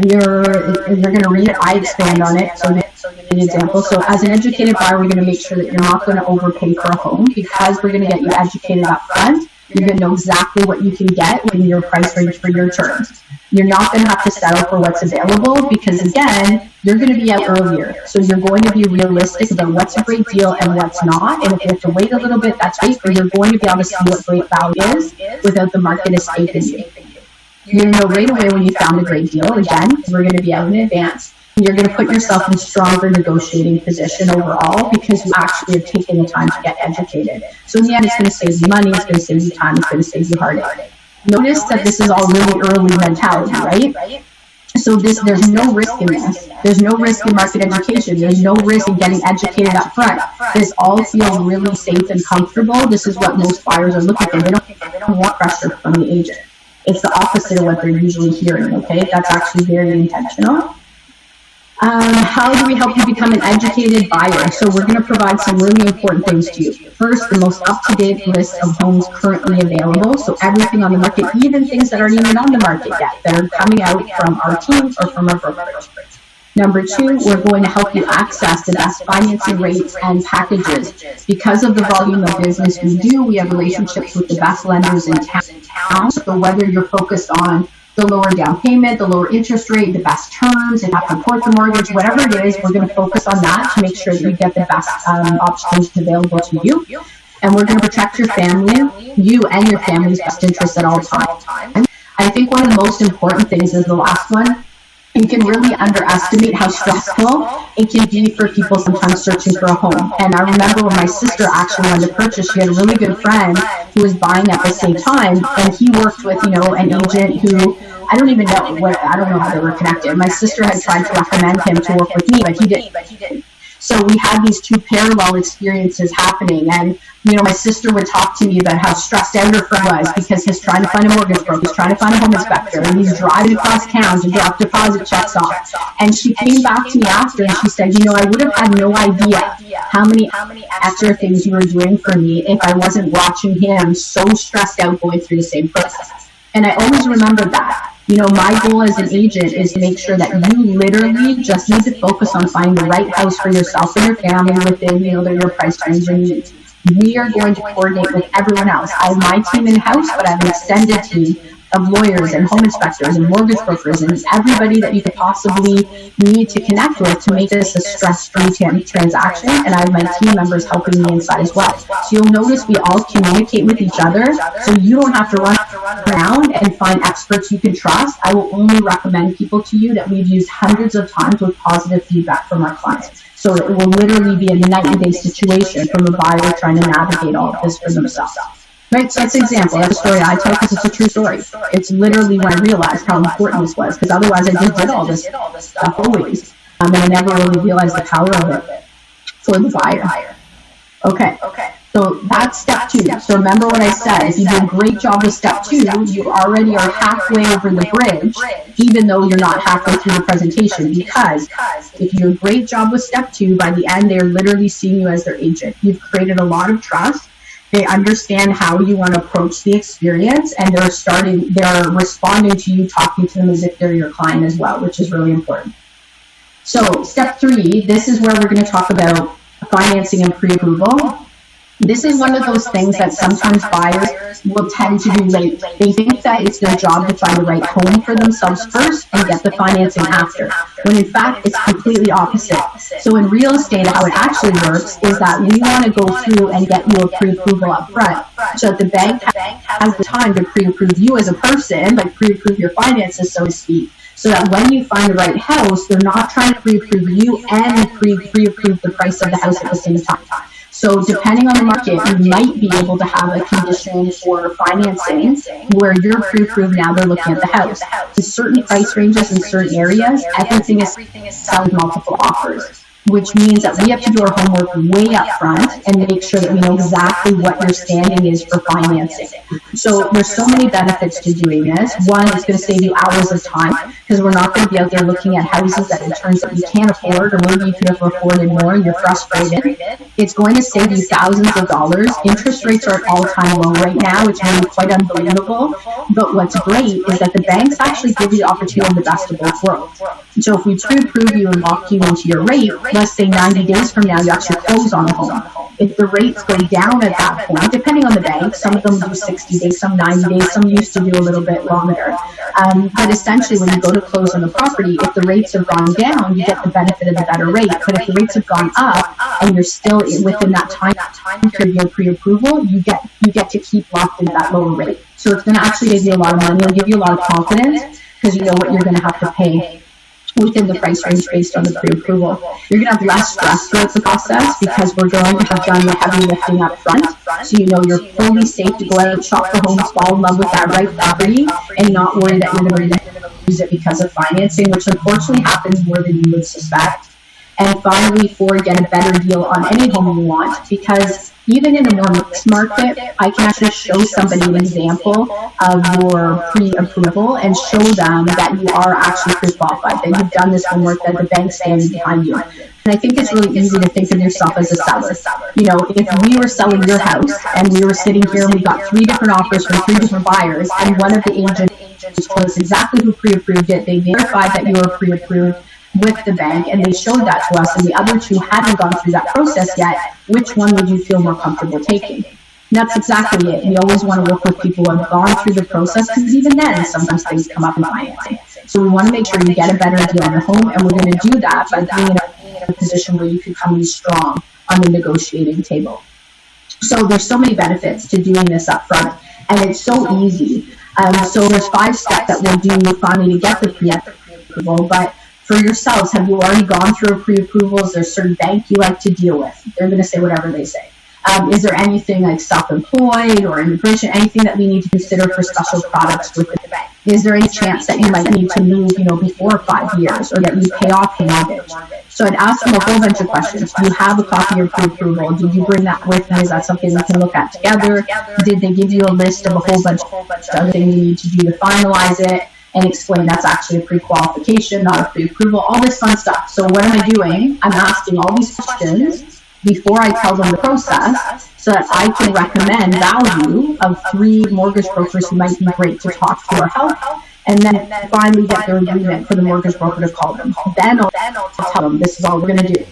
you're going to read it, I expand on it, so an example. So as an educated buyer, we're going to make sure that you're not going to overpay for a home because we're going to get you educated up front. You're going to know exactly what you can get within your price range for your terms. You're not going to have to settle for what's available because, again, you're going to be out earlier. So you're going to be realistic about what's a great deal and what's not. And if you have to wait a little bit, that's great, but you're going to be able to see what great value is without the market escaping you. You're going to know right away when you found a great deal. Again, we're going to be out in advance. You're going to put yourself in a stronger negotiating position overall because you actually have taken the time to get educated. So in the end, it's going to save you money, it's going to save you time, it's going to save you heartache. Notice that this is all really early mentality, right? So there's no risk in this. There's no risk in market education. There's no risk in getting educated up front. This all feels really safe and comfortable. This is what most buyers are looking for. They don't want pressure from the agent. It's the opposite of what they're usually hearing, okay? That's actually very intentional. How do we help you become an educated buyer? So we're going to provide some really important things to you. First, the most up-to-date list of homes currently available. So everything on the market, even things that aren't even on the market yet, that are coming out from our team or from our brokerage. Number two, we're going to help you access the best financing rates and packages. Because of the volume of business we do, we have relationships with the best lenders in town. So whether you're focused on the lower down payment, the lower interest rate, the best terms, and how to support the mortgage, whatever it is, we're going to focus on that to make sure that you get the best options available to you. And we're going to protect your family, you and your family's best interests at all times. I think one of the most important things is the last one. You can really underestimate how stressful it can be for people sometimes searching for a home. And I remember when my sister actually wanted to purchase, she had a really good friend who was buying at the same time, and he worked with, an agent who, I don't know how they were connected. My sister had tried to recommend him to work with me, but he didn't. So we had these two parallel experiences happening, and my sister would talk to me about how stressed out her friend was because he's trying to find a mortgage broker, he's trying to find a home inspector, and he's driving across town to drop deposit checks off. And she came back to me after and she said, I would have had no idea how many extra things you were doing for me if I wasn't watching him so stressed out going through the same process. And I always remember that. My goal as an agent is to make sure that you literally just need to focus on finding the right house for yourself and your family within, your price range and needs. We are going to coordinate with everyone else. I have my team in-house, but I have an extended team of lawyers and home inspectors and mortgage brokers and everybody that you could possibly need to connect with to make this a stress-free transaction. And I have my team members helping me inside as well. So you'll notice we all communicate with each other, so you don't have to run around and find experts you can trust, I will only recommend people to you that we've used hundreds of times with positive feedback from our clients. So it will literally be a night and day situation from a buyer trying to navigate all of this for themselves. Right, so that's an example. That's a story I tell because it's a true story. It's literally when I realized how important this was, because otherwise I just did all this stuff always, and I never really realized the power of it for the buyer. Okay, so that's step 2. So remember what I said, if you do a great job with step 2, you already are halfway over the bridge, even though you're not halfway through the presentation, because if you do a great job with step 2, by the end they're literally seeing you as their agent. You've created a lot of trust. They understand how you want to approach the experience, and they're responding to you, talking to them as if they're your client as well, which is really important. So step 3, this is where we're going to talk about financing and pre-approval. This is one of those things that sometimes buyers will tend to do late. They think that it's their job to find the right home for themselves first and get the financing after, when in fact it's completely opposite. So in real estate, how it actually works is that we want to go through and get you a pre-approval up front, so that the bank has the time to pre-approve you as a person, like pre-approve your finances, so to speak. So that when you find the right house, they're not trying to pre-approve you and pre-approve the price of the house at the same time. So depending on the market, you might be able to have a condition for financing where you're pre-approved, now they're looking at the house. In certain price ranges in certain areas, everything is selling multiple offers, which means that we have to do our homework way up front and make sure that we know exactly what your standing is for financing. So there's so many benefits to doing this. One, it's going to save you hours of time, because we're not going to be out there looking at houses that it turns out you can't afford, or maybe you could have afforded more and you're frustrated. It's going to save you thousands of dollars. Interest rates are at all-time low right now, which is quite unbelievable. But what's great is that the banks actually give you the opportunity of the best of both worlds. So if we pre-approve you and lock you into your rate, let's say 90 days from now you actually close on the home. If the rates go down at that point, depending on the bank, some of them do 60 days, some 90 days, some used to do a little bit longer. But essentially when you go to close on the property, if the rates have gone down, you get the benefit of the better rate. But if the rates have gone up and you're still within that time period of pre-approval, you get to keep locked into that lower rate. So it's going to actually give you a lot of money. It'll give you a lot of confidence, because you know what you're going to have to pay within the price range based on the pre-approval. You're going to have less stress throughout the process, because we're going to have done the heavy lifting up front. So you know you're fully safe to go out and shop for homes, fall in love with that right property, and not worry that you're going to lose it because of financing, which unfortunately happens more than you would suspect. And finally, 4, get a better deal on any home you want, because even in a more mixed market, I can actually show somebody an example of your pre-approval and show them that you are actually pre-qualified, that you've done this homework, that the bank's standing behind you. And I think it's really easy to think of yourself as a seller. You know, if we were selling your house and we were sitting here and we got 3 different offers from 3 different buyers, and one of the agents told us exactly who pre-approved it, they verified that you were pre-approved with the bank, and they showed that to us, and the other 2 hadn't gone through that process yet, which one would you feel more comfortable taking? And that's exactly it. We always want to work with people who have gone through the process, because even then, sometimes things come up in financing. So we want to make sure you get a better deal on the home, and we're going to do that by being in a position where you can come in strong on the negotiating table. So there's so many benefits to doing this up front, and it's so easy. So there's 5 steps that we'll do finally to get the pre-approval, but for yourselves, have you already gone through a pre-approval? Is there a certain bank you like to deal with? They're going to say whatever they say. Is there anything like self-employed or immigration, anything that we need to consider for special products with the bank? Is there any chance that you might need to move, before 5 years, or that you pay off the mortgage? So I'd ask them a whole bunch of questions. Do you have a copy of pre-approval? Did you bring that with you? Is that something we can look at together? Did they give you a list of a whole bunch of other things you need to do to finalize it? And explain that's actually a pre-qualification, not a pre-approval, all this fun stuff. So what am I doing? I'm asking all these questions before I tell them the process, so that I can recommend value of 3 mortgage brokers who might be great to talk to or help, and then finally get their agreement for the mortgage broker to call them. Then I'll tell them this is all we're going to do.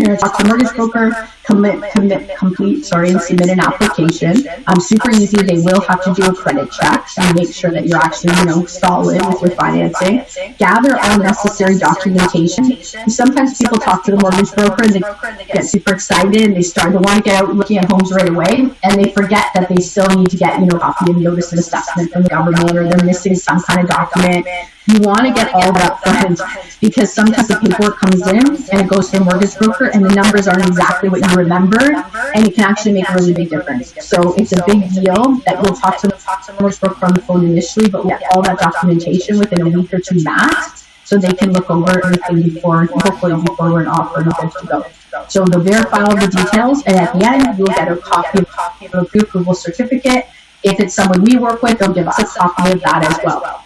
You're going to talk to the mortgage broker, complete, and submit an application. Super easy. They will have to do a credit check and make sure that you're actually, solid with your financing. Gather all necessary documentation. Sometimes people talk to the mortgage broker and they get super excited and they want to get out looking at homes right away, and they forget that they still need to get, a copy of notice of assessment from the government, or they're missing some kind of document. You want to get all that front, because sometimes the paperwork comes in and it goes to the mortgage broker and the numbers aren't exactly what you remembered, and it can actually make a really big difference. So it's a big deal that you'll talk to the mortgage broker on the phone initially, but we'll get all that documentation within a week or two max, so they can look over everything hopefully before we're an offer and good to go. So they'll verify all the details, and at the end, you'll get a copy of the pre-approval certificate. If it's someone we work with, they'll give us a copy of that as well.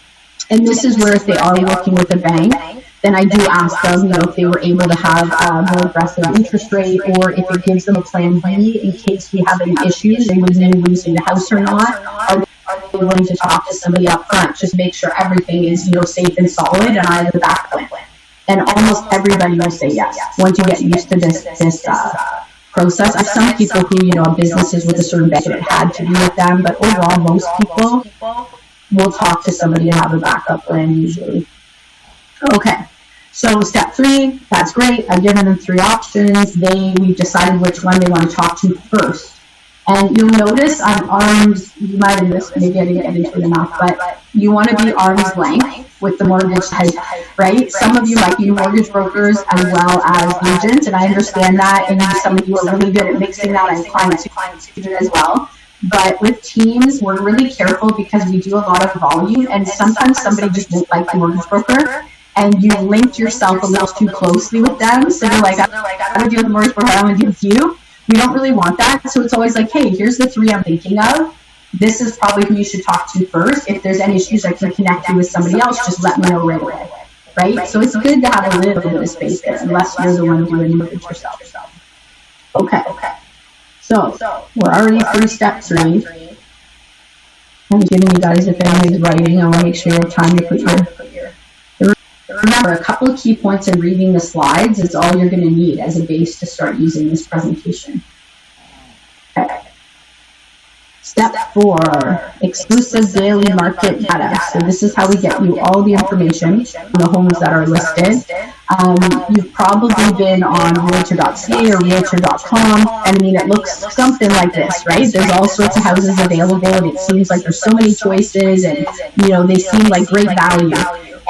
And this is where, if they are working with a bank, then I do ask them, if they were able to have a more aggressive interest rate, or if it gives them a plan B in case we have any issues, they would be losing the house or not. Are they willing to talk to somebody up front, just make sure everything is, safe and solid, and I have the back plan. And almost everybody will say yes once you get used to this process. I have some people who, have businesses with a certain bank, it had to be with them, but overall, most people will talk to somebody to have a backup plan usually. Okay, so step 3, that's great. I've given them 3 options. We've decided which one they want to talk to first. And you'll notice I'm arms, you might have missed, maybe I didn't get into it enough, but you want to be arm's length with the mortgage type, right? Some of you might be mortgage brokers as well as agents, and I understand that, and some of you are really good at mixing that, and clients who do it as well. But with teams, we're really careful because we do a lot of volume, and sometimes somebody just won't like the mortgage broker, and you linked yourself a little too closely with them, so you're like, I don't deal with the mortgage broker, I want to deal with you. We don't really want that, so it's always like, hey, here's the 3 I'm thinking of. This is probably who you should talk to first. If there's any issues, I can connect you with somebody else, just let me know right away, right? So it's good to have a little bit of space there, unless you're the one doing the mortgage yourself. Okay. So we're already through step 3. I'm giving you guys, if anybody's writing, I want to make sure you have time to put your. Remember, a couple of key points in reading the slides is all you're going to need as a base to start using this presentation. Okay. Step 4, exclusive daily market data. So this is how we get you all the information on the homes that are listed. You've probably been on realtor.ca or realtor.com, and I mean, it looks something like this, right? There's all sorts of houses available, and it seems like there's so many choices, and they seem like great value.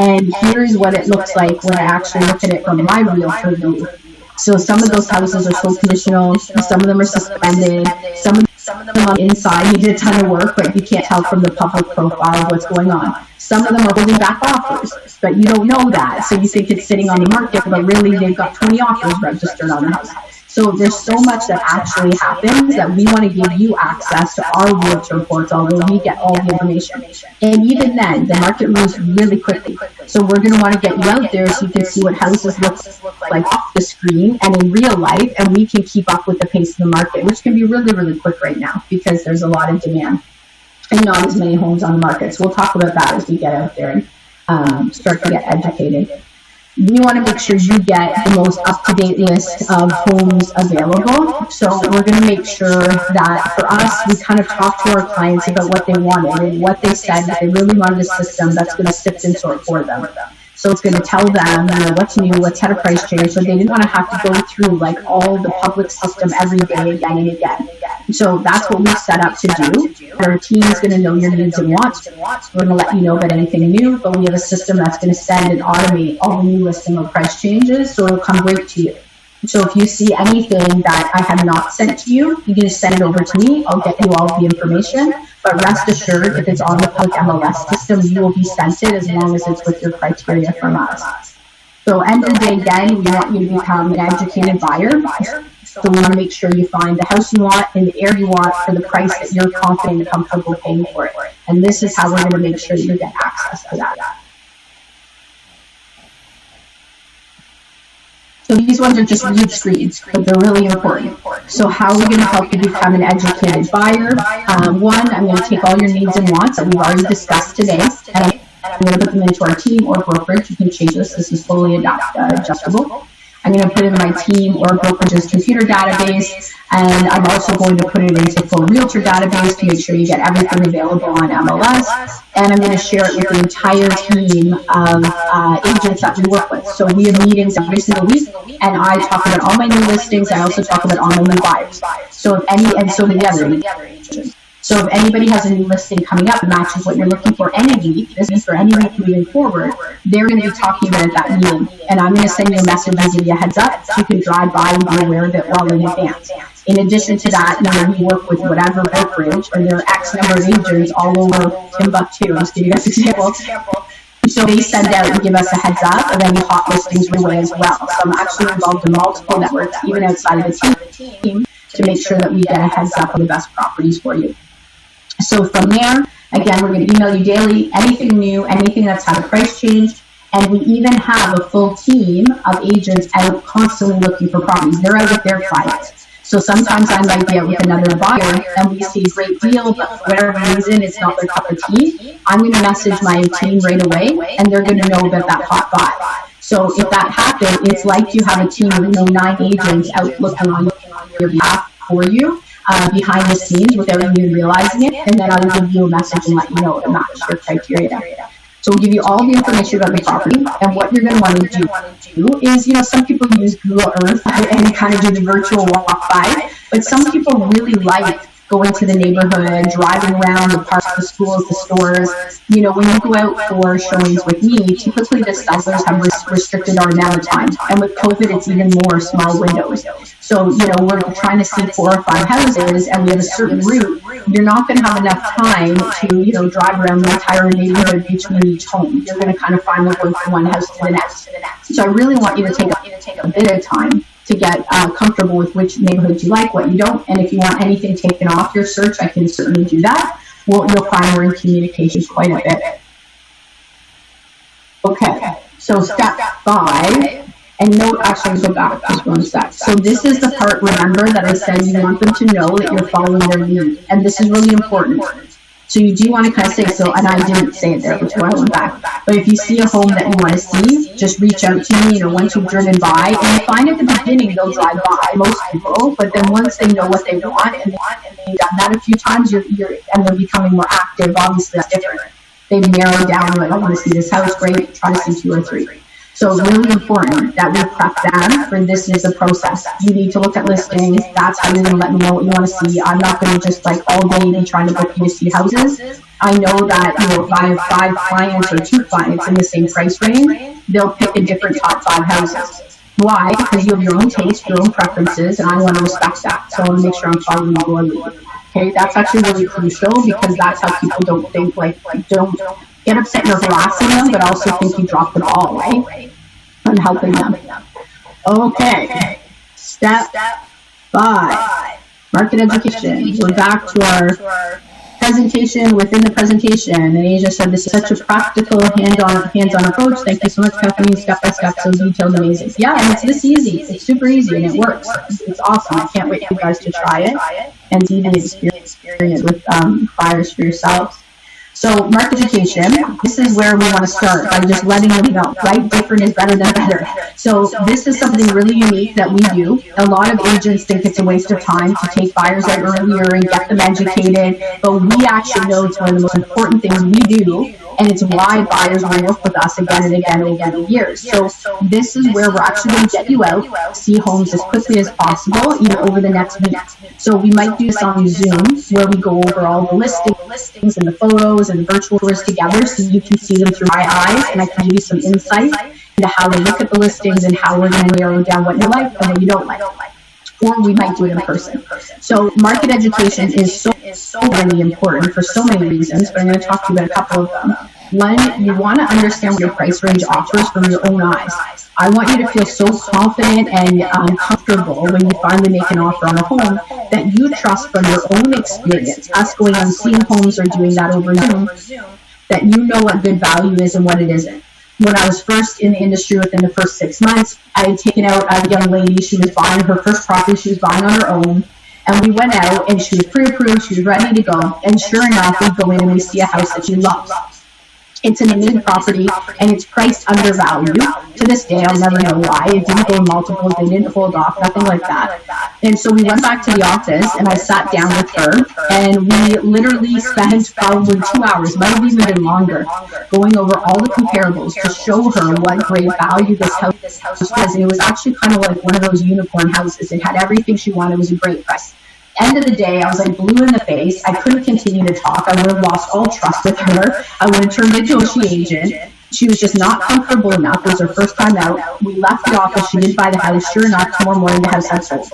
And here's what it looks like when I actually look at it from my realtor view. So some of those houses are sold conditional, some of them are suspended, some of them on inside, you did a ton of work, but you can't tell from the public profile of what's going on. Some of them are holding back offers, but you don't know that. So you think it's sitting on the market, but really they've got 20 offers registered on the house. So there's so much that actually happens that we want to give you access to our realtor portal where we get all the information. And even then, the market moves really quickly. So we're going to want to get you out there so you can see what houses look like off the screen and in real life, and we can keep up with the pace of the market, which can be really, really quick right now because there's a lot of demand and not as many homes on the market. So we'll talk about that as we get out there and start to get educated. We want to make sure you get the most up-to-date list of homes available. So we're going to make sure that for us, we kind of talk to our clients about what they wanted and what they said that they really wanted a system that's going to sift and sort for them. So it's going to tell them, what's new, what's had a price change. So they didn't want to have to go through like all the public system every day again and again. So that's what we set up to do. Our team is going to know your needs and wants. We're going to let you know about anything new, but we have a system that's going to send and automate all the new listing or price changes, so it'll come right to you. So if you see anything that I have not sent to you, you can just send it over to me. I'll get you all the information. But rest assured, if it's on the public MLS system, you will be sent it as long as it's with your criteria from us. So end of the day, again, we want you to become an educated buyer. So we want to make sure you find the house you want in the area you want for the price that you're confident and comfortable paying for it. And this is how we're going to make sure you get access to that. So these ones are just read screens, but they're really important. So how are we going to help you become an educated buyer? One, I'm going to take all your needs and wants that we've already discussed today, and I'm going to put them into our team or brokerage. You can change this. This is fully adjustable. I'm going to put it in my team or brokerage's computer database, and I'm also going to put it into full realtor database to make sure you get everything available on MLS, and I'm going to share it with the entire team of agents that we work with. So we have meetings every single week, and I talk about all my new listings. I also talk about all my new buyers. So if any, and so do the other agents. So if anybody has a new listing coming up that matches what you're looking for any week, this is for any week moving forward, they're going to be talking about it at that meeting. And I'm going to send you a message and give you a heads up so you can drive by and be aware of it well in advance. In addition to that, we work with whatever brokerage, and there are X number of agents all over Timbuktu. I'll just give you guys an example. So they send out and give us a heads up of any hot listings right away as well. So I'm actually involved in multiple networks, even outside of the team, to make sure that we get a heads up on the best properties for you. So from there, again, we're going to email you daily, anything new, anything that's had a price change, and we even have a full team of agents out constantly looking for properties. They're out with their clients. So sometimes I might be out with another buyer and we see a great deal, but for whatever reason, it's not their cup of tea. I'm going to message my team right away, and they're going to know about that hot buy. So if that happens, it's like you have a team of 9 agents out looking on your behalf for you. Behind the scenes without even realizing it, and then I will give you a message and let you know to match your criteria. So we'll give you all the information about the property, and what you're going to want to do is, some people use Google Earth and kind of do the virtual walk by, but some people really like going to the neighborhood, driving around the parks, the schools, the stores. When you go out for showings with me, typically the sellers have restricted our amount of time. And with COVID, it's even more small windows. So, we're trying to see 4 or 5 houses, and we have a certain route. You're not going to have enough time to, drive around the entire neighborhood between each home. You're going to kind of find the going from one house to the next. So I really want you to take a bit of time to get comfortable with which neighborhoods you like, what you don't, and if you want anything taken off your search, I can certainly do that. You'll find we're in communication quite a bit. Okay, so step 5, and note, actually go back just one sec. So this is the part, remember, that I said you want them to know that you're following their lead, and this is really important. So you do want to kind of say, and I didn't say it there before I went back, but if you see a home that you want to see, just reach out to me, once you've driven by, and you find at the beginning they'll drive by, most people, but then once they know what they want, and they've done that a few times, and they're becoming more active, obviously that's different. They've narrowed down, like, I want to see this house, great, try to see 2 or 3. So it's really important that we prep them for this is the process. You need to look at listings. That's how you're going to let me know what you want to see. I'm not going to just all day be trying to book you to see houses. I know that, if I have 5 clients or 2 clients in the same price range, they'll pick a different top 5 houses. Why? Because you have your own taste, your own preferences, and I want to respect that. So I want to make sure I'm following your lead. Okay, that's actually really crucial, because that's how people don't think, don't get upset you're harassing them, but also think you dropped the ball, right? And helping them. Okay. Step 5. Market education. We're back to our presentation within the presentation. And Asia said this is such a practical, hands-on approach. Thank you so much, Kathleen. Step by step, so detailed, amazing. Yeah, and it's this easy. It's super easy, and it works. It's awesome. I can't wait for you guys to try it and see the experience with buyers for yourselves. So market education, this is where we want to start by just letting them know, right? Different is better than better. So this is something really unique that we do. A lot of agents think it's a waste of time to take buyers out earlier and get them educated, but we actually know it's one of the most important things we do, and it's why buyers will work with us again and again and again in years. So this is where we're actually going to get you out, see homes as quickly as possible, over the next week. So we might do this on Zoom, where we go over all the listings and the photos and virtual tours together, so you can see them through my eyes, and I can give you some insight into how they look at the listings and how we're going to narrow down what you like and what you don't like. Or we might do it in person. So market education is so really important for so many reasons, but I'm going to talk to you about a couple of them. One, you want to understand what your price range offers from your own eyes. I want you to feel so confident and comfortable when you finally make an offer on a home that you trust from your own experience, us going on seeing homes or doing that over Zoom, that you know what good value is and what it isn't. When I was first in the industry within the first 6 months, I had taken out a young lady. She was buying her first property. She was buying on her own. And we went out, and she was pre-approved. She was ready to go. And sure enough, we go in and we see a house that she loves. It's an admitted property, and it's priced undervalued. To this day, I'll never know why. It didn't go in multiples, they didn't hold off, nothing like that. And so we went back to the office, and I sat down with her, and we literally spent probably 2 hours, might have even been longer, going over all the comparables to show her what great value this house was. And it was actually kind of like one of those unicorn houses. It had everything she wanted. It was a great price. End of the day, I was like blue in the face. I couldn't continue to talk. I would have lost all trust with her. I would have turned into a she agent. She was just not comfortable enough. It was her first time out. We left the office. She didn't buy the house. Sure enough, tomorrow morning the house had sold.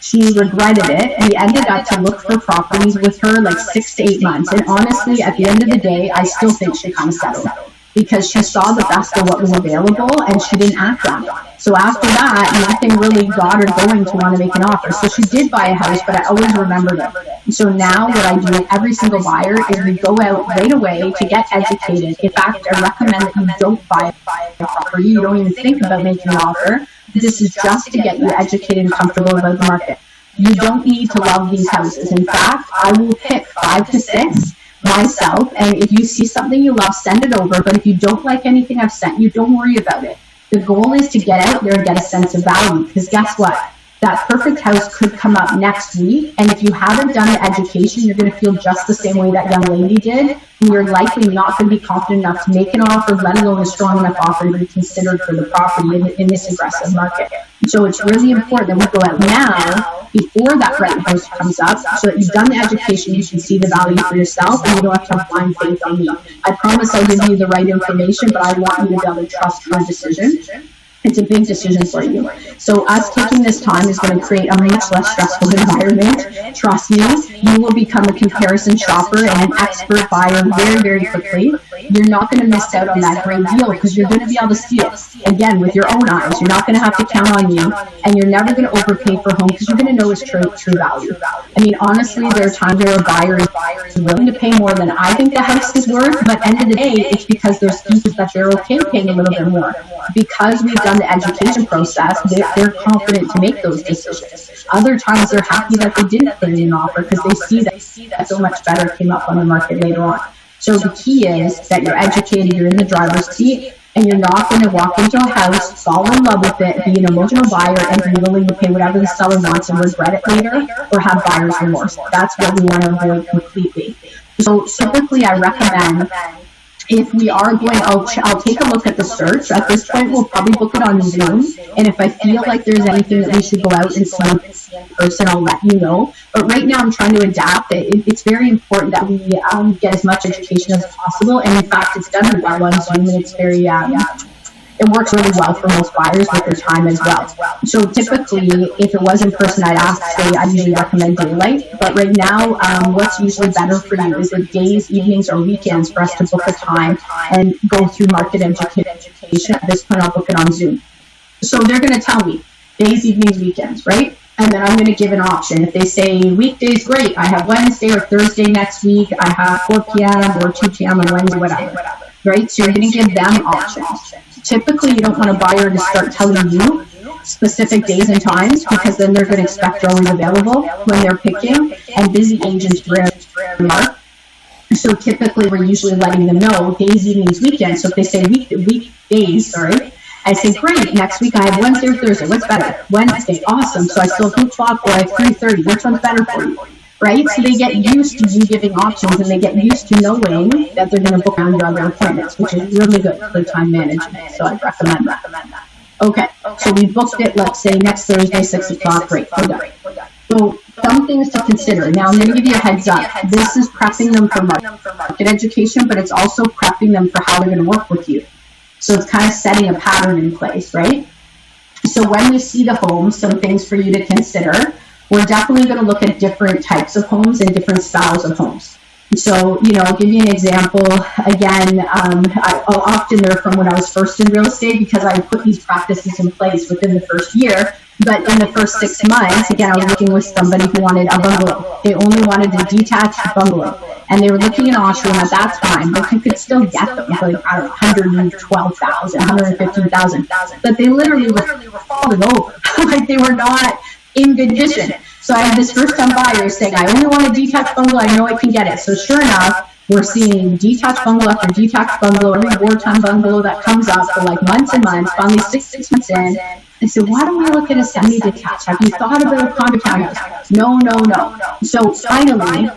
She regretted it. We ended up to look for properties with her like 6 to 8 months. And honestly, at the end of the day, I still think she kind of settled, because she saw the best of what was available and she didn't act on it. So after that, nothing really got her going to want to make an offer. So she did buy a house, but I always remembered it. And so now what I do with every single buyer is we go out right away to get educated. In fact, I recommend that you don't buy a property. You don't even think about making an offer. This is just to get you educated and comfortable about the market. You don't need to love these houses. In fact, I will pick 5 to 6 myself, and if you see something you love, send it over. But if you don't like anything I've sent you, don't worry about it. The goal is to get out there and get a sense of value, because guess what? That perfect house could come up next week, and if you haven't done the education, you're going to feel just the same way that young lady did, and you're likely not going to be confident enough to make an offer, let alone a strong enough offer to be considered for the property in this aggressive market. So it's really important that we go out now before that right house comes up, so that you've done the education, you can see the value for yourself, and you don't have to have blind faith on me. I promise I'll give you the right information, but I want you to be able to trust your decision. It's a big decision for you. So us taking this time is going to create a much less stressful environment. Trust me, you will become a comparison shopper and an expert buyer very, very quickly. You're not going to miss out on that great deal, because you're going to be able to see it, again, with your own eyes. You're not going to have to count on you, and you're never going to overpay for a home, because you're going to know its true value. I mean, honestly, there are times where a buyer is willing to pay more than I think the house is worth, but end of the day, it's because there's people that they're okay paying a little bit more. Because we've done the education process, they're confident to make those decisions. Other times they're happy that they didn't put in an offer, because they see that so much better came up on the market later on. So the key is that you're educated, you're in the driver's seat, and you're not going to walk into a house, fall in love with it, be an emotional buyer, and be willing to pay whatever the seller wants and regret it later, or have buyer's remorse. That's what we want to avoid completely. So typically I recommend, if we are going, I'll take a look at the search. At this point, we'll probably book it on Zoom. And if I feel like there's anything that we should go out and see in person, I'll let you know. But right now, I'm trying to adapt. It's very important that we get as much education as possible. And in fact, it's done well on Zoom, and it's very it works really well for most buyers with their time as well. So typically, if it was in person, I usually recommend daylight. But right now, what's usually better for you is the days, evenings, or weekends for us to book a time and go through market education. At this point, I'll book it on Zoom. So they're going to tell me days, evenings, weekends, right? And then I'm going to give an option. If they say weekdays, great. I have Wednesday or Thursday next week. I have 4 p.m. or 2 p.m. on Wednesday, whatever. Right? So you're going to give them options. Typically, you don't want a buyer to start telling you specific days and times, because then they're going to expect you're always available when they're picking, and busy agents mark. So typically, we're usually letting them know days, evenings, weekends. So if they say weekdays, I say, great, next week I have Wednesday or Thursday. What's better? Wednesday, awesome. So I still have 2 o'clock or I have 3:30. Which one's better for you? Right? So they get used to you giving options, and they get used to knowing that they're going to book around your other appointments, which is really good for time management. So I'd recommend that. Okay, so we booked it, let's say next Thursday, 6 o'clock. Great, we're done. So some things to consider. Now I'm going to give you a heads up. This is prepping them for market education, but it's also prepping them for how they're going to work with you. So it's kind of setting a pattern in place, right? So when we see the homes, some things for you to consider. We're definitely going to look at different types of homes and different styles of homes. So, I'll give you an example. Again, I'll often learn from when I was first in real estate, because I put these practices in place within the first year. But in the first 6 months, again, I was working with somebody who wanted a bungalow. They only wanted a detached bungalow. And they were looking in Oshawa at that time, but you could still get them for like, I don't know, $112,000, $115,000. But they literally were falling over. Like they were not in good condition. So I had this first-time buyer saying, I only want a detached bungalow, I know I can get it. So sure enough, We're seeing detached bungalow after detached bungalow, every wartime bungalow that comes up for like months and months. Finally, 6 months in, I said, why don't we look at a semi-detached? Have you thought about a condo townhouse? No. So finally,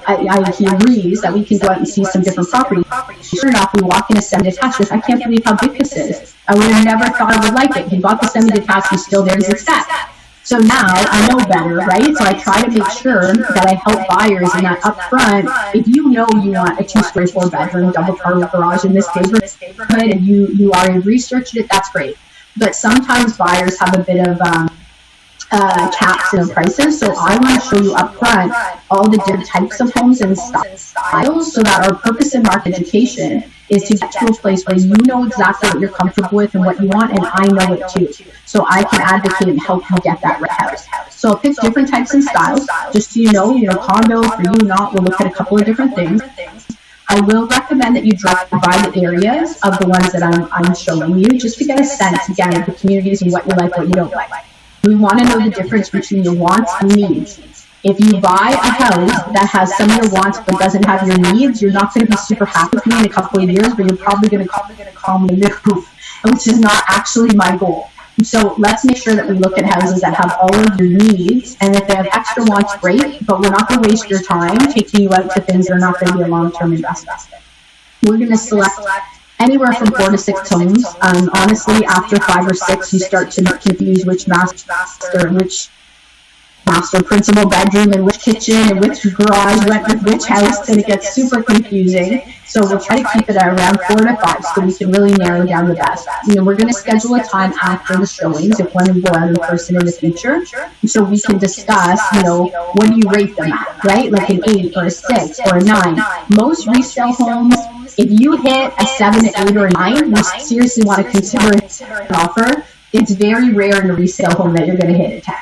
he agrees that we can go out and see some different properties. Sure enough, we walk in a semi-detached. I can't believe how big this is. I would have never thought I would like it. He bought the semi-detached, he's still there as a set. So now I know better, right? So I try to make sure that I help buyers in that upfront. If you know you want a 2-story, 4-bedroom, double car with garage in this neighborhood, and you already researched it, that's great. But sometimes buyers have a bit of caps in the prices, so I want to show you up front all the different types of homes and styles, so that our purpose in market education is to get to a place where you know exactly what you're comfortable with and what you want, and I know it too, so I can advocate and help you get that right house. So I'll pick different types and styles, just so you know, condo for you, not, we'll look at a couple of different things. I will recommend that you drive by the areas of the ones that I'm showing you, just to get a sense, again, of the communities and what you like, what you don't like. We want to know the difference between your wants and needs. If you buy a house that has some of your wants but doesn't have your needs, you're not going to be super happy with me in a couple of years, but you're probably going to call me a noob, which is not actually my goal. So let's make sure that we look at houses that have all of your needs, and if they have extra wants, great, but we're not going to waste your time taking you out to things that are not going to be a long-term investment. We're going to select anywhere from 4 to 6 homes. Honestly, after 5 or 6, you start to confuse which master principal bedroom and which kitchen and which garage went with which house, and it gets super confusing. So we'll try to keep it at around 4 to 5 so we can really narrow down the best. We're going to schedule a time after the showings if when we go out in person in the future, so we can discuss, what do you rate them at, right? Like an 8 or a 6 or a 9. Most resale homes, if you hit a 7, an 8, or a 9, you seriously want to consider an offer. It's very rare in a resale home that you're going to hit a 10.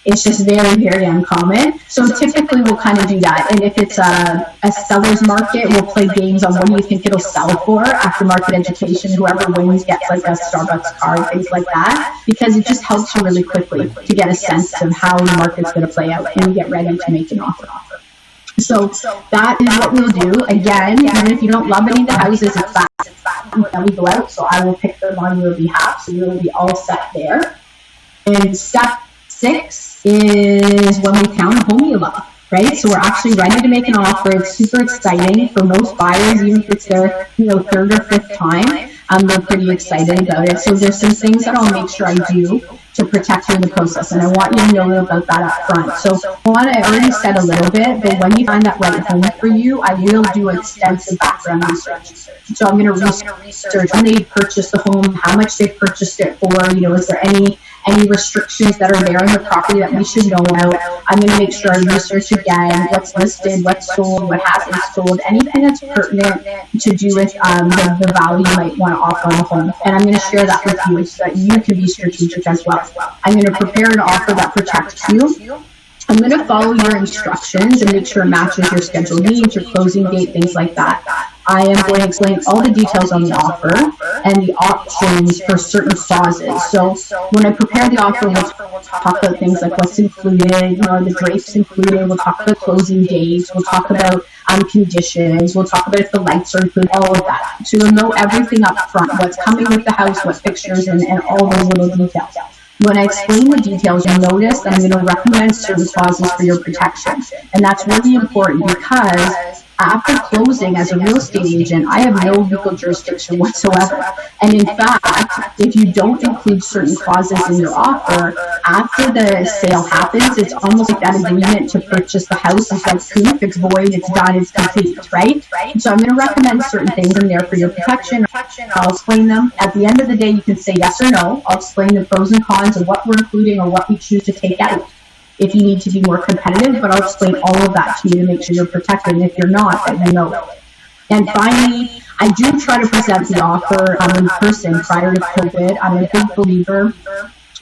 It's just very, very uncommon. So typically we'll kind of do that. And if it's a seller's market, we'll play games on what do you think it'll sell for after market education. Whoever wins gets like a Starbucks card, things like that, because it just helps you really quickly to get a sense of how the market's going to play out and you get ready to make an offer. So that is what we'll do. Again, even if you don't love any of the houses, it's that we go out, so I will pick them on your behalf, so you'll be all set there. And step 6 is when we found a home you love, right? So we're actually ready to make an offer. It's super exciting for most buyers, even if it's their 3rd or 5th time. They're pretty excited about it. So there's some things that I'll make sure I do to protect you in the process, and I want you to know about that up front. So I already said a little bit, but when you find that right home for you, I will do extensive background research. So I'm going to research when they purchased the home, how much they purchased it for, is there any restrictions that are there in the property that we should know about. I'm going to make sure I research again what's listed, what's sold, what hasn't sold, anything that's pertinent to do with the value you might want to offer on the home. And I'm going to share that with you so that you can be strategic as well. I'm going to prepare an offer that protects you. I'm going to follow your instructions and make sure it matches your scheduled needs, your closing date, things like that. I am going to explain all the details on the offer and the options for certain clauses. So when I prepare the offer, we'll talk about things like what's included, the drapes included, we'll talk about closing dates, we'll talk about conditions, we'll talk about if the lights are included, all of that. So you'll know everything up front, what's coming with the house, what fixtures, and all those little details. When I explain the details, you'll notice that I'm going to recommend certain clauses for your protection. And that's really important because after closing as a real estate agent, I have no legal jurisdiction whatsoever. And in fact, if you don't include certain clauses in your offer, after the sale happens, it's almost like that agreement to purchase the house is like proof, it's void, it's done, it's complete, right? So I'm going to recommend certain things in there for your protection. I'll explain them. At the end of the day, you can say yes or no. I'll explain the pros and cons of what we're including or what we choose to take out. If you need to be more competitive, but I'll explain all of that to you to make sure you're protected. And if you're not, then you know it. And finally, I do try to present the offer in person prior to COVID. I'm a big believer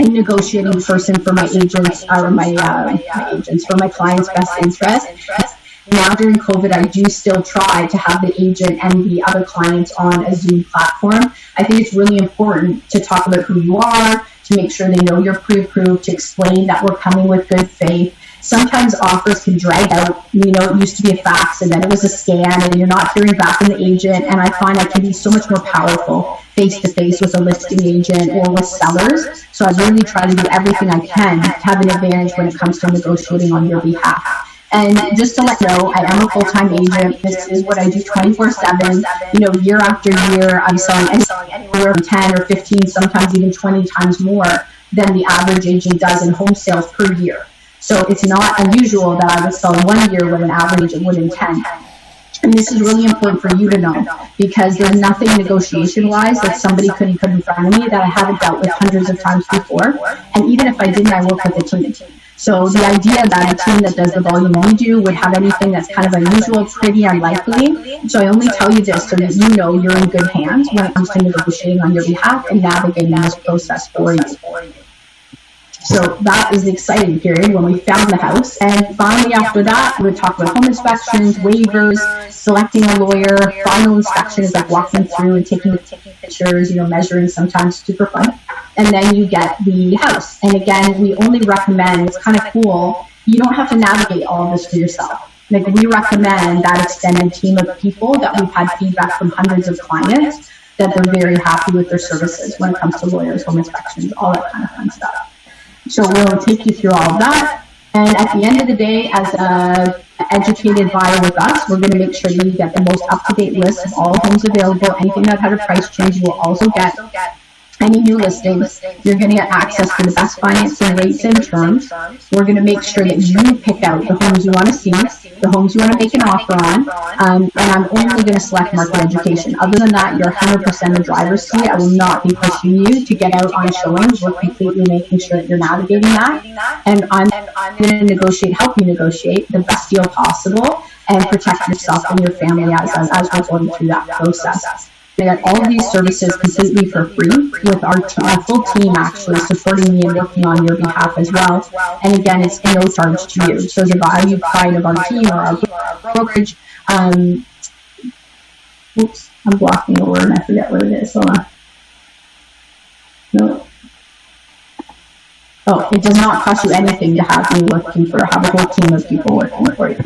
in negotiating in person for my agents, or my agents, for my clients' best interest. Now during COVID, I do still try to have the agent and the other clients on a Zoom platform. I think it's really important to talk about who you are, to make sure they know you're pre-approved, to explain that we're coming with good faith, Sometimes offers can drag out. It used to be a fax and then it was a scan and you're not hearing back from the agent. And I find I can be so much more powerful face-to-face with a listing agent or with sellers. So I really try to do everything I can to have an advantage when it comes to negotiating on your behalf. And just to let you know, I am a full-time agent. This is what I do 24/7. Year after year, I'm selling anywhere from 10 or 15, sometimes even 20 times more than the average agent does in home sales per year. So it's not unusual that I would sell in 1 year what an average agent would in 10. And this is really important for you to know, because there's nothing negotiation-wise that somebody couldn't put in front of me that I haven't dealt with hundreds of times before. And even if I didn't, I work with a team. So the idea that a team that does the volume we do would have anything that's kind of unusual, pretty unlikely. So I only tell you this so that you know you're in good hands when it comes to negotiating on your behalf and navigating this process for you. So that is the exciting period when we found the house. And finally after that, we would talk about home inspections, waivers, selecting a lawyer. Final inspection is like walking through and taking pictures, measuring, sometimes super fun. And then you get the house. And again, we only recommend, it's kind of cool, you don't have to navigate all of this for yourself. Like, we recommend that extended team of people that we've had feedback from hundreds of clients that they're very happy with their services when it comes to lawyers, home inspections, all that kind of fun stuff. So we'll take you through all of that. And at the end of the day, as an educated buyer with us, we're going to make sure that you get the most up-to-date list of all homes available. Anything that had a price change, you will also get. Any new listings, you're going to get access to the best financing rates and terms. We're going to make sure that you pick out the homes you want to see, the homes you want to make an offer on, and I'm only going to select market education. Other than that, you're 100% in driver's seat. I will not be pushing you to get out on showings. We're completely making sure that you're navigating that, and I'm going to help you negotiate the best deal possible and protect yourself and your family as we're going through that process. We get all of these services completely for free with our full team actually supporting me and working on your behalf as well. And again, it's no charge to you. So the value pride of our team or our brokerage, oops, I'm blocking a word and I forget what it is. Hold on. No. Oh, it does not cost you anything to have me have a whole team of people working for you.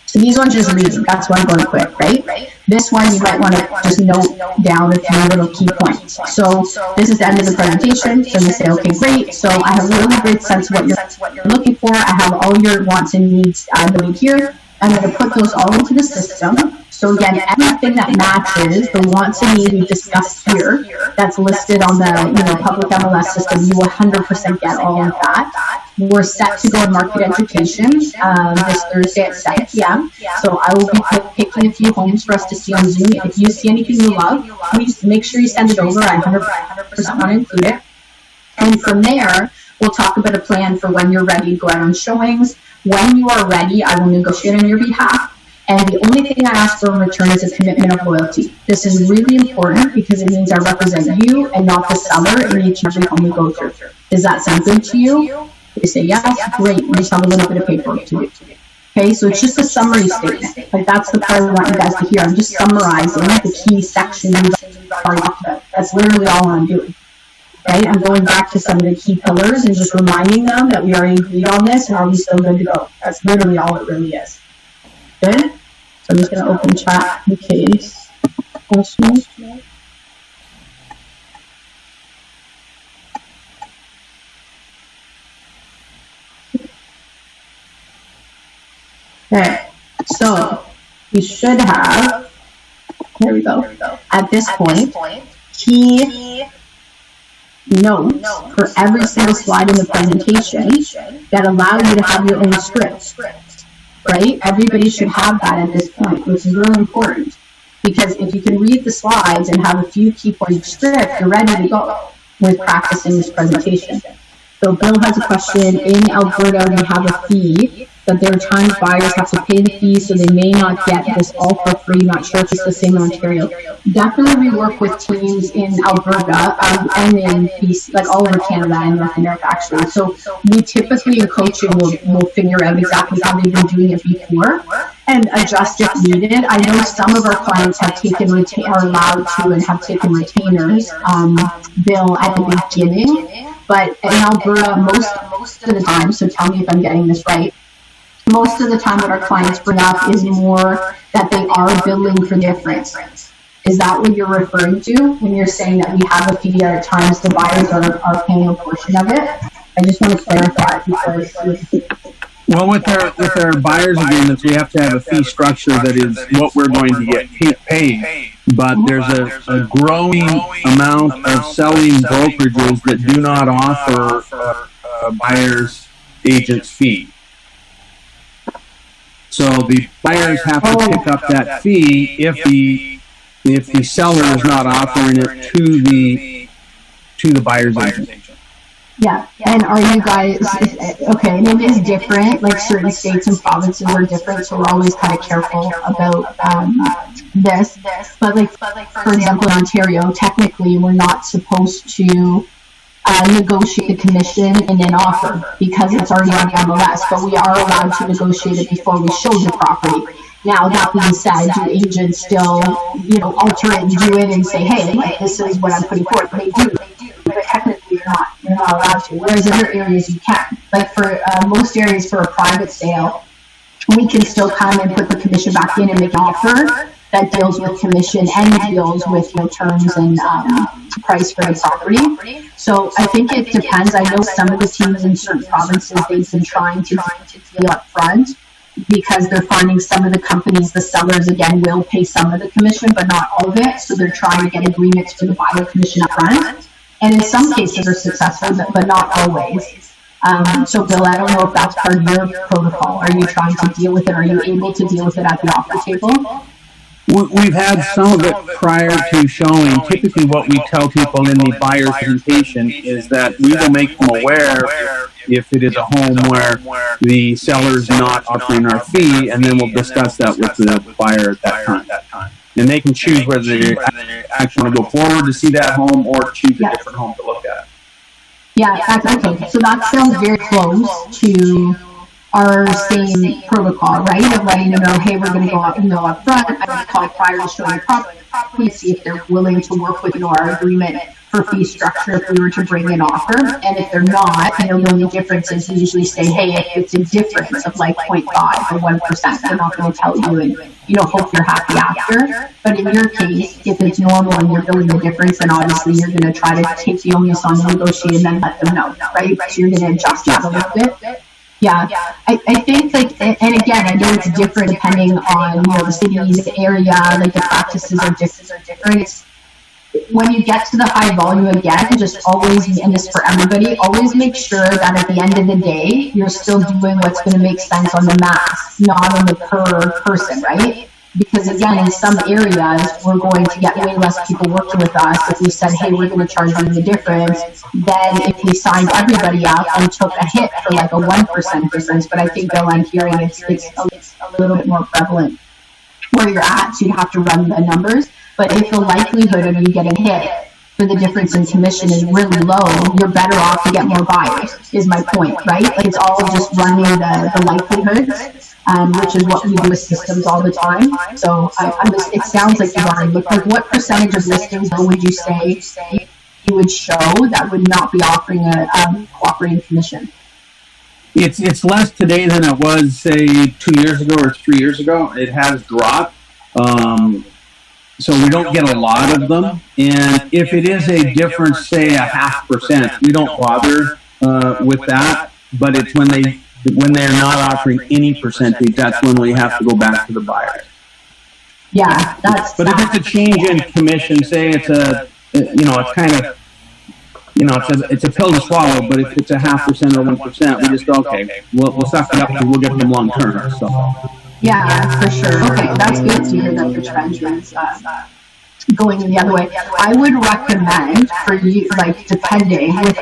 So these ones just read, that's why I'm going quick, right? This one you might want to just note down a few little key points. So this is the end of the presentation. So you say, okay, great. So I have a really great sense of what you're looking for. I have all your wants and needs noted here. I'm going to put those all into the system. So again, everything that matches the wants and needs we discussed here, that's listed on the public MLS system, you will 100% get all of that. We're set to go on market education this Thursday at 7 p.m. So I will be picking a few homes for us to see on Zoom. If you see anything you love, please make sure you send it over. I 100% want to include it. And from there, we'll talk about a plan for when you're ready to go out on showings. When you are ready, I will negotiate on your behalf. And the only thing I ask for in return is a commitment of loyalty. This is really important because it means I represent you and not the seller in each and every home we go through. Does that sound good to you? They say yes, great. We just have a little bit of paperwork to do. Okay, so it's just a summary statement. Like, that's the part I want you guys to hear. I'm just summarizing the key sections we've already talked about. That's literally all I'm doing. Okay, I'm going back to some of the key pillars and just reminding them that we already agreed on this and are we still good to go. That's literally all it really is. Good? So I'm just going to open chat in case questions. Okay, so you should have, there we go, at this point, key notes for every single slide in the presentation that allow you to have your own script, right? Everybody should have that at this point, which is really important, because if you can read the slides and have a few key points of script, you're ready to go with practicing this presentation. So Bill has a question. In Alberta, we have a fee that there are times buyers have to pay the fee, so they may not get this all for free. Not sure if it's the same in Ontario. Definitely, we work with teams in Alberta and in BC, like all over Canada and North America, actually. So we typically in coaching will figure out exactly how they've been doing it before and adjust if needed. I know some of our clients have taken are allowed to and have taken retainers, Bill, at the beginning. But in Alberta, most of the time, so tell me if I'm getting this right, most of the time what our clients bring up is more that they are billing for difference. Is that what you're referring to when you're saying that we have a fee that at times the buyers are paying a portion of it? I just want to clarify because... Well, with our buyer's agreements, we have to have a fee structure that is what we're going to get paid. But there's a growing amount of selling brokerages that do not offer a buyer's agent's fee. So the buyers have to pick up that fee if the seller is not offering it to the buyer's agent. Yeah, and are you guys, okay, and it is different, like certain states and provinces are different, so we're always kind of careful about this, but like, for example, in Ontario, technically, we're not supposed to negotiate the commission in an offer, because it's already on the MLS, but we are allowed to negotiate it before we show the property. Now, that being said, do agents still, alter it and do it and say, hey, like, this is what I'm putting forward? They do, but technically you're not allowed to, whereas in other areas you can. Like for most areas for a private sale, we can still come and put the commission back in and make an offer that deals with commission and deals with terms and price for the property. So I think it depends. I know some of the teams in certain provinces, they've been trying to deal up front, because they're finding some of the companies, the sellers, again, will pay some of the commission, but not all of it. So they're trying to get agreements for the buyer commission up front. And in some cases are successful, but not always. So Bill, I don't know if that's part of your protocol. Are you trying to deal with it? Are you able to deal with it at the offer table? We've had some of it prior to showing. Typically what we tell people in the buyer presentation is that we will make them aware if it is a home where the seller's not offering our fee, and then we'll discuss that with the buyer at that time. And they can choose whether they actually want to go forward to see that home or choose a different home to look at. Yeah, that's okay. So that sounds very close to our same protocol, right? Of letting them know, hey, we're going to go up front. I'm going to call prior to showing the property, see if they're willing to work with our agreement for fee structure if we were to bring an offer. And if they're not, the only difference is we usually say, hey, if it's a difference of like 0.5 or 1%, they're not going to tell you and, hope you're happy after. But in your case, if it's normal and you're billing the difference, then obviously you're going to try to take the onus on the negotiate and then let them know, right? So you're going to adjust that a little bit. Yeah, I think and again, I know it's different depending on, the cities, the area, like the practices are different. When you get to the high volume again, just always, and this for everybody, always make sure that at the end of the day, you're still doing what's going to make sense on the mass, not on the per person, right? Because again, in some areas, we're going to get way less people working with us if we said, hey, we're going to charge you the difference, than if we signed everybody up and took a hit for like a 1% difference. But I think, Bill, I'm hearing it's a little bit more prevalent where you're at, so you have to run the numbers. But if the likelihood of you getting hit for the difference in commission is really low, you're better off to get more buyers, is my point, right? Like it's all just running the likelihoods, which is what we do with systems all the time. So it sounds like you've already looked. Like what percentage of listings would you say you would show that would not be offering a cooperating commission? It's less today than it was, say, 2 years ago or 3 years ago. It has dropped. So we don't get a lot of them. And if it is a difference, say 0.5%, we don't bother with that. But it's when they're not offering any percentage, that's when we have to go back to the buyer. Yeah, But if it's a change in commission, say it's it's kind of, it's a pill to swallow. But if it's 0.5% or 1%, we just go, okay, we'll suck it up and we'll get them long term. So. Yeah, for sure. Okay, that's good to hear that the trend is going the other way. I would recommend for you, like depending with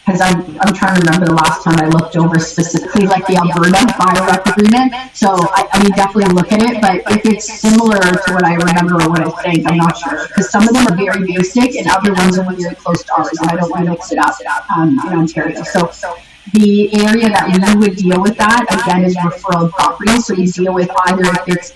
because I'm trying to remember the last time I looked over specifically like the Alberta buyer rep agreement. So I mean, definitely look at it. But if it's similar to what I remember or what I think, I'm not sure, because some of them are very basic and other ones are very close to ours, and I don't want to mix it up in Ontario. So the area that we would deal with that, again, is referral property. So we deal with either if it's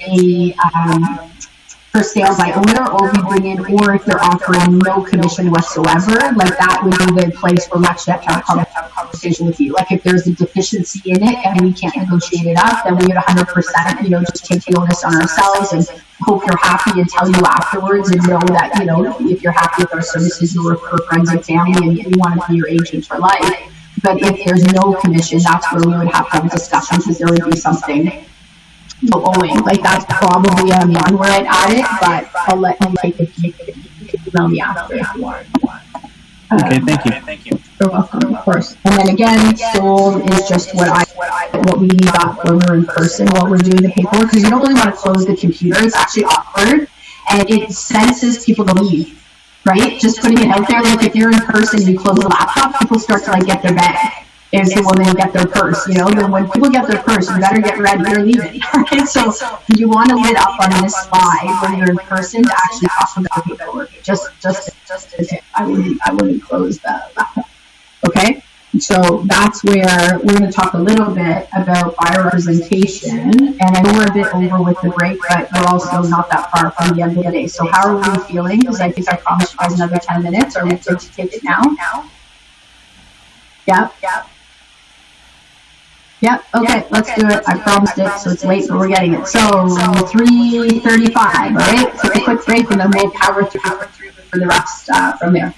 per sale by owner, or we bring in, or if they're offering no commission whatsoever, like that would be the place where we actually have to have a conversation with you. Like if there's a deficiency in it and we can't negotiate it up, then we would 100%, just take the onus on ourselves and hope you're happy and tell you afterwards, and know that, if you're happy with our services, you'll refer friends and family, and we want to be your agent for life. But if there's no commission, that's where we would have to have a discussion, because there would be something owing. Like that's probably one where I'd add it, but I'll let you take a peek. You can email me after if you want. Okay, thank you. You're welcome, of course. And then again, sold is just what we got when we're in person, what we're doing the paperwork, because you don't really want to close the computer. It's actually awkward, and it senses people to leave, right? Just putting it out there, like if you're in person, you close the laptop, people start to get their bag. Is the woman get their purse, then when people get their purse, you better get ready, you're leaving, right? So you want to lit up on this slide when you're in person to actually talk about paperwork. Just I wouldn't close the laptop. Okay? So that's where we're going to talk a little bit about buyer representation, and I know we're a bit over with the break, but we're also not that far from the end of the day. So how are we feeling? Because I think I promised you guys another 10 minutes. Are we good to take it now? Yep, okay, let's do it. I promised it, so it's late, but we're getting it. So, 3:35, all right? Take a quick break, and then we'll power through for the rest from there.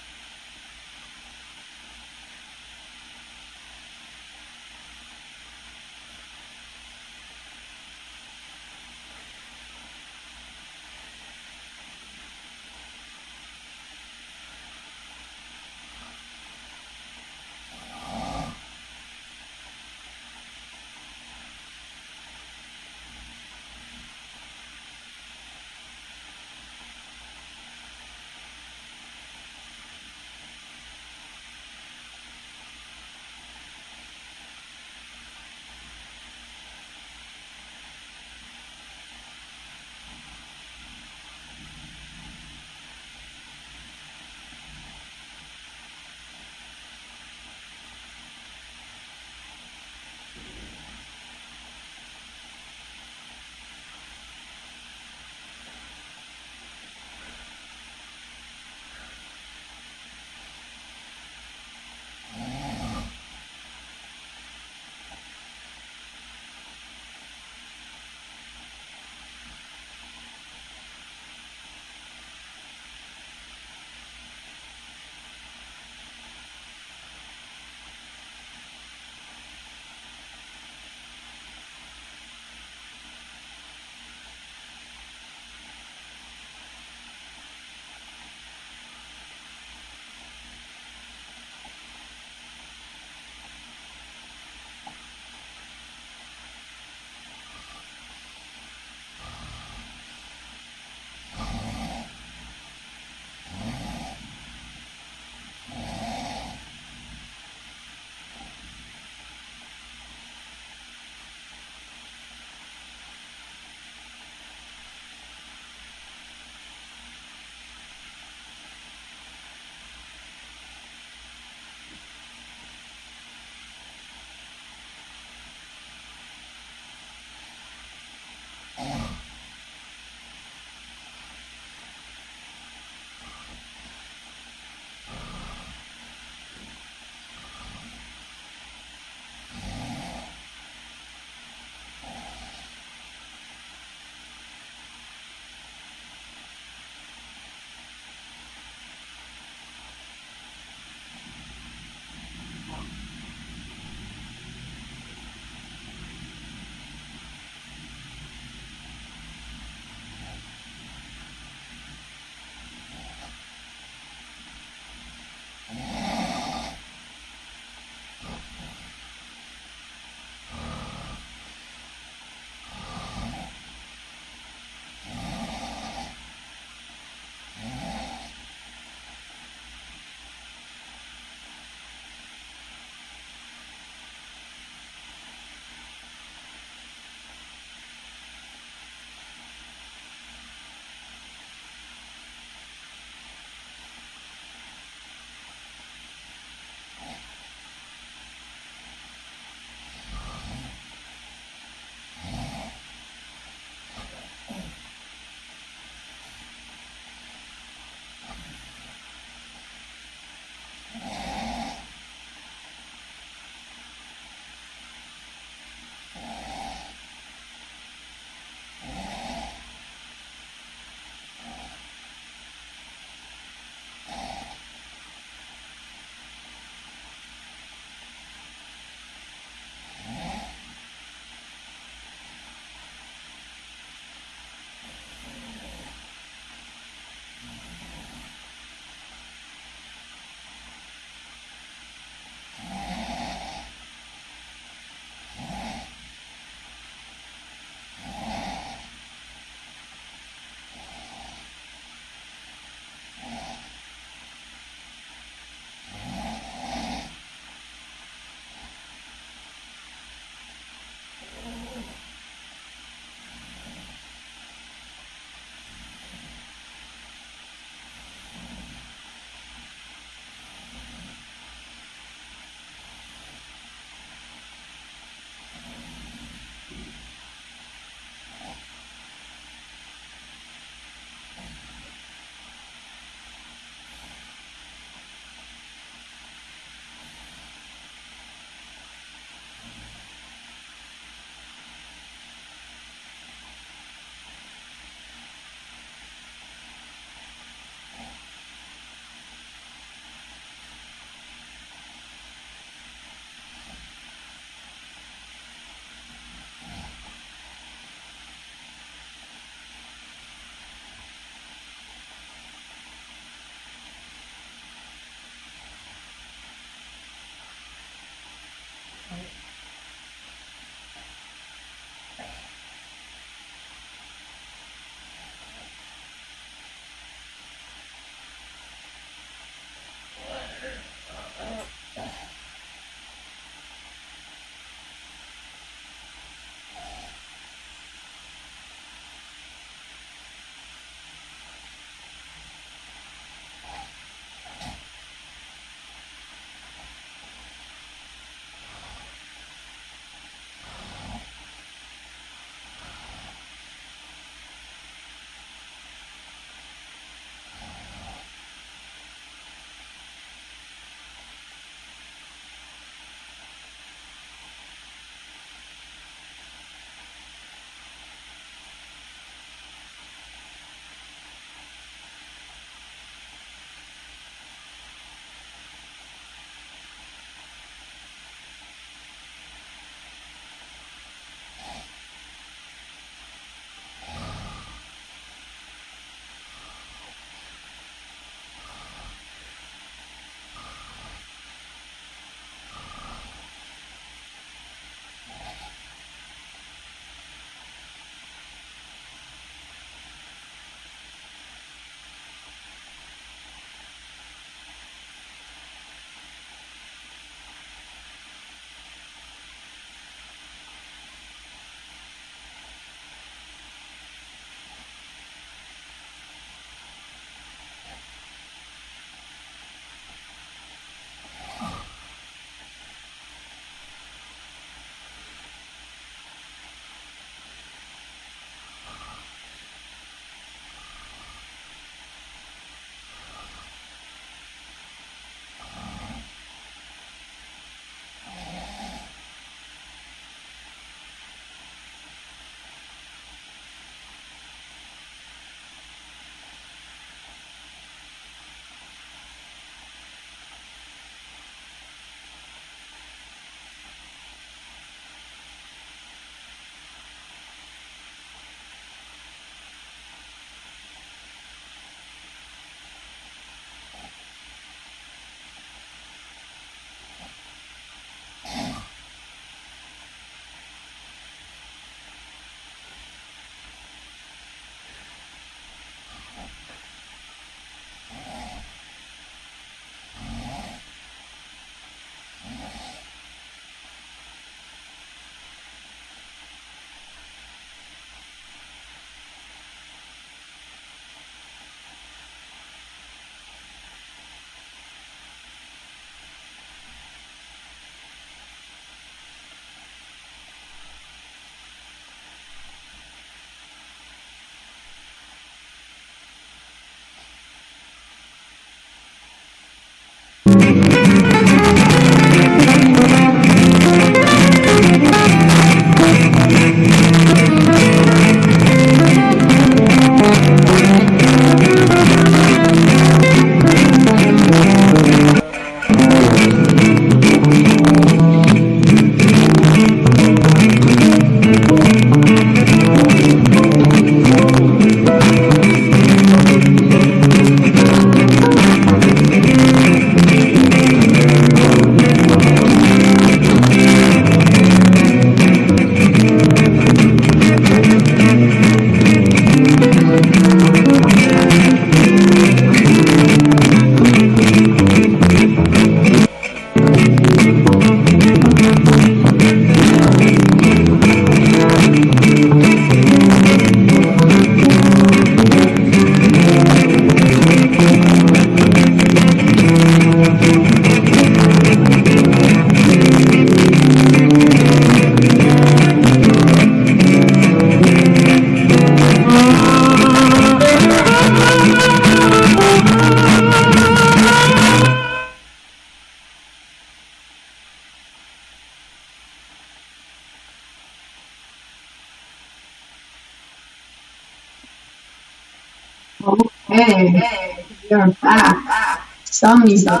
Okay, we are back. Some music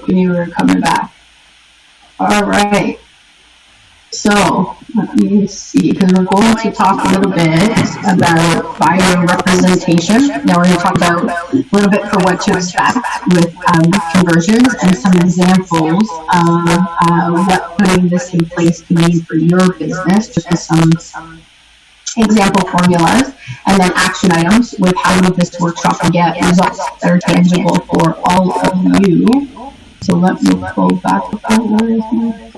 when you were coming back. All right. So So let me see, because we're going to talk a little bit about buyer representation. Now we're going to talk about a little bit for what to expect with conversions and some examples of what putting this in place can mean for your business, just with some example formulas, and then action items with how to do this workshop and get results that are tangible for all of you. So let me pull back up that.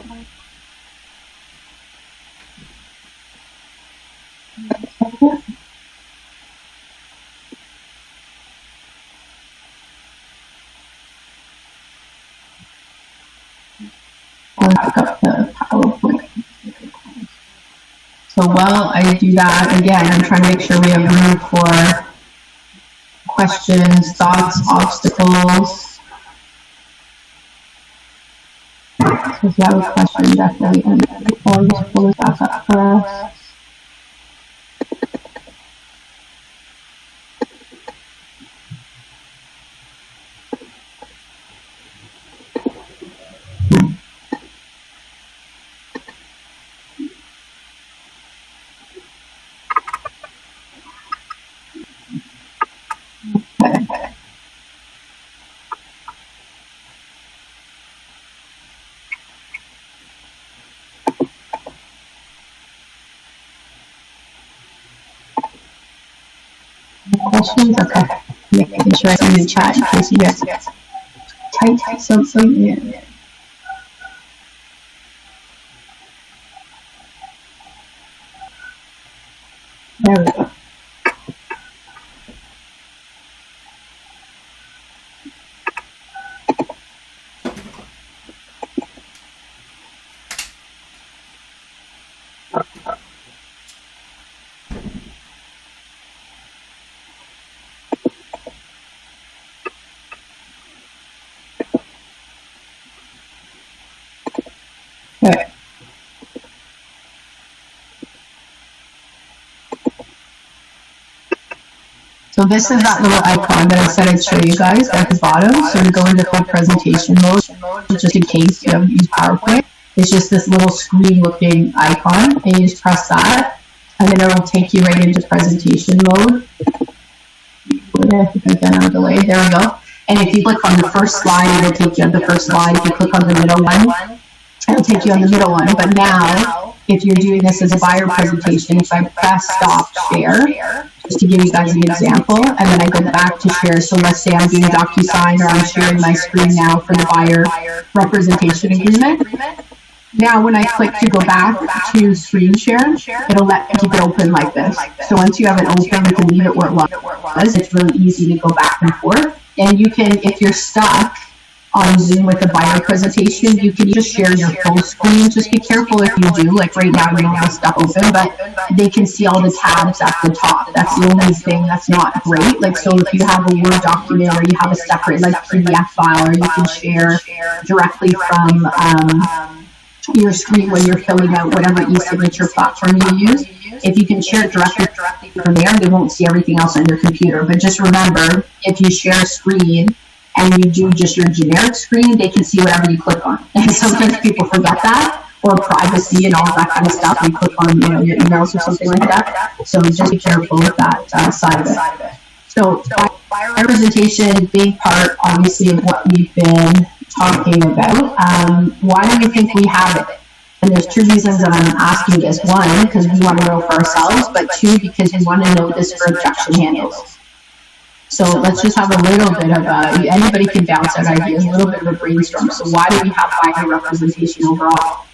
Back up the PowerPoint. So while I do that, again, I'm trying to make sure we have room for questions, thoughts, obstacles. So if you have a question, definitely, and I'll just pull it back up for us. Questions? Okay. Making sure I see the chat in case you guys type something in. There we go. Okay. So this is that little icon that I said I'd show you guys at the bottom. So we go into full presentation mode, just in case you haven't used PowerPoint. It's just this little screen looking icon, and you just press that, and then it will take you right into presentation mode. I think I've been on delay. There we go. And if you click on the first slide, it'll take you on the first slide. If you click on the middle one, it'll take you on the middle one. But now, if you're doing this as a buyer presentation, if I press stop share, just to give you guys an example, and then I go back to share. So let's say I'm doing DocuSign, or I'm sharing my screen now for the buyer representation agreement. Now when I click to go back to screen share, it'll let me keep it open like this. So once you have it open, you can leave it where it was. It's really easy to go back and forth. And you can, if you're stuck on Zoom with a buyer presentation, you can just share your full screen. Just be careful if you do. Like right now, you don't have stuff open, but they can see all the tabs at the top. That's the only thing that's not great. Like, so if you have a Word document, or you have a separate like PDF file, or you can share directly from your screen when you're filling out whatever e-signature platform you use. If you can share it directly from there, they won't see everything else on your computer. But just remember, if you share a screen and you do just your generic screen, they can see whatever you click on. And sometimes people forget that, or privacy and all that kind of stuff. You click on, your emails or something like that. So just be careful with that side of it. So buyer representation, big part, obviously, of what we've been talking about. Why do we think we have it? And there's two reasons that I'm asking this. One, because we want to know for ourselves, but two, because we want to know this for objection handles. So let's just have a little bit of anybody can bounce out ideas, a little bit of a brainstorm. So why do we have buyer representation overall?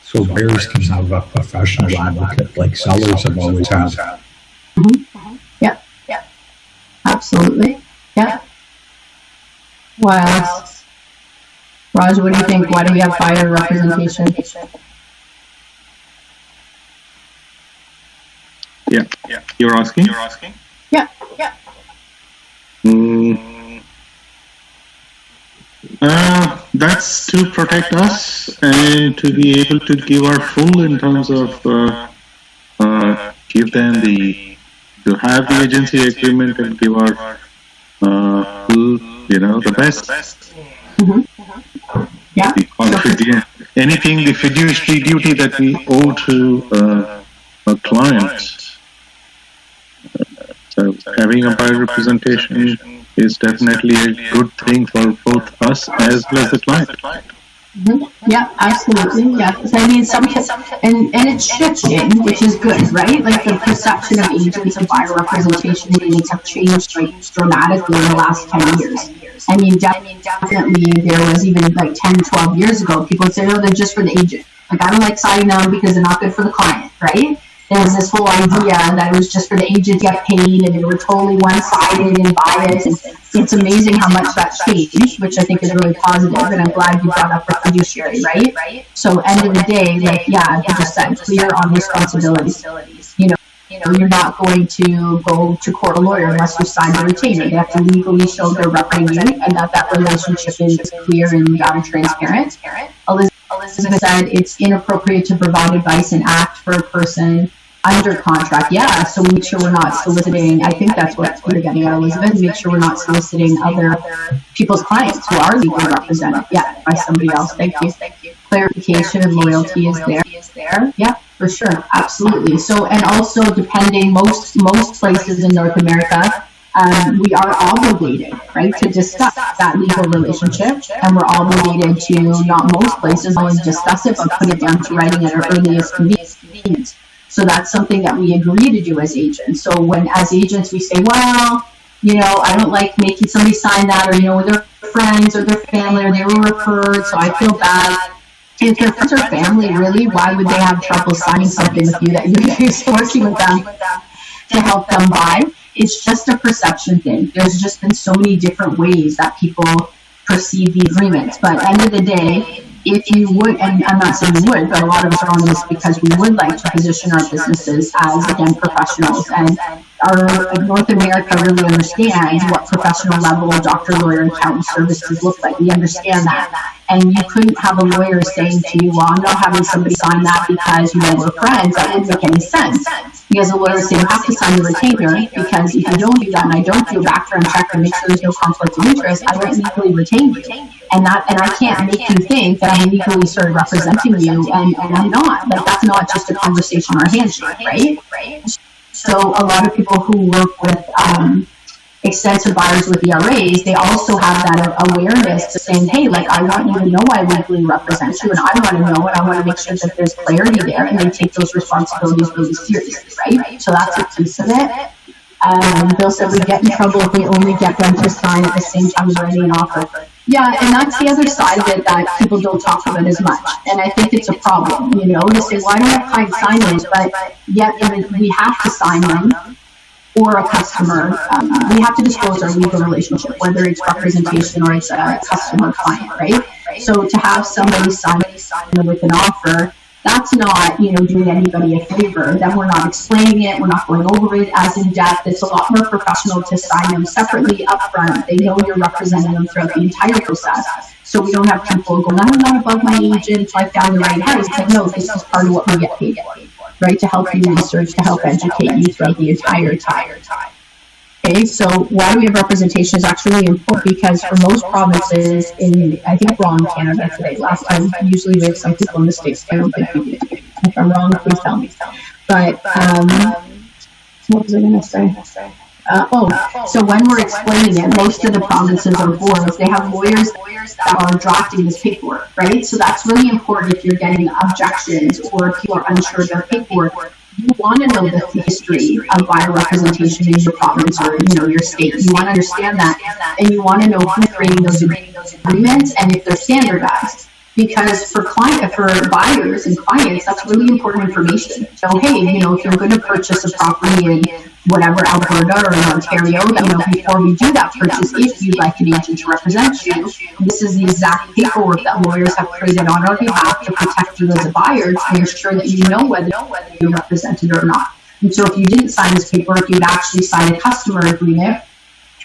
So buyers can have a professional advocate like sellers have always had. Mm-hmm. Yep. Absolutely. Yep. What else? Raj, what do you think? Why do we have buyer representation? Yeah. You're asking? Yeah. That's to protect us and to be able to give our full in terms of give them to have the agency agreement and give our full, the best. Mm-hmm. Yeah. The anything, the fiduciary duty that we owe to a client. So having a buyer representation is definitely a good thing for both us as well as the client. Mm-hmm. Yeah, absolutely. Yeah, I mean, and it's shifting, which is good, right? Like the perception of agents and buyer representation agents have changed like dramatically in the last 10 years. I mean, definitely there was even like 10, 12 years ago, people would say, oh, they're just for the agent. Like, I don't like signing them because they're not good for the client, right? There was this whole idea that it was just for the agent to get paid and they were totally one-sided and biased. And it's amazing how much that changed, which I think is really positive. And I'm glad you brought up the fiduciary, right? So end of the day, like, yeah, you just said clear on responsibilities. You know, you're not going to go to court a lawyer unless you sign a retainer. They have to legally show they're representing you and that relationship is clear and transparent. Elizabeth said it's inappropriate to provide advice and act for a person under contract. Yeah, so we make sure we're not soliciting. I think that's what you're getting at, Elizabeth. Make sure we're not soliciting other people's clients who are legally represented. Yeah, by somebody else. Thank you. Clarification and loyalty is there. Yeah, for sure, absolutely. So, and also depending, most places in North America, we are obligated, right, to discuss that legal relationship, and we're obligated to, not most places, only discuss it, but put it down to writing at our earliest convenience. So that's something that we agree to do as agents. So when, as agents, we say, well, I don't like making somebody sign that, or, their friends or their family, or they were referred, so I feel bad. If their friends or family, really, why would they have trouble signing something with you that you're working with them to help them buy? It's just a perception thing. There's just been so many different ways that people perceive the agreements. But at the end of the day, if you would, and I'm not saying you would, but a lot of us are on this because we would like to position our businesses as, again, professionals. And our North America really understands what professional level doctor, lawyer, accountant services look like. We understand that. And you couldn't have a lawyer saying to you, well, I'm not having somebody sign that because, we're friends. That wouldn't make any sense. Because a lawyer saying, you have to sign the retainer, because if you don't do that and I don't do a background check and make sure there's no conflict of interest, I won't legally retain you. And I can't make you think that I'm legally sort of representing you, and I'm not. Like, that's not just a conversation or a handshake, right? So a lot of people who work with extensive buyers with ERAs, they also have that awareness to saying, hey, like, I want you to know I legally represent you, and I want to know, and I want to make sure that there's clarity there, and they take those responsibilities really seriously, right? So that's a piece of it. Bill said we get in trouble if we only get them to sign at the same time as writing an offer. Yeah, and that's the other side of it that people don't talk about as much. And I think it's a problem, to say, well, I don't have client sign those, but yet we have to sign them, or a customer. We have to disclose our legal relationship, whether it's representation or it's a customer-client, right? So to have somebody sign with an offer, that's not, doing anybody a favor. Then we're not explaining it. We're not going over it as in depth. It's a lot more professional to sign them separately up front. They know you're representing them throughout the entire process. So we don't have people going, I'm not above my agent, so I found the right house. It's like, no, this is part of what we get paid for, right? To help you research, to help educate you throughout the entire time. Okay, so why do we have representation is actually really important, because for most provinces I think we're all in Canada today. Last time, usually we have some people in the States. I don't think we do. If I'm wrong, please tell me. But, what was I going to say? So when we're explaining it, most of the provinces or boards, they have lawyers that are drafting this paperwork, right? So that's really important if you're getting objections or if people are unsure of their paperwork. You want to know the history of buyer representation in your province or your state. You want to understand that, and you want to know who's creating those agreements and if they're standardized. Because for buyers and clients, that's really important information. So hey, if you're going to purchase a property in whatever, Alberta or in Ontario, before we do that purchase, if you'd like an agent to represent you, this is the exact paperwork that lawyers have created on our behalf to protect you as a buyer, to ensure that you know whether you're represented or not. And so if you didn't sign this paperwork, you'd actually sign a customer agreement,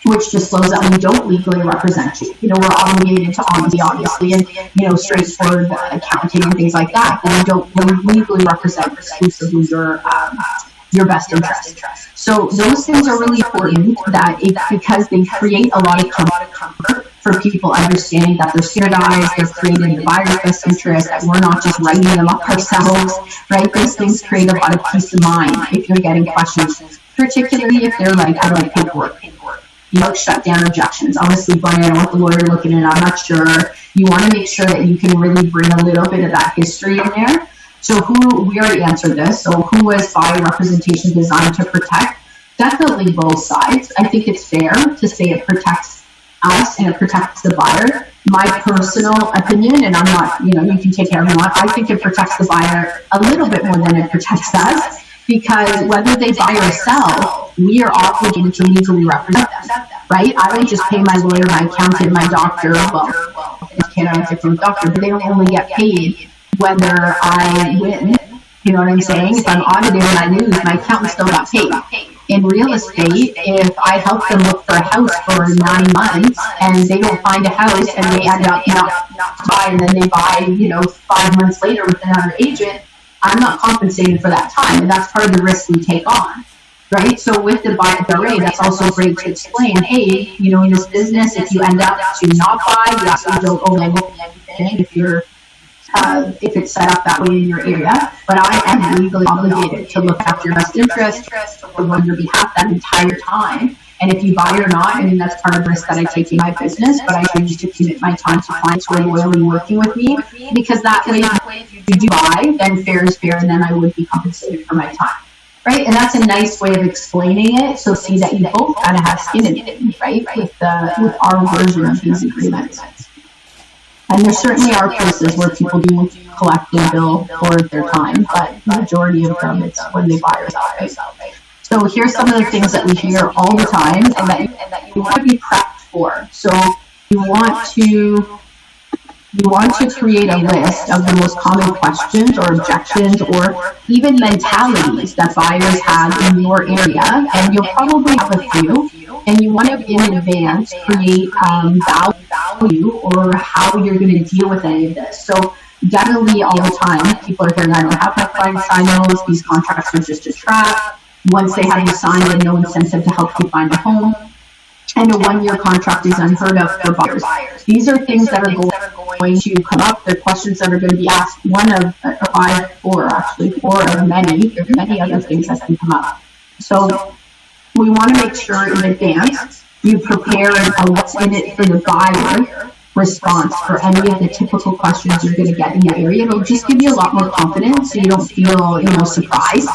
which discloses that we don't legally represent you. We're obligated to honesty, obviously, and, straightforward accounting and things like that. And we don't legally represent exclusively your best interest. So those things are really important, because they create a lot of comfort for for people understanding that they're standardized, they're created in the buyer's best interest, that we're not just writing them up ourselves, right? Those things create a lot of peace of mind if you're getting questions, particularly if they're like, I like paperwork. Shut down objections. Honestly, Brian, I don't want the lawyer looking at it, I'm not sure. You want to make sure that you can really bring a little bit of that history in there. So we already answered this, so who was buyer representation designed to protect? Definitely both sides. I think it's fair to say it protects us and it protects the buyer. My personal opinion, and I'm not, you can take care of it, I think it protects the buyer a little bit more than it protects us, because whether they buy or sell, we are obligated to legally represent them, right? I don't just pay my lawyer, my accountant, my doctor, in Canada, it's a different doctor, but they don't only get paid whether I win. You know what I'm saying? If I'm audited and I lose, my accountant still got paid. In real estate, if I help them look for a house for 9 months and they don't find a house and they end up not buy, and then they buy, 5 months later with another agent, I'm not compensated for that time, and that's part of the risk we take on, right? So with the BRA, that's also great to explain, hey, in this business, if you end up to not buy, you also don't owe anything if it's set up that way in your area, but I am legally obligated to look after your best interest, to work on your behalf that entire time. And if you buy or not, that's part of the risk that I take in my business, but I choose to commit my time to clients who are loyally working with me, because that way, if you do buy, then fair is fair, and then I would be compensated for my time, right? And that's a nice way of explaining it, so see that you both kind of have skin in it, right, with our version of these agreements. And there certainly are places where people do collect and bill for their time, but the majority of them, it's when they buy or sell, right? So here's some of the things that we hear all the time and that you want to be prepped for. So you want to create a list of the most common questions or objections or even mentalities that buyers have in your area, and you'll probably have a few, and you want to in advance create value or how you're going to deal with any of this. So definitely all the time, people are hearing, I don't have my clients sign those, these contracts are just a trap. Once they have you signed, and no incentive to help you find a home. And a 1-year contract is unheard of for buyers. These are things that are going to come up. They're questions that are going to be asked. One of 5, or actually 4 of many. There's many other things that can come up. So we want to make sure in advance you prepare a what's in it for the buyer response for any of the typical questions you're going to get in your area. It'll just give you a lot more confidence, so you don't feel, surprised,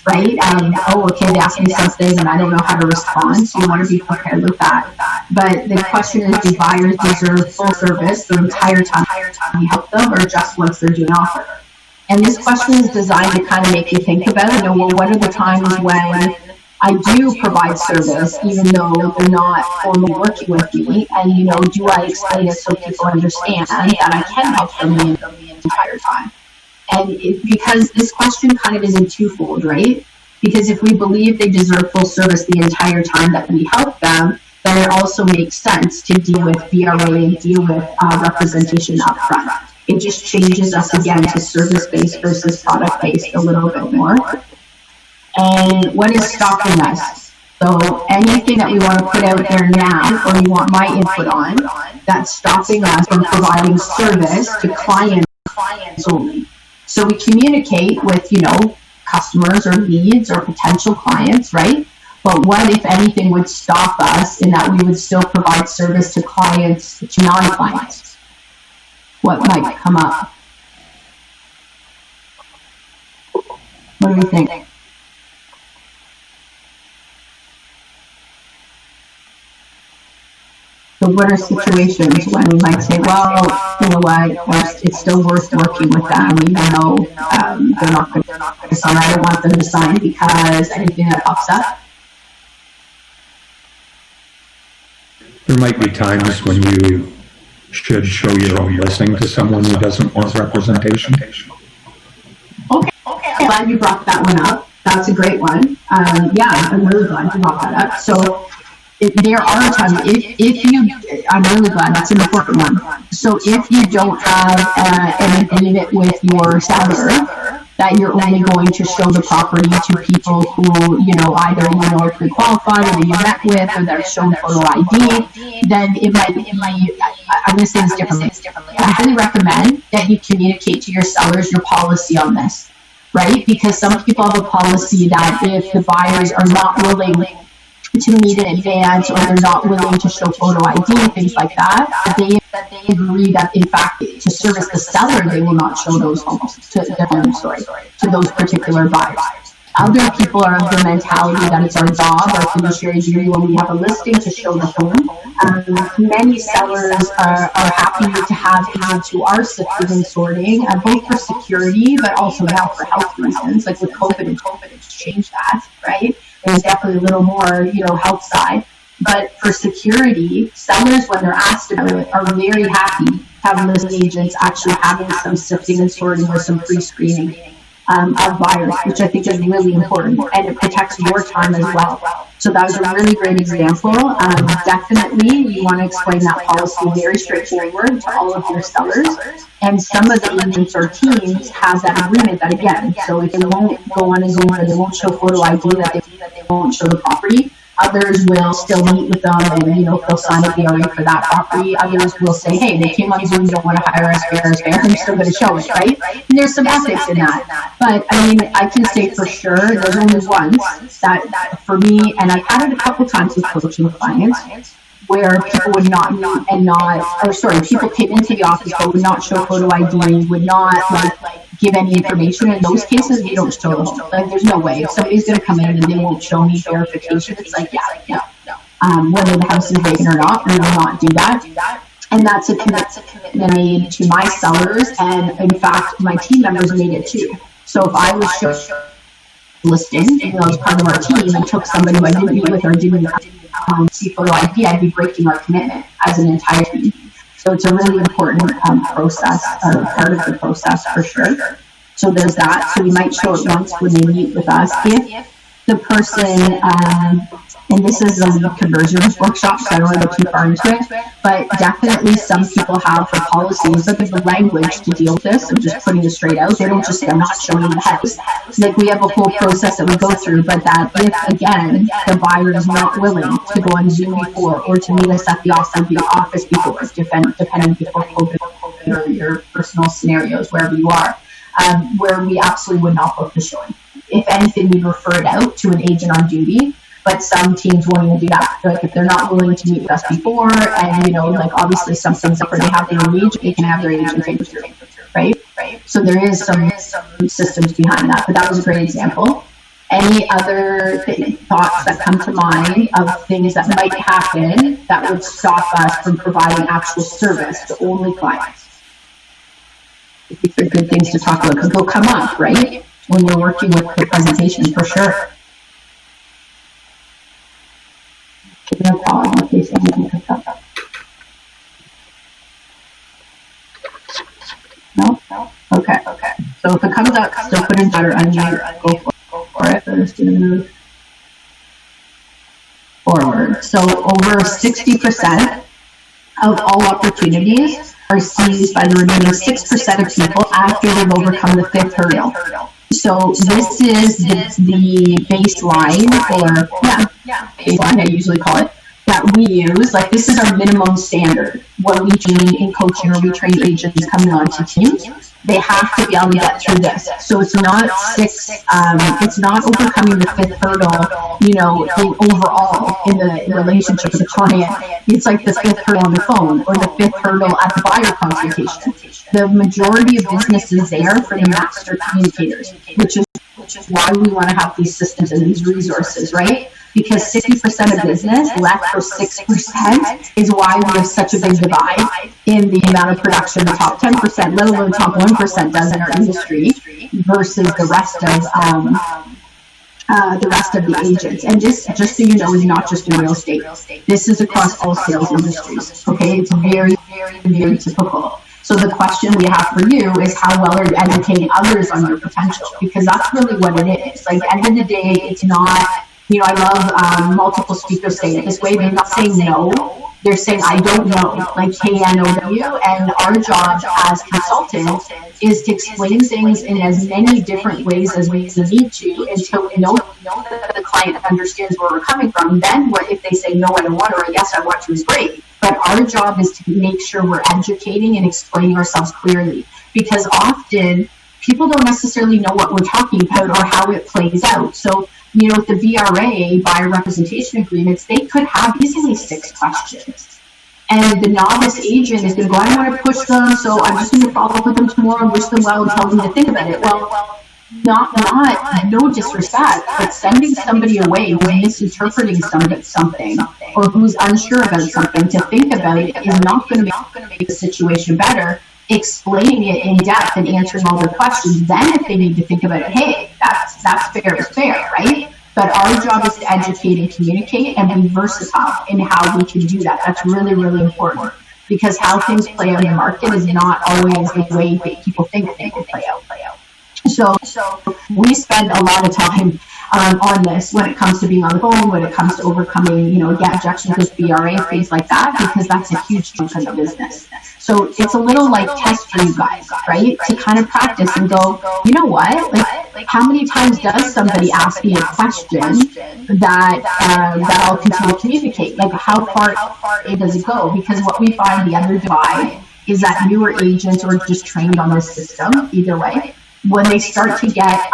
right? Okay, they asked me something and I don't know how to respond, so you want to be prepared with that. But the question is, do buyers deserve full service the entire time you help them, or just once they're doing offer? And this question is designed to kind of make you think about it. What are the times when I do provide service, even though they're not formally working with me, and do I explain it so people understand that I can help them the entire time? And because this question kind of is in twofold, right? Because if we believe they deserve full service the entire time that we help them, then it also makes sense to deal with BRA and deal with representation up front. It just changes us again to service-based versus product-based a little bit more. And what is stopping us? So anything that we want to put out there now, or you want my input on, that's stopping us from providing service to clients only. So we communicate with, customers or leads or potential clients, right? But what, if anything, would stop us in that we would still provide service to clients, to non-clients? What might come up? What do you think? So what are situations when we might say, well, you know what, it's still worth working with them, even though they're not going to sign. I don't want them to sign because anything that pops up. There might be times when you should show your own listing to someone who doesn't want representation. Okay, I'm glad you brought that one up. That's a great one. I'm really glad you brought that up. So there are times, I'm really glad, that's an important one. So if you don't have an agreement with your seller, that you're only going to show the property to people who, either, are pre-qualified or that you met with or that are shown photo ID, then it might be, I'm going to say this differently. I highly recommend that you communicate to your sellers your policy on this, right? Because some people have a policy that if the buyers are not willing to meet in advance or they're not willing to show photo ID, things like that, they agree that in fact to service the seller they will not show those homes to those particular buyers. Other people are of the mentality that it's our job, our fiduciary duty when we have a listing to show the home. Many sellers are happy to have agents who are secured and sorting, both for security but also now for health reasons. Like with COVID, it's changed that, right? There's definitely a little more, health side. But for security, sellers, when they're asked about it, are very happy to have listing agents actually having some sifting and sorting or some pre-screening of buyers, which I think is really important, and it protects your time as well. So that was a really great example. Definitely, you want to explain that policy very straightforward to all of your sellers. And some of the agents or teams have that agreement that, again, so if they won't go on a Zoom or they won't show photo ID, that they won't show the property, others will still meet with them and, they'll sign a BRA for that property. Others will say, hey, they came on Zoom, you don't want to hire us, fair, I'm still going to show it, right? And there's some ethics in that. But, I can say for sure, there's only once that for me, and I've had it a couple times with coaching clients, where people would not meet and people came into the office but would not show photo ID, would not give any information. In those cases, we don't show them. Like, there's no way. If somebody's going to come in and they won't show me verification, it's like, whether the house is vacant or not, we will not do that. And that's a commitment made to my sellers, and in fact, my team members made it too. So if I was showing listing, even though I was part of our team, and took somebody who I didn't meet with or didn't see photo ID, I'd be breaking our commitment as an entire team. So it's a really important process, or part of the process for sure. So there's that. So we might show it once when they meet with us. If the person, and this is a lead conversion workshop, so I don't want to go too far into it, but definitely some people have the policies, but there's the language to deal with this. I'm just putting it straight out. They don't just say, I'm not showing the house. Like, we have a whole process that we go through, but that if, again, the buyer is not willing to go on Zoom before or to meet us at the office before, depending before COVID or your personal scenarios, wherever you are, where we absolutely would not book the showing. If anything, we refer it out to an agent on duty. But some teams won't even do that. Like, if they're not willing to meet with us before, and obviously something's up where they have their agent, they can have their agent take it through, right? So there is some systems behind that. But that was a great example. Any other thoughts that come to mind of things that might happen that would stop us from providing actual service to only clients? These are good things to talk about because they'll come up, right? When you're working with the presentation, for sure. Give me a call in case anything comes up. No? Okay. So if it comes up, still put in better unmute. Go for it. I'm just going to move forward. So over 60% of all opportunities are seized by the remaining 6% of people after they've overcome the fifth hurdle. So this is the baseline, or baseline I usually call it, that we use. Like, this is our minimum standard when we train in coaching or we train agents coming onto teams. They have to be able to get through this. So it's not it's not overcoming the fifth hurdle, overall in the relationship with the client. It's like the fifth hurdle on the phone or the fifth hurdle at the buyer consultation. The majority of business is there for the master communicators, which is why we want to have these systems and these resources, right? Because 60% of business left for 6% is why we have such a big divide in the amount of production the top 10%, let alone top 1% does in our industry versus the rest of the agents. And just so you know, is not just in real estate. This is across all sales industries. Okay, it's very, very, very typical. So the question we have for you is, how well are you educating others on your potential? Because that's really what it is. Like, at the end of the day, it's not I love multiple speakers saying it this way. They're not saying no. They're saying, I don't know, like KNOW. And our job as consultants is to explain things in as many different ways as we need to until we know that the client understands where we're coming from. Then if they say, no, I don't want, or yes, I want to, is great. But our job is to make sure we're educating and explaining ourselves clearly. Because often people don't necessarily know what we're talking about or how it plays out. So, with the VRA, buyer representation agreements, they could have easily 6 questions. And the novice agent is going to go, I don't want to push them, so I'm just going to follow up with them tomorrow and wish them well and tell them to think about it. Well, no disrespect, but sending somebody away who's misinterpreting something or who's unsure about something to think about it is not going to make the situation better. Explaining it in depth and answering all their questions. Then if they need to think about it, hey, that's fair is fair, right? But our job is to educate and communicate and be versatile in how we can do that. That's really, really important, because how things play out in the market is not always the way that people think they will play out. So we spend a lot of time on this when it comes to being on the phone, when it comes to overcoming, objections with BRA, things like that, because that's a huge chunk of the business. So it's a little like test for you guys, right? To kind of practice and go, you know what? Like, how many times does somebody ask me a question that I'll continue to communicate? Like, how far does it go? Because what we find the other divide is that newer agents are just trained on this system, either way. When they start to get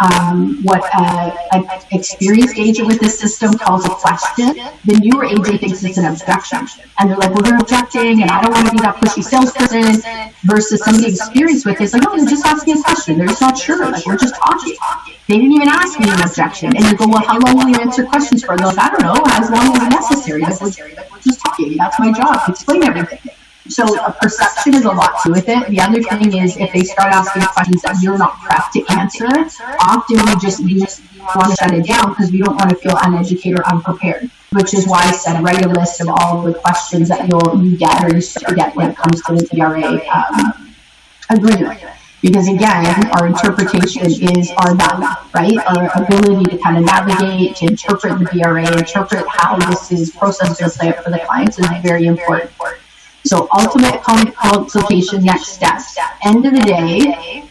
what an experienced agent with this system calls a question, the newer agent thinks it's an objection. And they're like, well, they're objecting, and I don't want to be that pushy salesperson, versus somebody experienced with it. It's like, no, they're just asking a question. They're just not sure. Like, we're just talking. They didn't even ask me an objection. And you go, well, how long will you answer questions for? They're like, I don't know, as long as necessary. Like, we're just talking. That's my job, to explain everything. So a perception is a lot to with it. The other thing is, if they start asking questions that you're not prepped to answer, often we just want to shut it down because we don't want to feel uneducated or unprepared, which is why I said write a list of all the questions that you get or you start to get when it comes to the DRA agreement. Because again, our interpretation is our value, right? Our ability to kind of navigate, to interpret the DRA, interpret how this is processed and play out for the clients is very important. So ultimate consultation, next steps. End of the day,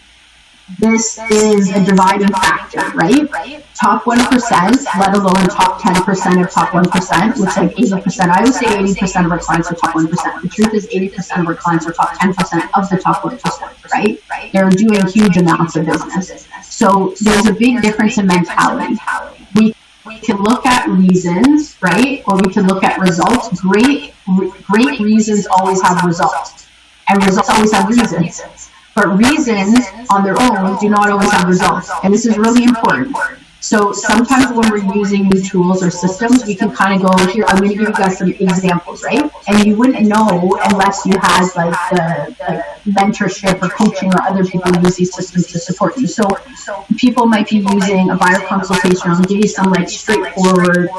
this is a dividing factor, right? Top 1%, let alone top 10% of top 1%, which like 80%. I would say 80% of our clients are top 1%. The truth is 80% of our clients are top 10% of the top 1%, right? They're doing huge amounts of business. So there's a big difference in mentality. We can look at reasons, right? Or we can look at results. Great reasons always have results. And results always have reasons. But reasons on their own do not always have results. And this is really important. So sometimes when we're using new tools or systems, we can kind of go, here, I'm going to give you guys some examples, right? And you wouldn't know unless you had like the mentorship or coaching or other people who use these systems to support you. So people might be using a buyer consultation. I'll give you some like straightforward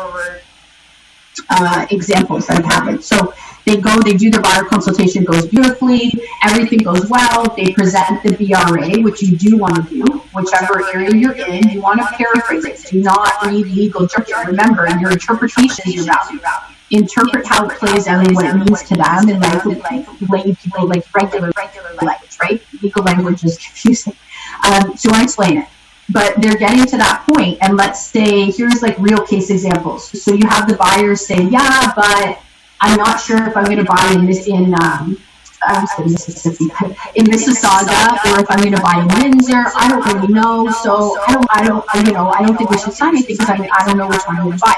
examples that have happened. So they do the buyer consultation, goes beautifully, everything goes well, they present the BRA, which you do want to do, whichever area you're in, you want to paraphrase it. Do not read legal jargon. Remember, your interpretation is your value. Interpret how it plays out and what it means to them, and like lay people like regular language, right? Legal language is confusing. So I explain it. But they're getting to that point, and let's say, here's like real case examples. So you have the buyers say, yeah, but I'm not sure if I'm going to buy in Mississippi, in Mississauga, or if I'm going to buy in Windsor. I don't really know, so I don't think we should sign anything because I don't know which one I'm going to buy.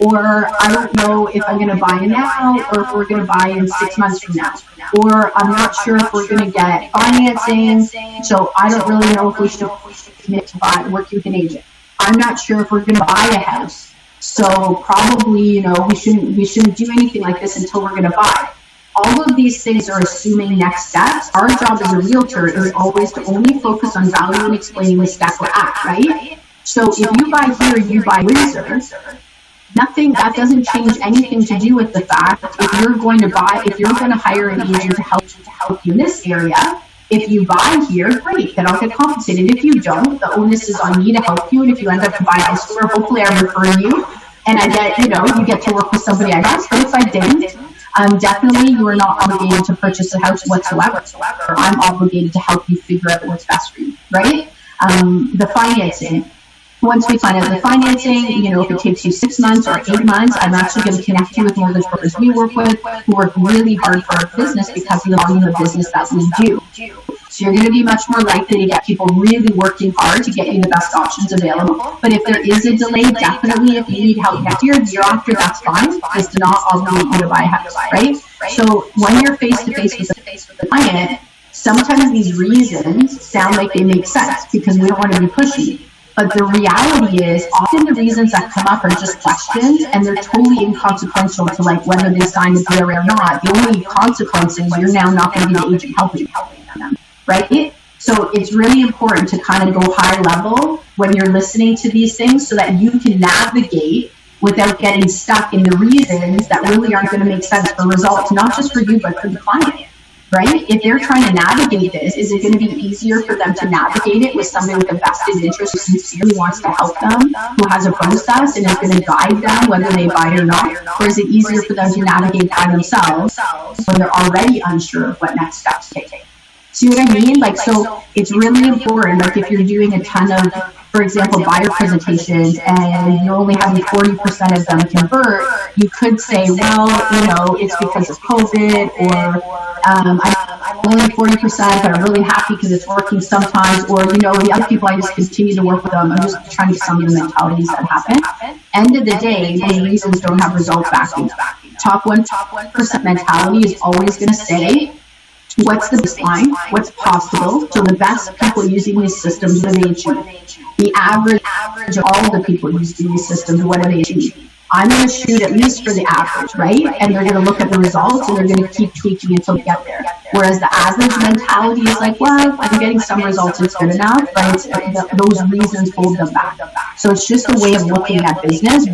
Or I don't know if I'm going to buy now or if we're going to buy in 6 months from now. Or I'm not sure if we're going to get financing, so I don't really know if we should commit to working with an agent. I'm not sure if we're going to buy a house. So probably, we shouldn't do anything like this until we're going to buy. All of these things are assuming next steps. Our job as a realtor is always to only focus on value and explaining the step or act, right? So if you buy here, you buy Windsor, that doesn't change anything to do with the fact if you're going to hire an agent to help you in this area. If you buy here, great, then I'll get compensated. If you don't, the onus is on me to help you. And if you end up to buy elsewhere, hopefully I refer you and I get, you get to work with somebody I trust. But if I didn't, definitely you are not obligated to purchase a house whatsoever. I'm obligated to help you figure out what's best for you, right? The financing. Once we find out the financing, if it takes you 6 months or 8 months, I'm actually going to connect you with mortgage brokers we work with who work really hard for our business because of the volume of business that we do. So you're going to be much more likely to get people really working hard to get you the best options available. But if there is a delay, definitely if you need help next year, year after, that's fine. Just do not obligate you to buy a house, right? So when you're face to face with the client, sometimes these reasons sound like they make sense because we don't want to be pushy. But the reality is, often the reasons that come up are just questions, and they're totally inconsequential to whether they signed the deal or not. The only consequence is you're now not going to be the agent helping them, right? So it's really important to kind of go high level when you're listening to these things so that you can navigate without getting stuck in the reasons that really aren't going to make sense for results, not just for you, but for the client. Right? If they're trying to navigate this, is it going to be easier for them to navigate it with somebody with a vested interest who sincerely wants to help them, who has a process and is going to guide them whether they buy it or not? Or is it easier for them to navigate by themselves when they're already unsure of what next steps to take? See what I mean? So it's really important, if you're doing a ton of, for example, buyer presentations and you're only having 40% of them convert, you could say, well, it's because of COVID, or I'm only 40%, but I'm really happy because it's working sometimes, or, the other people, I just continue to work with them. I'm just trying to sum the mentalities that happen. End of the day, those reasons don't have results backing. Top 1% mentality is always going to say, what's the baseline? What's possible? So the best people using these systems, what do they achieve? The average of all the people using these systems, what do they achieve? I'm going to shoot at least for the average, right? And they're going to look at the results and they're going to keep tweaking until they get there. Whereas the average mentality is well, I'm getting some results, it's good enough, but those reasons hold them back. So it's just a way of looking at business.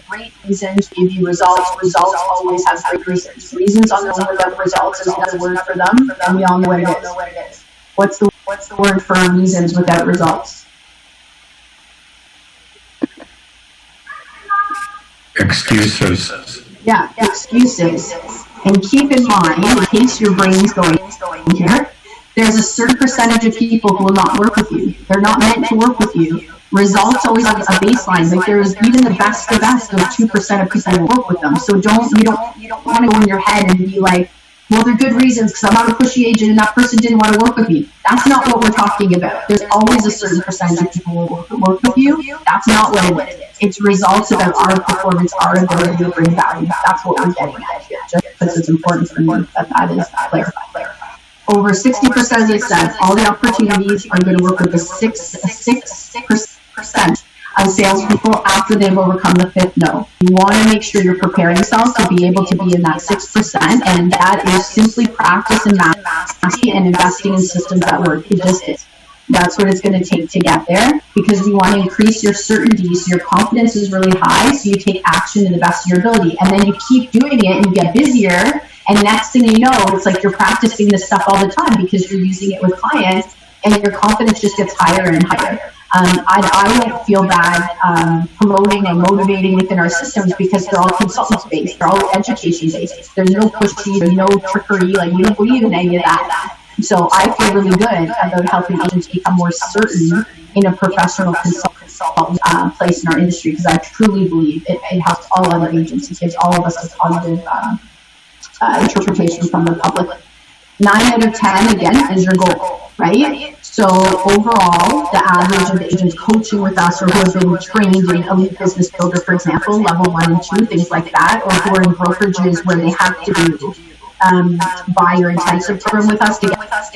Great reasons give you results. Results always have great reasons. Reasons on their own without results is another word for them, and we all know what it is. What's the word for reasons without results? Excuses. Yeah, excuses. And keep in mind, in case your brain's going here, there's a certain percentage of people who will not work with you. They're not meant to work with you. Results always have a baseline. There's even the best of 2% of people who work with them. So you don't want to go in your head and be well, they're good reasons because I'm not a pushy agent and that person didn't want to work with me. That's not what we're talking about. There's always a certain percentage of people who will work with you. That's not what it is. It's results about our performance, our ability to bring value. That's what we're getting at here, just because it's important for me that is clarified. Over 60% of these said all the opportunities are going to work with the 6% of salespeople after they've overcome the 5th no. You want to make sure you're preparing yourself to be able to be in that 6%, and that is simply practice and mastery and investing in systems that work. That's what it's going to take to get there, because we want to increase your certainty so your confidence is really high, so you take action to the best of your ability. And then you keep doing it and you get busier, and next thing you know, it's you're practicing this stuff all the time because you're using it with clients, and your confidence just gets higher and higher. I don't feel bad promoting and motivating within our systems because they're all consultants-based, they're all education-based. There's no pushy, there's no trickery, we don't believe in any of that. So I feel really good about helping agents become more certain in a professional consultant place in our industry, because I truly believe it helps all other agents. It gives all of us a positive interpretation from the public. 9 out of 10, again, is your goal, right? So overall, the average of the agents coaching with us, or who have been trained in Elite Business Builder, for example, level 1 and 2, things like that, or who are in brokerages where they have to do buyer intensive program with us to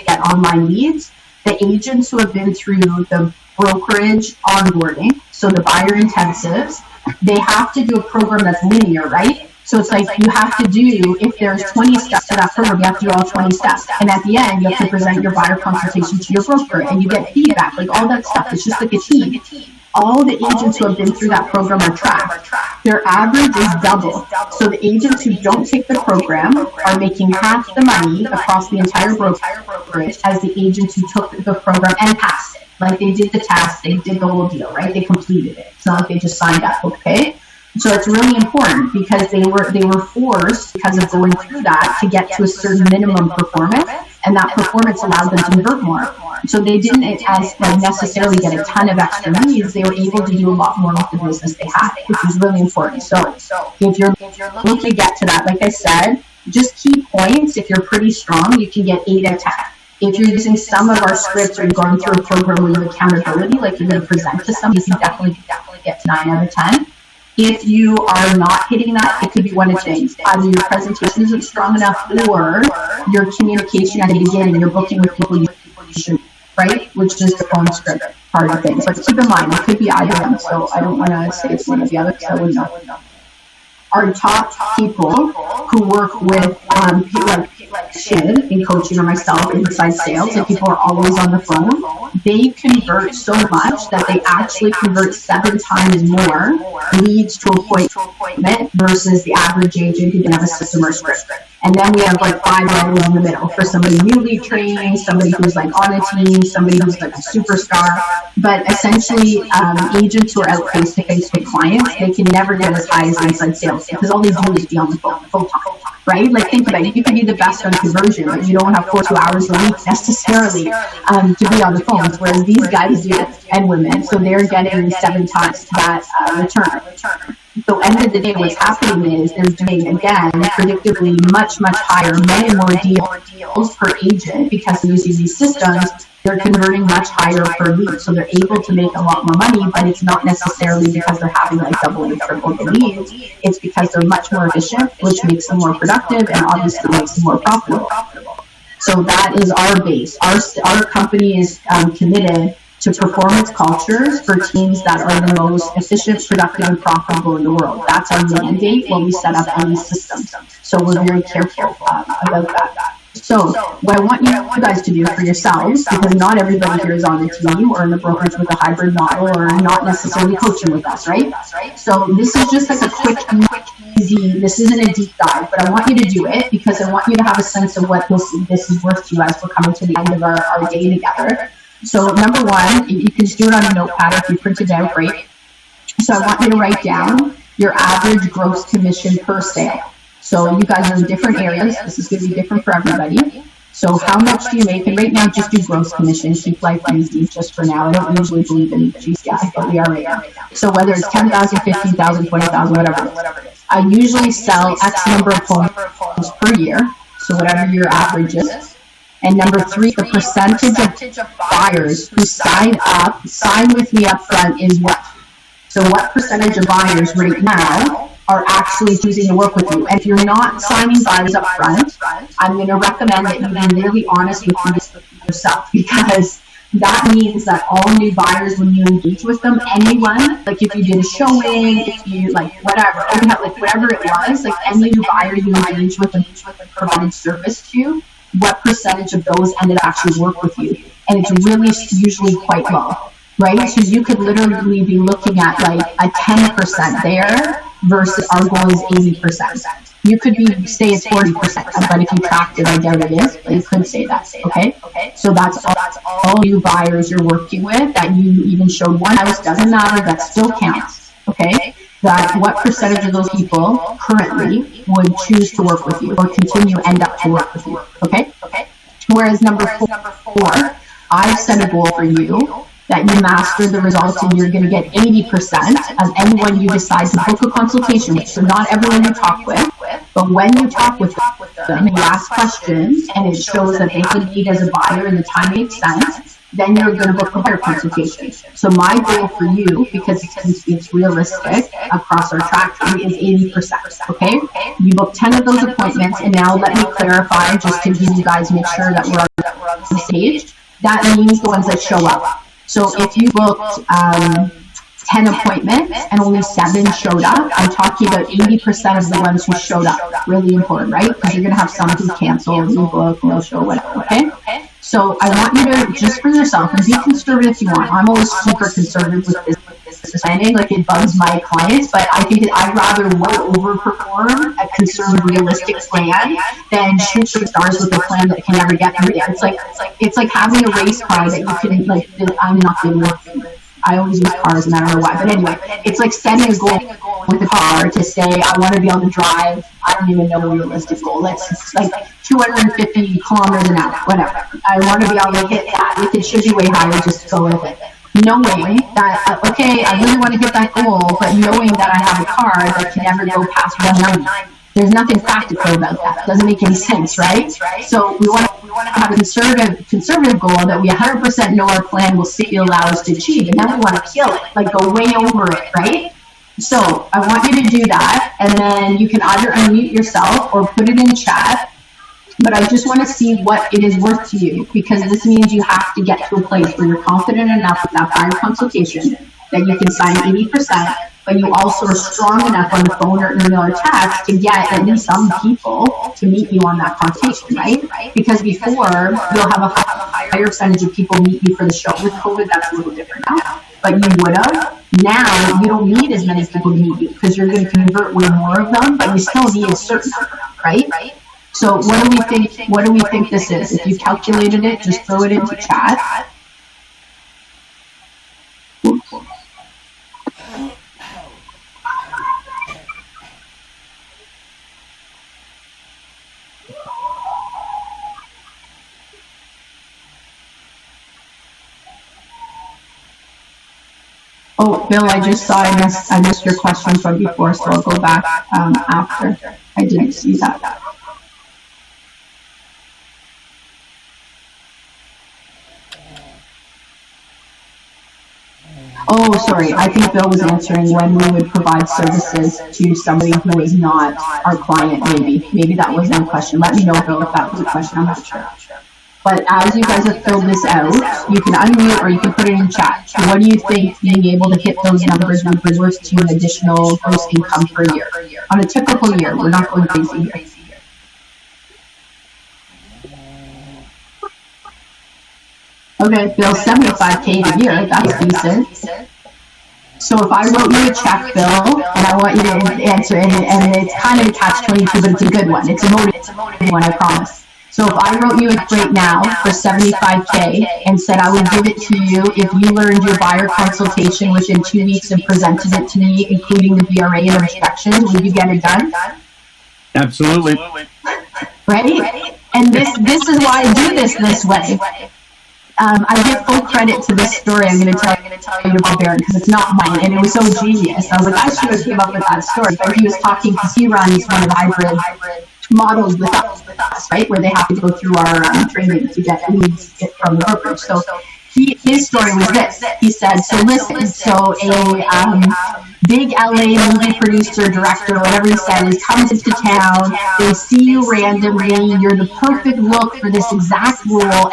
get online leads, the agents who have been through the brokerage onboarding, so the buyer intensives, they have to do a program that's linear, right? So it's you have to do, if there's 20 steps to that program, you have to do all 20 steps. And at the end, you have to present your buyer consultation to your broker, and you get feedback, all that stuff. It's just a team. All the agents who have been through that program are tracked. Their average is double. So the agents who don't take the program are making half the money across the entire brokerage as the agents who took the program and passed it. They did the task, they did the whole deal, right? They completed it. It's not they just signed up, okay? So it's really important because they were forced, because of going through that, to get to a certain minimum performance, and that performance allowed them to convert more. So they didn't necessarily get a ton of extra leads. They were able to do a lot more with the business they had, which is really important. So if you're looking to get to that, like I said, just key points. If you're pretty strong, you can get 8 out of 10. If you're using some of our scripts or you're going through a program where you have accountability, like you're going to present to somebody, you can definitely get to 9 out of 10. If you are not hitting that, it could be one of things. Either your presentation isn't strong enough, or your communication at the beginning, you're booking with people you should, right? Which is the phone script part of things. But keep in mind, it could be either of them. So I don't want to say it's one or the other because I wouldn't know. Our top people who work with people like Shid in coaching, or myself inside sales, and people are always on the phone, they convert so much that they actually convert 7 times more leads to appointment versus the average agent who can have a system or script. And then we have like 5 levels in the middle for somebody newly trained, somebody who's like on a team, somebody who's like a superstar. But essentially, agents who are out face-to-face with clients, they can never get as high as inside sales because all they do is be on the phone full time, right? Like think about it, you can be the best on conversion, but you don't have 42 hours a week necessarily to be on the phones, whereas these guys do, and women, so they're getting 7 times that return. So end of the day, what's happening is they're doing, again, predictably much higher, many more deals per agent, because they're using these systems. They're converting much higher per lead, so they're able to make a lot more money, but it's not necessarily because they're having like double and triple the leads. It's because they're much more efficient, which makes them more productive and obviously makes them more profitable. So that is our base. Our company is committed to performance cultures for teams that are the most efficient, productive, and profitable in the world. That's our mandate when we set up any systems. So we're very careful about that. So what I want you guys to do for yourselves, because not everybody here is on the team or in the brokerage with a hybrid model or not necessarily coaching with us, right? So this is just like a quick, easy, this isn't a deep dive, but I want you to do it because I want you to have a sense of what this is worth to you as we're coming to the end of our day together. So number one, you can just do it on a notepad if you print it out, great. So I want you to write down your average gross commission per sale. So you guys are in different areas. This is going to be different for everybody. So how much do you make? And right now, just do gross commission. Keep life easy just for now. I don't usually believe in GCI, but we are right now. So whether it's 10,000, 15,000, 20,000, whatever it is. I usually sell X number of homes per year. So whatever your average is. And number 3, the percentage of buyers who sign with me up front is what? So what percentage of buyers right now are actually choosing to work with you? And if you're not signing buyers up front, I'm going to recommend that you be really honest with yourself, because that means that all new buyers, when you engage with them, anyone, like if you did a showing, if you like whatever, like whatever it was, like any new buyer you engage with and provided service to, what percentage of those ended up actually work with you? And it's really usually quite low, right? So you could literally be looking at like a 10% there versus our goal is 80%. You could say it's 40%, but if you tracked it, I doubt it is, but you could say that, okay? So that's all new buyers you're working with that you even showed one house, doesn't matter, that still counts, okay? That what percentage of those people currently would choose to work with you or end up to work with you, okay? Whereas number 4, I've set a goal for you that you master the results and you're going to get 80% of anyone you decide to book a consultation with. So not everyone you talk with, but when you talk with them, you ask questions and it shows that they can lead as a buyer and the time makes sense, then you're going to book a buyer consultation. So my goal for you, because it's realistic across our track, is 80%, okay? You book 10 of those appointments, and now let me clarify, just to give you guys, make sure that we're on the same page. That means the ones that show up. So if you booked 10 appointments and only 7 showed up, I'm talking about 80% of the ones who showed up. Really important, right? Because you're going to have some who cancel, rebook, no show, whatever, okay? So I want you to, just for yourself, and be conservative if you want. I'm always super conservative with business planning. Like, it bugs my clients, but I think that I'd rather overperform a conservative, realistic plan than shoot for the stars with a plan that can never get there. It's like having a race car that you can, like, I'm not going to work with. I always use cars and I don't know why. But anyway, it's like setting a goal with a car to say, I want to be able to drive, I don't even know a realistic goal. Let's like 250 kilometers an hour, whatever. I want to be able to hit that. If it should be way higher, just go with it. Knowing that, okay, I really want to hit that goal, but knowing that I have a car that can never go past 190. There's nothing practical about that. It doesn't make any sense, right? So we want to have a conservative goal that we 100% know our plan will allow us to achieve, and then we want to kill it, like go way over it, right? So I want you to do that, and then you can either unmute yourself or put it in chat. But I just want to see what it is worth to you, because this means you have to get to a place where you're confident enough with that buyer consultation that you can sign 80%, but you also are strong enough on the phone or email or text to get at least some people to meet you on that consultation, right? Because before, you'll have a higher percentage of people meet you for the show. With COVID, that's a little different now. But you would have. Now, you don't need as many people to meet you because you're going to convert way more of them, but you still need a certain number, right? So what do we think this is? If you calculated it, just throw it into chat. Oh, Bill, I just saw I missed your question from before, so I'll go back after. I didn't see that. Oh, sorry. I think Bill was answering when we would provide services to somebody who is not our client, maybe. Maybe that wasn't a question. Let me know, Bill, if that was a question. I'm not sure. But as you guys have filled this out, you can unmute or you can put it in chat. What do you think being able to hit those numbers would be worth to an additional gross income per year? On a typical year, we're not going crazy here. Okay, Bill, 75K a year, that's decent. So if I wrote you a check, Bill, and I want you to answer it, and it's kind of a catch-22, but it's a good one. It's a motivating one, I promise. So if I wrote you a right now for 75K and said I would give it to you if you learned your buyer consultation within 2 weeks and presented it to me, including the BRA and inspections, would you get it done? Absolutely. Right? And this is why I do this way. I give full credit to this story I'm going to tell you about Baron, because it's not mine, and it was so genius. I was like, I should have came up with that story. But he was talking, because he runs one of the hybrid models with us, right, where they have to go through our training to get leads from the brokerage. So his story was this. He said, so listen, so a big LA movie producer, director, whatever he said, comes into town, they see you randomly, you're the perfect look for this exact role,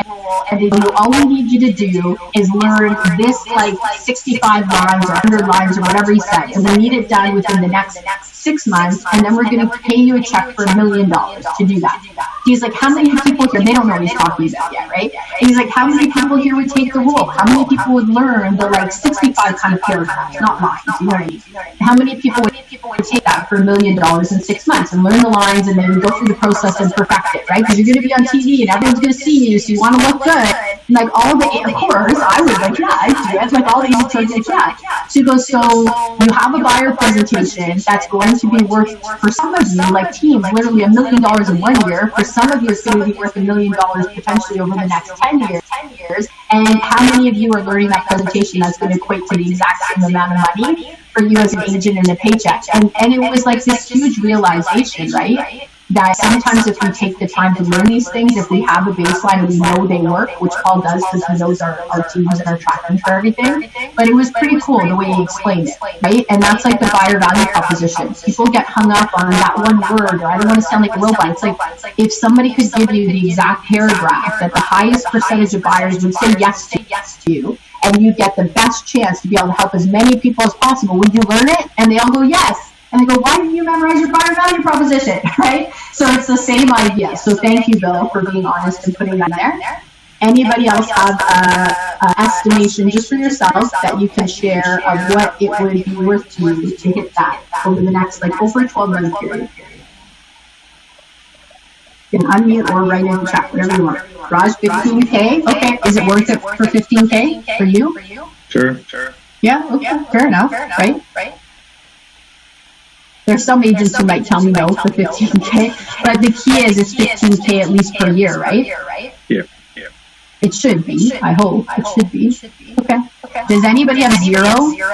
and all we need you to do is learn this like 65 lines or 100 lines or whatever he said, and we need it done within the next 6 months, and then we're going to pay you a check for $1 million to do that. He's like, how many people here, they don't know what he's talking about yet, right? And he's like, how many people here would take the role? How many people would learn the like 65 kind of paragraphs, not lines, you know what I mean? How many people would take that for $1 million in 6 months and learn the lines and then go through the process and perfect it, right? Because you're going to be on TV and everyone's going to see you, so you want to look good. And like all the, of course, I was like, yeah, I do it. Like all the easy choices, like, yeah. She goes, so you have a buyer presentation that's going to be worth, for some of you, like teams, literally $1 million in 1 year. For some of you, it's going to be worth $1 million potentially over the next 10 years. And how many of you are learning that presentation that's going to equate to the exact same amount of money for you as an agent and a paycheck? And it was like this huge realization, right? That sometimes if we take the time to learn these things, if we have a baseline and we know they work, which Paul does because he knows our teams and our tracking for everything, but it was pretty cool the way he explained it, right? And that's like the buyer value proposition. People get hung up on that one word, or I don't want to sound like a robot. It's like if somebody could give you the exact paragraph that the highest percentage of buyers would say yes to you, and you get the best chance to be able to help as many people as possible, would you learn it? And they all go, yes. And they go, why didn't you memorize your buyer value proposition, right? So it's the same idea. So thank you, Bill, for being honest and putting that there. Anybody else have an estimation just for yourself that you can share of what it would be worth to you to hit that over the next, like, over a 12-month period? You can unmute or write in the chat, whatever you want. Raj, 15K? Okay, is it worth it for 15K for you? Sure. Yeah, okay, fair enough, right? There's some agents who might tell me no for 15K, but the key is it's 15K at least per year, right? Yeah. It should be. I hope it should be. Okay. Does anybody have 0?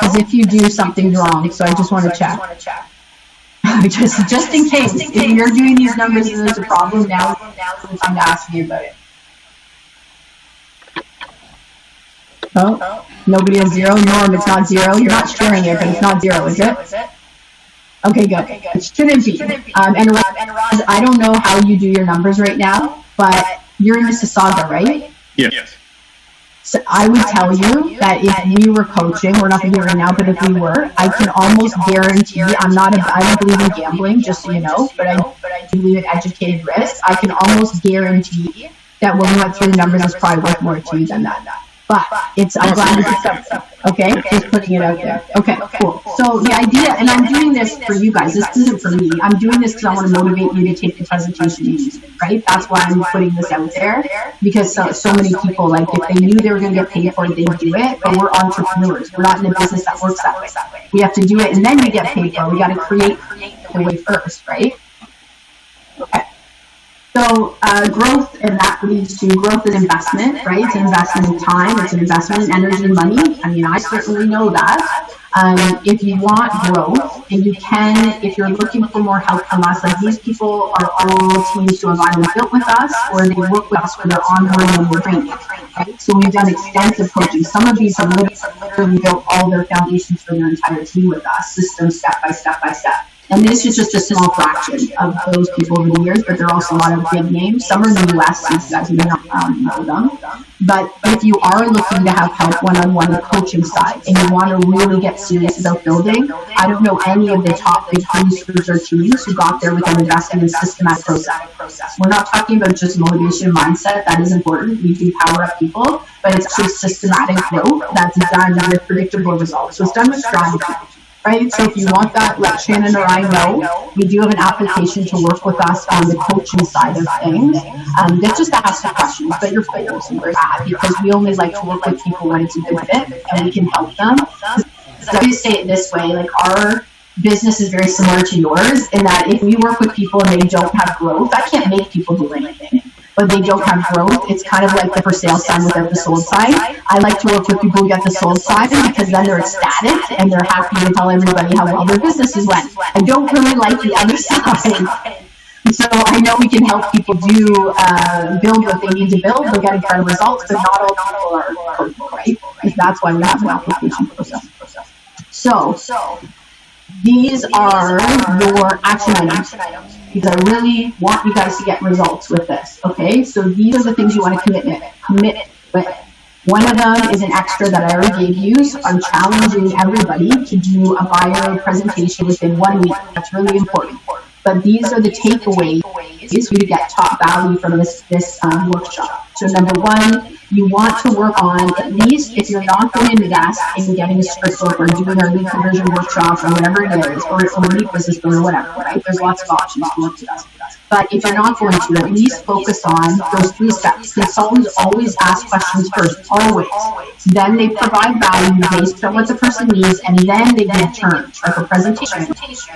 As if you do something wrong. So I just want to check. just in case, if you're doing these numbers and there's a problem, now is the time to ask me about it. Oh, nobody has 0. Norm, it's not 0. You're not sharing it, but it's not 0, is it? Okay, good. It shouldn't be. And Raj, I don't know how you do your numbers right now, but you're in Mississauga, right? Yes. So I would tell you that if we were coaching, we're not going to do it right now, but if we were, I can almost guarantee, I don't believe in gambling, just so you know, but I do believe in educated risk. I can almost guarantee that when we went through the numbers, it's probably worth more to you than that. But I'm glad you picked up. Okay, just putting it out there. Okay, cool. So the idea, and I'm doing this for you guys. This isn't for me. I'm doing this because I want to motivate you to take the presentation easy, right? That's why I'm putting this out there, because so many people, like, if they knew they were going to get paid for it, they'd do it. But we're entrepreneurs. We're not in a business that works that way. We have to do it, and then we get paid for it. We got to create the way first, right? Okay. So growth, and that leads to growth is investment, right? It's an investment in time, it's an investment in energy and money. I mean, I certainly know that. If you want growth, and you can, if you're looking for more help from us, like these people are all teams who have either built with us or they work with us for their onboarding and their training, right? So we've done extensive coaching. Some of these have literally built all their foundations for their entire team with us, system step by step by step. And this is just a small fraction of those people over the years, but there are also a lot of big names. Some are in the US, since you guys may not know them. But if you are looking to have help one-on-one the coaching side, and you want to really get serious about building, I don't know any of the top big producers or teams who got there without investing in systematic process. We're not talking about just motivation and mindset. That is important. We do power up people, but it's actually systematic growth that's done with predictable results. So it's done with strategy. Right? So if you want that, let Shannon or I know. We do have an application to work with us on the coaching side of things. That's just to ask some questions about your goals and where you're at, because we only like to work with people when it's a good fit and we can help them. I always say it this way, like our business is very similar to yours in that if we work with people and they don't have growth, I can't make people do anything. But they don't have growth, it's kind of like the for sale sign without the sold sign. I like to work with people who get the sold sign because then they're ecstatic and they're happy to tell everybody how well their businesses went. I don't really like the other side. So I know we can help people build what they need to build, they'll get incredible results, but not all people are coachable, right? And that's why we have an application process. So these are your action items, because I really want you guys to get results with this, okay? So these are the things you want to commit with. One of them is an extra that I already gave you. So I'm challenging everybody to do a buyer presentation within 1 week. That's really important. But these are the takeaways for you to get top value from this workshop. So number 1, you want to work on, at least if you're not going to invest in getting a script book or doing our lead conversion workshop or whatever it is, or a lead business or whatever, right? There's lots of options to work with us. But if you're not going to, at least focus on those 3 steps. Consultants always ask questions first, always. Then they provide value based on what the person needs, and then they give terms, like a presentation,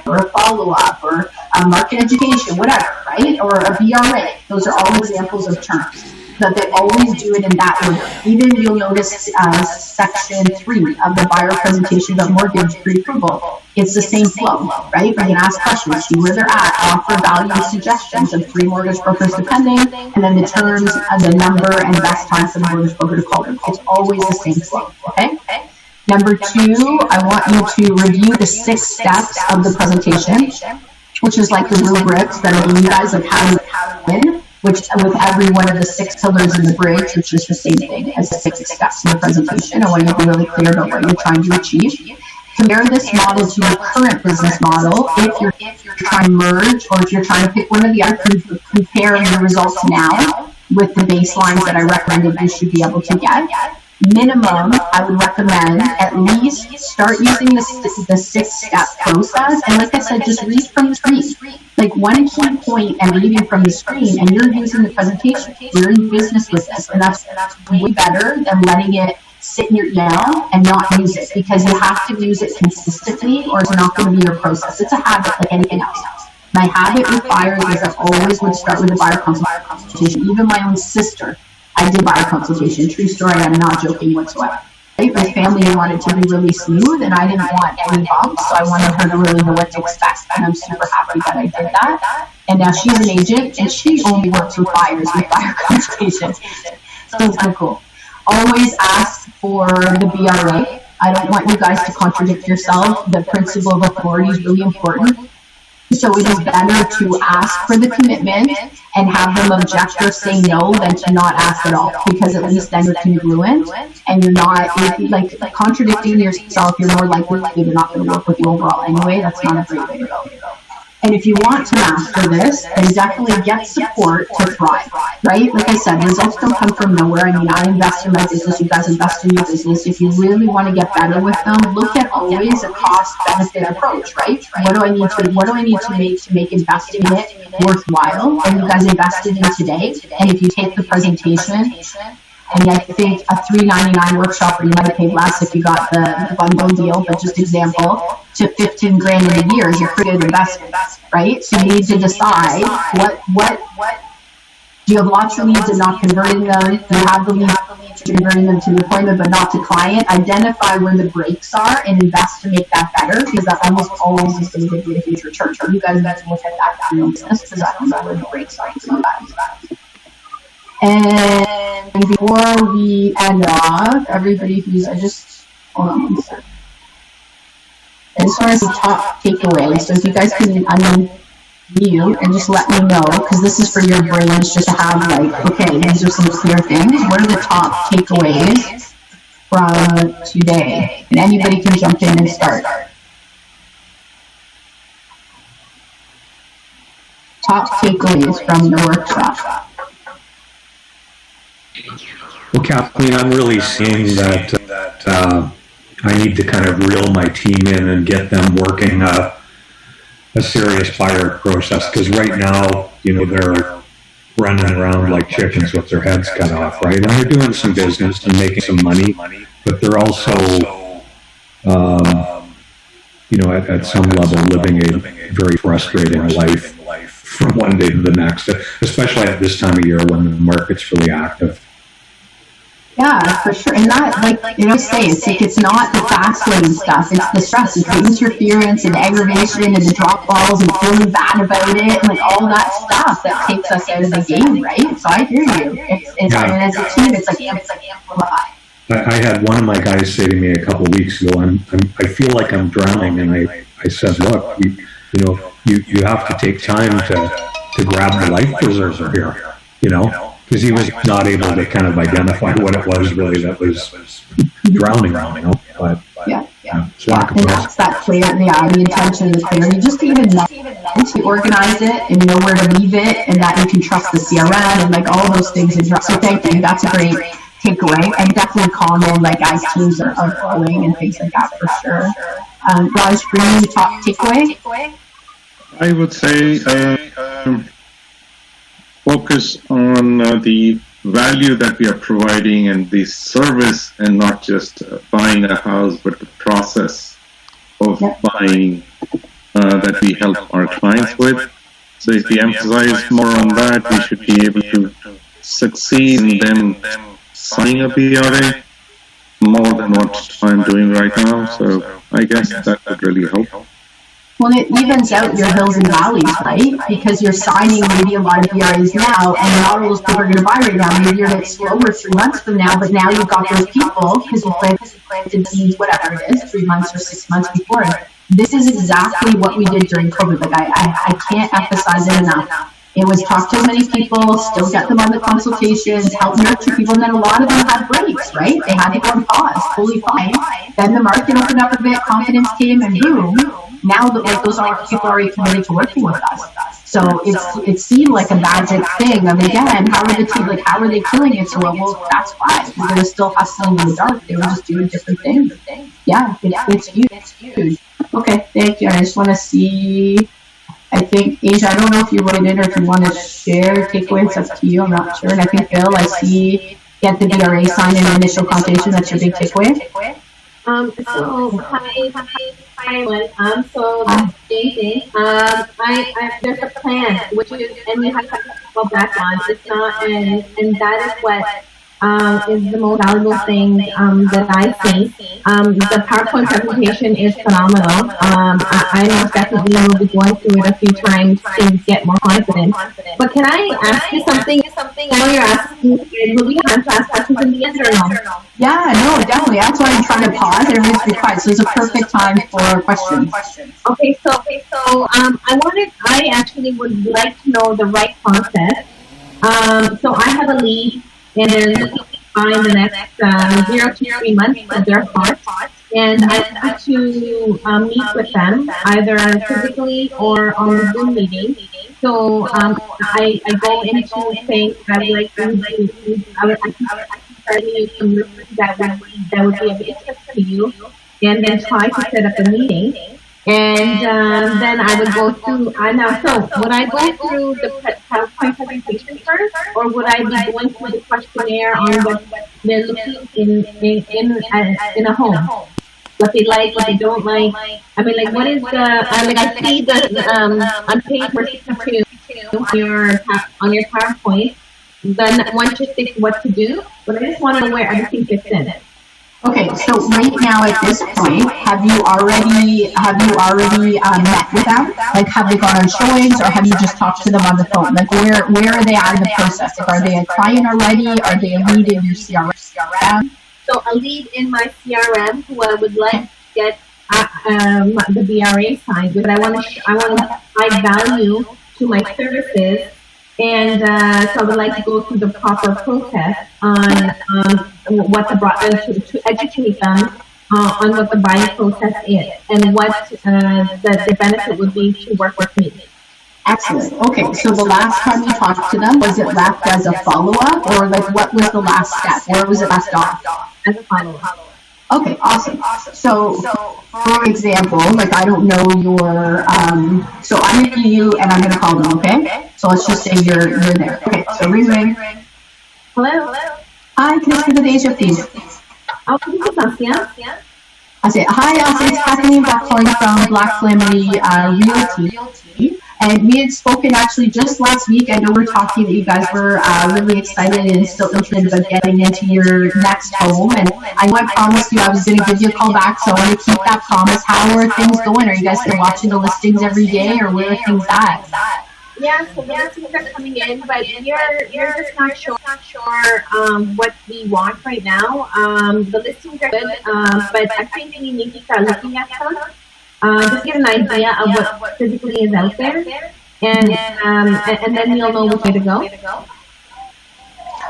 or a follow-up, or a market education, whatever, right? Or a BRA. Those are all examples of terms. That they always do it in that order. Even you'll notice section 3 of the buyer presentation of mortgage pre-approval. It's the same flow, right? We can ask questions, see where they're at, offer value suggestions of 3 mortgage brokers depending, and then the terms, the number, and best time for the mortgage broker to call them. It's always the same flow, okay? Number 2, I want you to review the 6 steps of the presentation, which is like the rubrics that are you guys like how to win. Which with every one of the 6 pillars in the bridge, which is the same thing as the 6 steps in the presentation. I want you to be really clear about what you're trying to achieve. Compare this model to your current business model. If you're trying to merge, or if you're trying to pick one or the other, compare your results now with the baselines that I recommended you should be able to get. Minimum, I would recommend at least start using the 6-step process. And like I said, just read from the screen. Like one key point and reading from the screen, and you're using the presentation. You're in business with this, and that's way better than letting it sit in your email and not use it, because you have to use it consistently or it's not going to be your process. It's a habit like anything else. My habit with buyers is I always would start with a buyer consultation. Even my own sister, I did buyer consultation. True story, I'm not joking whatsoever. My family wanted to be really smooth, and I didn't want any bumps, so I wanted her to really know what to expect, and I'm super happy that I did that. And now she's an agent, and she only works with buyers with buyer consultations. So it's kind of cool. Always ask for the BRA. I don't want you guys to contradict yourself. The principle of authority is really important. So it is better to ask for the commitment and have them object or say no than to not ask at all, because at least then you're congruent and you're not like contradicting yourself. You're more likely they're not going to work with you overall anyway. That's not a great way to go. And if you want to master this, then definitely get support to thrive, right? Like I said, results don't come from nowhere. I mean, I invest in my business, you guys invest in your business. If you really want to get better with them, look at always a cost-benefit approach, right? What do I need to make investing in it worthwhile? And you guys invested in today. And if you take the presentation, and I think a $399 workshop, or you might have paid less if you got the bundle deal, but just example, to $15,000 in a year is a pretty good investment, right? So you need to decide what do you have lots of leads and not converting them? Do you have the leads converting them to the appointment but not to client? Identify where the breaks are and invest to make that better, because that almost always is going to give you a huge return. So you guys need to look at that in your business, because I don't know where the breaks are. And before we end off, everybody who's, hold on one second. I just want to see top takeaways. So if you guys can unmute and just let me know, because this is for your brains, just to have like, okay, these are some clear things. What are the top takeaways from today? And anybody can jump in and start. Top takeaways from the workshop. Well, Kathleen, I'm really seeing that I need to kind of reel my team in and get them working a serious buyer process, because right now, they're running around like chickens with their heads cut off, right? And they're doing some business and making some money, but they're also, at some level living a very frustrating life from one day to the next, especially at this time of year when the market's really active. Yeah, for sure. And that, it's not the fast lane stuff. It's the stress. It's the interference and aggravation and the drop balls and feeling bad about it and all that stuff that takes us out of the game, right? So I hear you. And as a team, it's amplified. I had one of my guys say to me a couple of weeks ago, I feel like I'm drowning, and I said, look, you have to take time to grab the life preserver here, because he was not able to kind of identify what it was really that was drowning. But and that's that clear. Yeah, the intention is clear. You just even know to organize it and know where to leave it, and that you can trust the CRM and all those things. So thank you. That's a great takeaway, and definitely common as teams are growing and things like that for sure. Raj, Green, top takeaway. I would say focus on the value that we are providing and the service, and not just buying a house, but the process of buying that we help our clients with. So if we emphasize more on that, we should be able to succeed in them signing a BRA more than what I'm doing right now. So I guess that would really help. Well, it evens out your hills and valleys, right? Because you're signing maybe a lot of BRAs now, and not all those people are going to buy right now. Maybe you're going to slower 3 months from now, but now you've got those people because you planted seeds, whatever it is, 3 months or 6 months before. This is exactly what we did during COVID. I can't emphasize it enough. It was talk to as many people, still get them on the consultations, help nurture people, and then a lot of them had breaks, right? They had to go on pause, fully fine. Then the market opened up a bit, confidence came, and boom. Now that those people are already committed to working with us. So it seemed like a magic thing. And again, how are they killing it? So well, that's why. They were still hustling in the dark. They were just doing different things. Yeah, it's huge. Okay, thank you. I just want to see. I think, Asia, I don't know if you wrote it in or if you want to share takeaways. It's up to you. I'm not sure. And I think, Bill, I see get the BRA signed in initial consultation? That's your big takeaway? So hi everyone. So that's amazing. There's a plan, which is, and we have to go back on. It's not, and that is what is the most valuable thing that I think. The PowerPoint presentation is phenomenal. I most definitely will be going through it a few times to get more confidence. But can I ask you something? I know you're asking, will we have to ask questions in the end or no? Yeah, no, definitely. That's why I'm trying to pause. Everybody's be quiet, so it's a perfect time for questions. Okay, so I actually would like to know the right process. So I have a lead, and they're looking to find the next 0 to 3 months of their thoughts, and I want to meet with them either physically or on the Zoom meeting. So I go into saying I would like to I can start you some research that would be of interest to you, and then try to set up a meeting. And then I would go through. So would I go through the PowerPoint presentation first, or would I be going through the questionnaire on what they're looking in a home? What they like, what they don't like. I mean, like, what is the? I see the on page 62 on your PowerPoint. Then once you think what to do, but I just want to know where everything fits in. Okay, so right now at this point, have you already met with them? Like, have they gone on showings, or have you just talked to them on the phone? Like, where are they at in the process? Like, are they a client already? Are they a lead in your CRM? So a lead in my CRM who I would like to get the BRA signed, but I want to add value to my services. And so I would like to go through the proper process on what to educate them on what the buying process is and what the benefit would be to work with me. Excellent. Okay, so the last time you talked to them, was it left as a follow-up, or like what was the last step? Where was it left off? As a follow-up. Okay, awesome. So, for example, like I don't know your, so I'm going to you and I'm going to call them, okay? So let's just say you're there. Okay, so ring. Hello? Hi, can I speak with Asia, please? Oh, this is Asya. I say, hi, Asya, it's Kathleen calling from Black Calamity Realty. And we had spoken actually just last week. I know we're talking that you guys were really excited and still interested about getting into your next home. And I know I promised you I was going to give you a call back, so I want to keep that promise. How are things going? Are you guys still watching the listings every day, or where are things at? Yeah, so the listings are coming in, but you're just not sure what we want right now. The listings are good, but I think we need to start looking at them. Just get an idea of what physically is out there, and then you'll know which way to go.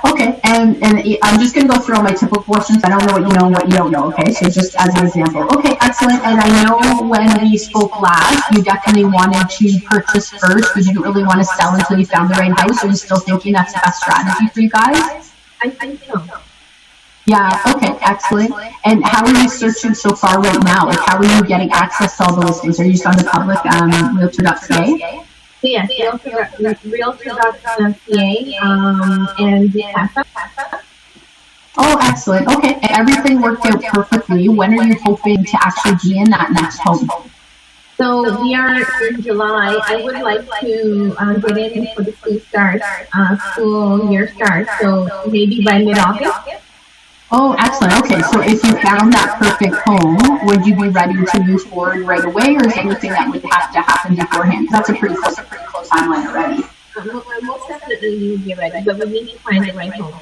Okay, and I'm just going to go through all my typical questions. I don't know what you know and what you don't know, okay? So just as an example. Okay, excellent. And I know when we spoke last, you definitely wanted to purchase first. You didn't really want to sell until you found the right house. Are you still thinking that's the best strategy for you guys? I think so. Yeah, okay, excellent. And how are you searching so far right now? Like, how are you getting access to all the listings? Are you just on the public realtor.ca? Yes, realtor.ca and Casa. Oh, excellent. Okay, and everything worked out perfectly. When are you hoping to actually be in that next home? So we are in July. I would like to get in for the school year start. So maybe by mid-August. Oh, excellent. Okay, so if you found that perfect home, would you be ready to move forward right away, or is anything that would have to happen beforehand? That's a pretty close timeline already. Most definitely we would be ready, but we need to find the right home.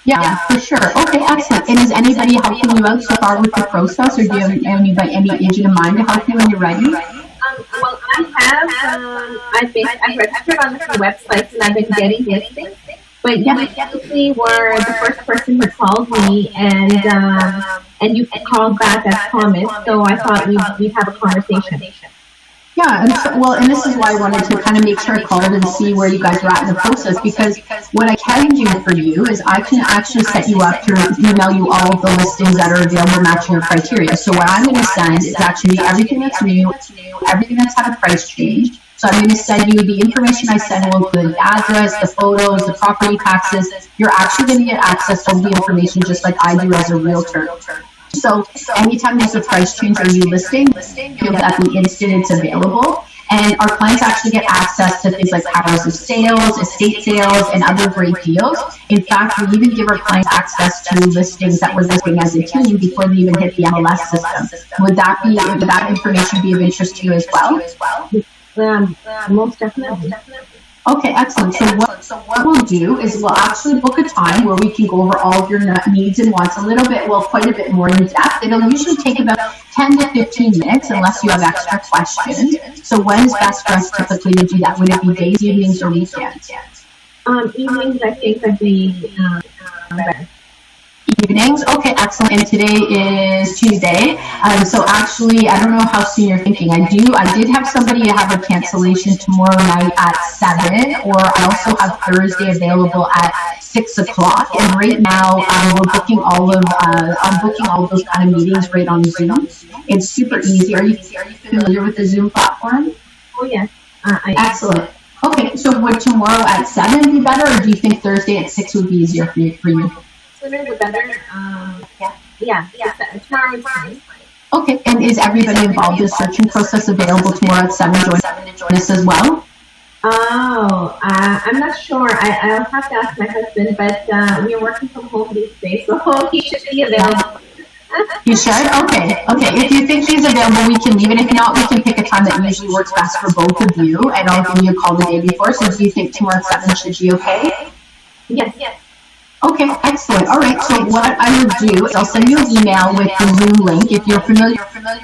Yeah, for sure. Okay, excellent. And is anybody helping you out so far with the process, or do you have any agent in mind to help you when you're ready? Well, I've registered on a few websites and I've been getting listings. But you definitely were the first person who called me, and you called back as promised. So I thought we'd have a conversation. Yeah, and this is why I wanted to kind of make sure I called and see where you guys are at in the process, because what I can do for you is I can actually set you up to email you all of the listings that are available matching your criteria. So what I'm going to send is actually everything that's new, everything that's had a price change, So I'm going to send you the information I send will include the address, the photos, the property taxes. You're actually going to get access to the information just like I do as a realtor. So anytime there's a price change or new listing, you'll get at the instant it's available. And our clients actually get access to things like powers of sales, estate sales, and other great deals. In fact, we even give our clients access to listings that we're listing as a team before they even hit the MLS system. Would that information be of interest to you as well? Most definitely. Okay, excellent. So what we'll do is we'll actually book a time where we can go over all of your needs and wants a little bit, well, quite a bit more in depth. It'll usually take about 10 to 15 minutes unless you have extra questions. So when is best for us typically to do that? Would it be days, evenings, or weekends? Evenings, I think, would be better. Evenings? Okay, excellent. And today is Tuesday. So actually, I don't know how soon you're thinking. I did have somebody have a cancellation tomorrow night at 7, or I also have Thursday available at 6 o'clock. And right now, we're booking I'm booking all of those kind of meetings right on Zoom. It's super easy. Are you familiar with the Zoom platform? Oh, yes. Excellent. Okay, so would tomorrow at 7 be better, or do you think Thursday at 6 would be easier for you? Sooner the better. Yeah. Tomorrow is fine. Okay, and is everybody involved in the searching process available tomorrow at 7 to join us as well? Oh, I'm not sure. I'll have to ask my husband, but we're working from home these days, so he should be available. You should? Okay. If you think he's available, we can leave it. If not, we can pick a time that usually works best for both of you, and I'll give you a call the day before. So do you think tomorrow at 7 should be okay? Yes. Okay, excellent. All right, so what I will do is I'll send you an email with the Zoom link. If you're familiar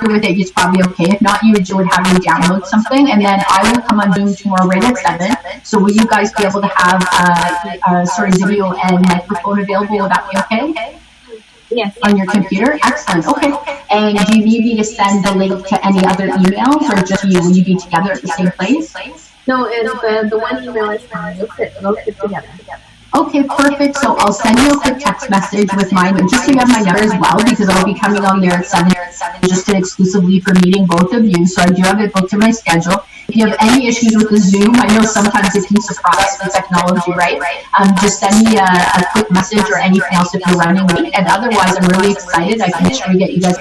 with it, it's probably okay. If not, you would have you download something, and then I will come on Zoom tomorrow right at 7. So will you guys be able to have video and microphone available? Will that be okay? Yes. On your computer? Excellent. Okay. And do you need me to send the link to any other emails, or just you? Will you be together at the same place? No, the one email is fine. We'll sit together. Okay, perfect. So I'll send you a quick text message with mine, and just so you have my number as well, because I'll be coming on there at 7 just exclusively for meeting both of you. So I do have it booked in my schedule. If you have any issues with the Zoom, I know sometimes it can surprise the technology, right? Just send me a quick message or anything else if you're running late. And otherwise, I'm really excited. I can make sure we get you guys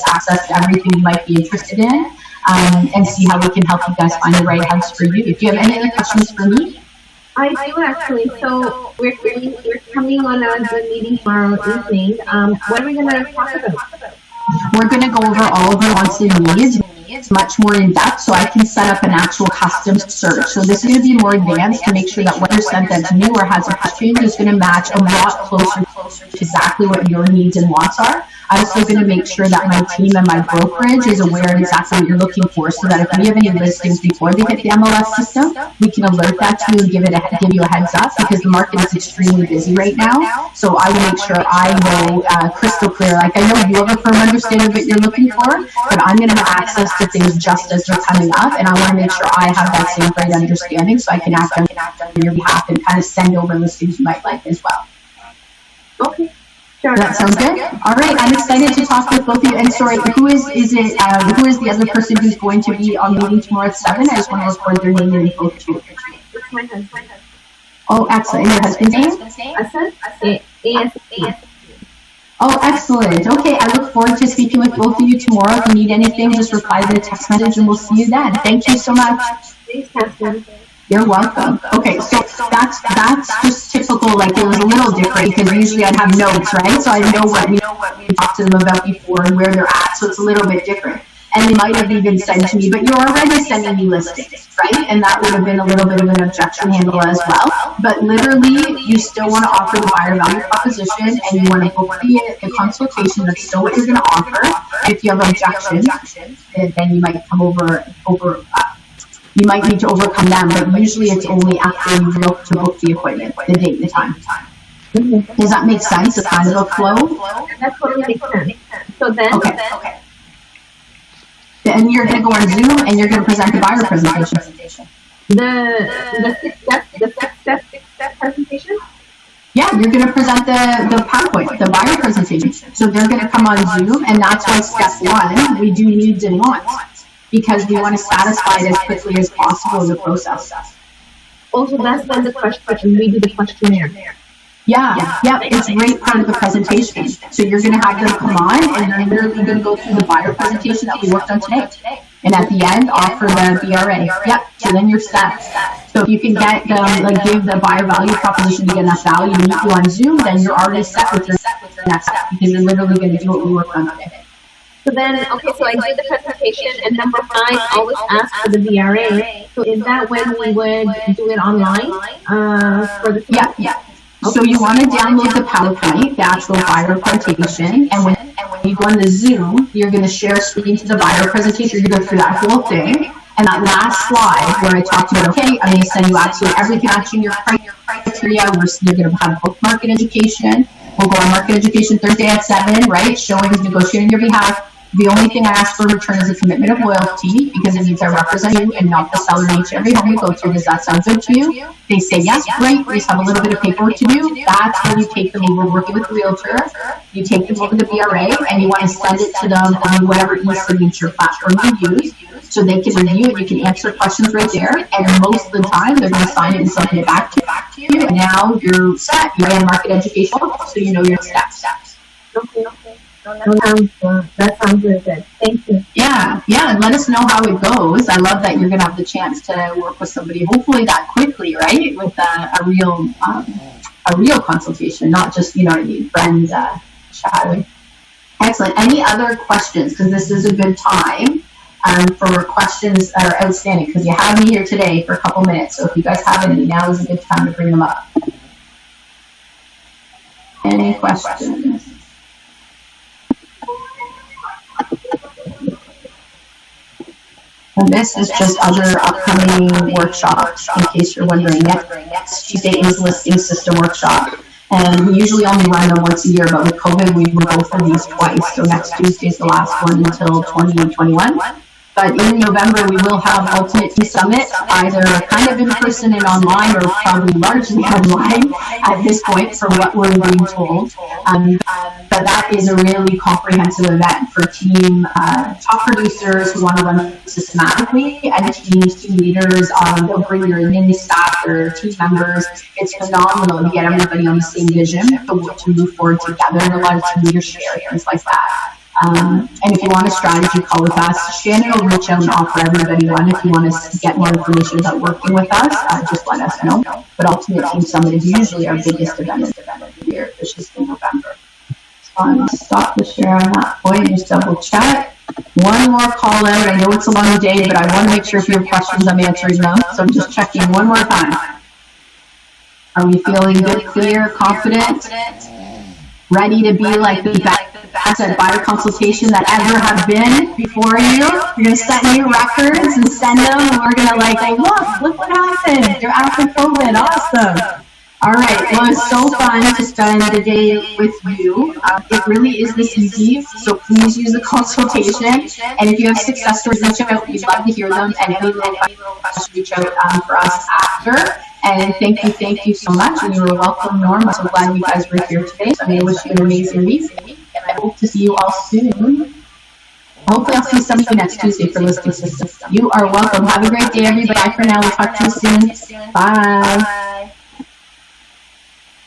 access to everything you might be interested in, and see how we can help you guys find the right house for you. If you have any other questions for me? I do actually. So we're coming on a Zoom meeting tomorrow evening. What are we going to talk about? We're going to go over all of your wants and needs much more in depth, so I can set up an actual custom search. So this is going to be more advanced to make sure that what you're sent that's new or has a question is going to match a lot closer to exactly what your needs and wants are. I'm also going to make sure that my team and my brokerage is aware of exactly what you're looking for, so that if we have any listings before they hit the MLS system, we can alert that to you and give you a heads up, because the market is extremely busy right now. So I will make sure I know crystal clear. Like, I know you have a firm understanding of what you're looking for, but I'm going to have access to things just as they're coming up, and I want to make sure I have that same great understanding, so I can act on your behalf and kind of send over listings you might like as well. Okay. Sure. That sounds good. All right, I'm excited to talk with both of you. And sorry, who is the other person who's going to be on meeting tomorrow at 7? I just want to record their name and info too. It's my husband. Oh, excellent. And your husband's name? Asad. Oh, excellent. Okay, I look forward to speaking with both of you tomorrow. If you need anything, just reply to the text message and we'll see you then. Thank you so much. Thanks, Catherine. You're welcome. Okay, so that's just typical. Like, it was a little different because usually I'd have notes, right? So I know what we talked to them about before and where they're at. So it's a little bit different. And they might have even said to me, but you're already sending me listings, right? And that would have been a little bit of an objection handle as well. But literally, you still want to offer the buyer value proposition, and you want to book the consultation. That's still what you're going to offer. If you have objections, then you might come over. You might need to overcome them, but usually it's only after you look to book the appointment, the date and the time. Does that make sense? It's kind of a flow? That totally makes sense. So then, okay. And you're going to go on Zoom and you're going to present the buyer presentation. The six-step presentation? Yeah, you're going to present the PowerPoint, the buyer presentation. So they're going to come on Zoom, and that's why step 1, we do needs and wants. because we want to satisfy it as quickly as possible in the process. Also, that's when the question, we do the questionnaire. Yeah, it's right part of the presentation. So you're going to have them come on, and they're literally going to go through the buyer presentation that we worked on today. And at the end, offer the BRA. So then you're set. So if you can get them, give the buyer value proposition to get enough value to meet you on Zoom, then you're already set with your next step, because you're literally going to do what we worked on today. So then, okay, so I do the presentation, and number 5, always ask for the BRA. So is that when we would do it online? For the Yeah. So you want to download the PowerPoint, the actual buyer presentation, and when you go on the Zoom, you're going to share a screen to the buyer presentation. You're going to go through that whole thing, and that last slide where I talked about, okay, I'm going to send you absolutely everything matching your criteria. You're going to have book market education. We'll go on market education Thursday at 7, right? Showings, negotiating your behalf. The only thing I ask for in return is a commitment of loyalty, because it means I represent you and not the seller in each every home we go to. Does that sound good to you? They say yes, great. We just have a little bit of paperwork to do. That's when you take them over working with the realtor. You take them over the BRA, and you want to send it to them on whatever e-signature platform you use, so they can review it. You can answer questions right there, and most of the time they're going to sign it and send it back to you. And now you're set. You're in market education, so you know your steps. Okay. That sounds really good. Thank you. Yeah, and let us know how it goes. I love that you're going to have the chance to work with somebody, hopefully that quickly, right? With a real consultation, not just, friends chatting. Excellent. Any other questions? Because this is a good time for questions that are outstanding, because you have me here today for a couple minutes. So if you guys have any, now is a good time to bring them up. Any questions? And this is just other upcoming workshops, in case you're wondering. Next Tuesday is listing system workshop. And we usually only run them once a year, but with COVID, we will go for these twice. So next Tuesday is the last one until 2021. But in November, we will have Ultimate Team Summit, either kind of in person and online, or probably largely online at this point, for what we're being told. But that is a really comprehensive event for team top producers who want to run systematically, and team leaders. They'll bring your mini staff, their team members. It's phenomenal to get everybody on the same vision to move forward together, and a lot of team leaders share things like that. And if you want a strategy call with us, Shannon will reach out and offer everybody one. If you want to get more information about working with us, just let us know. But Ultimate Team Summit is usually our biggest event of the year, which is in November. So I'm going to stop the share on that point and just double check. One more call out. I know it's a long day, but I want to make sure if you have questions, I'm answering them. So I'm just checking one more time. Are we feeling good, clear, confident? Ready to be like the best at buyer consultation that ever have been before you? You're going to set new records and send them, and we're going to look what happened. You're after COVID. Awesome. All right. Well, it's so fun to spend the day with you. It really is this easy. So please use the consultation. And if you have success stories, reach out. We'd love to hear them. And any little questions, reach out for us after. And thank you so much. And you were welcome, Norm. I'm so glad you guys were here today. So I'm going to wish you an amazing week. And I hope to see you all soon. Hopefully I'll see some of you next Tuesday for Listing System. You are welcome. Have a great day, everybody. Bye for now. We'll talk to you soon. Bye.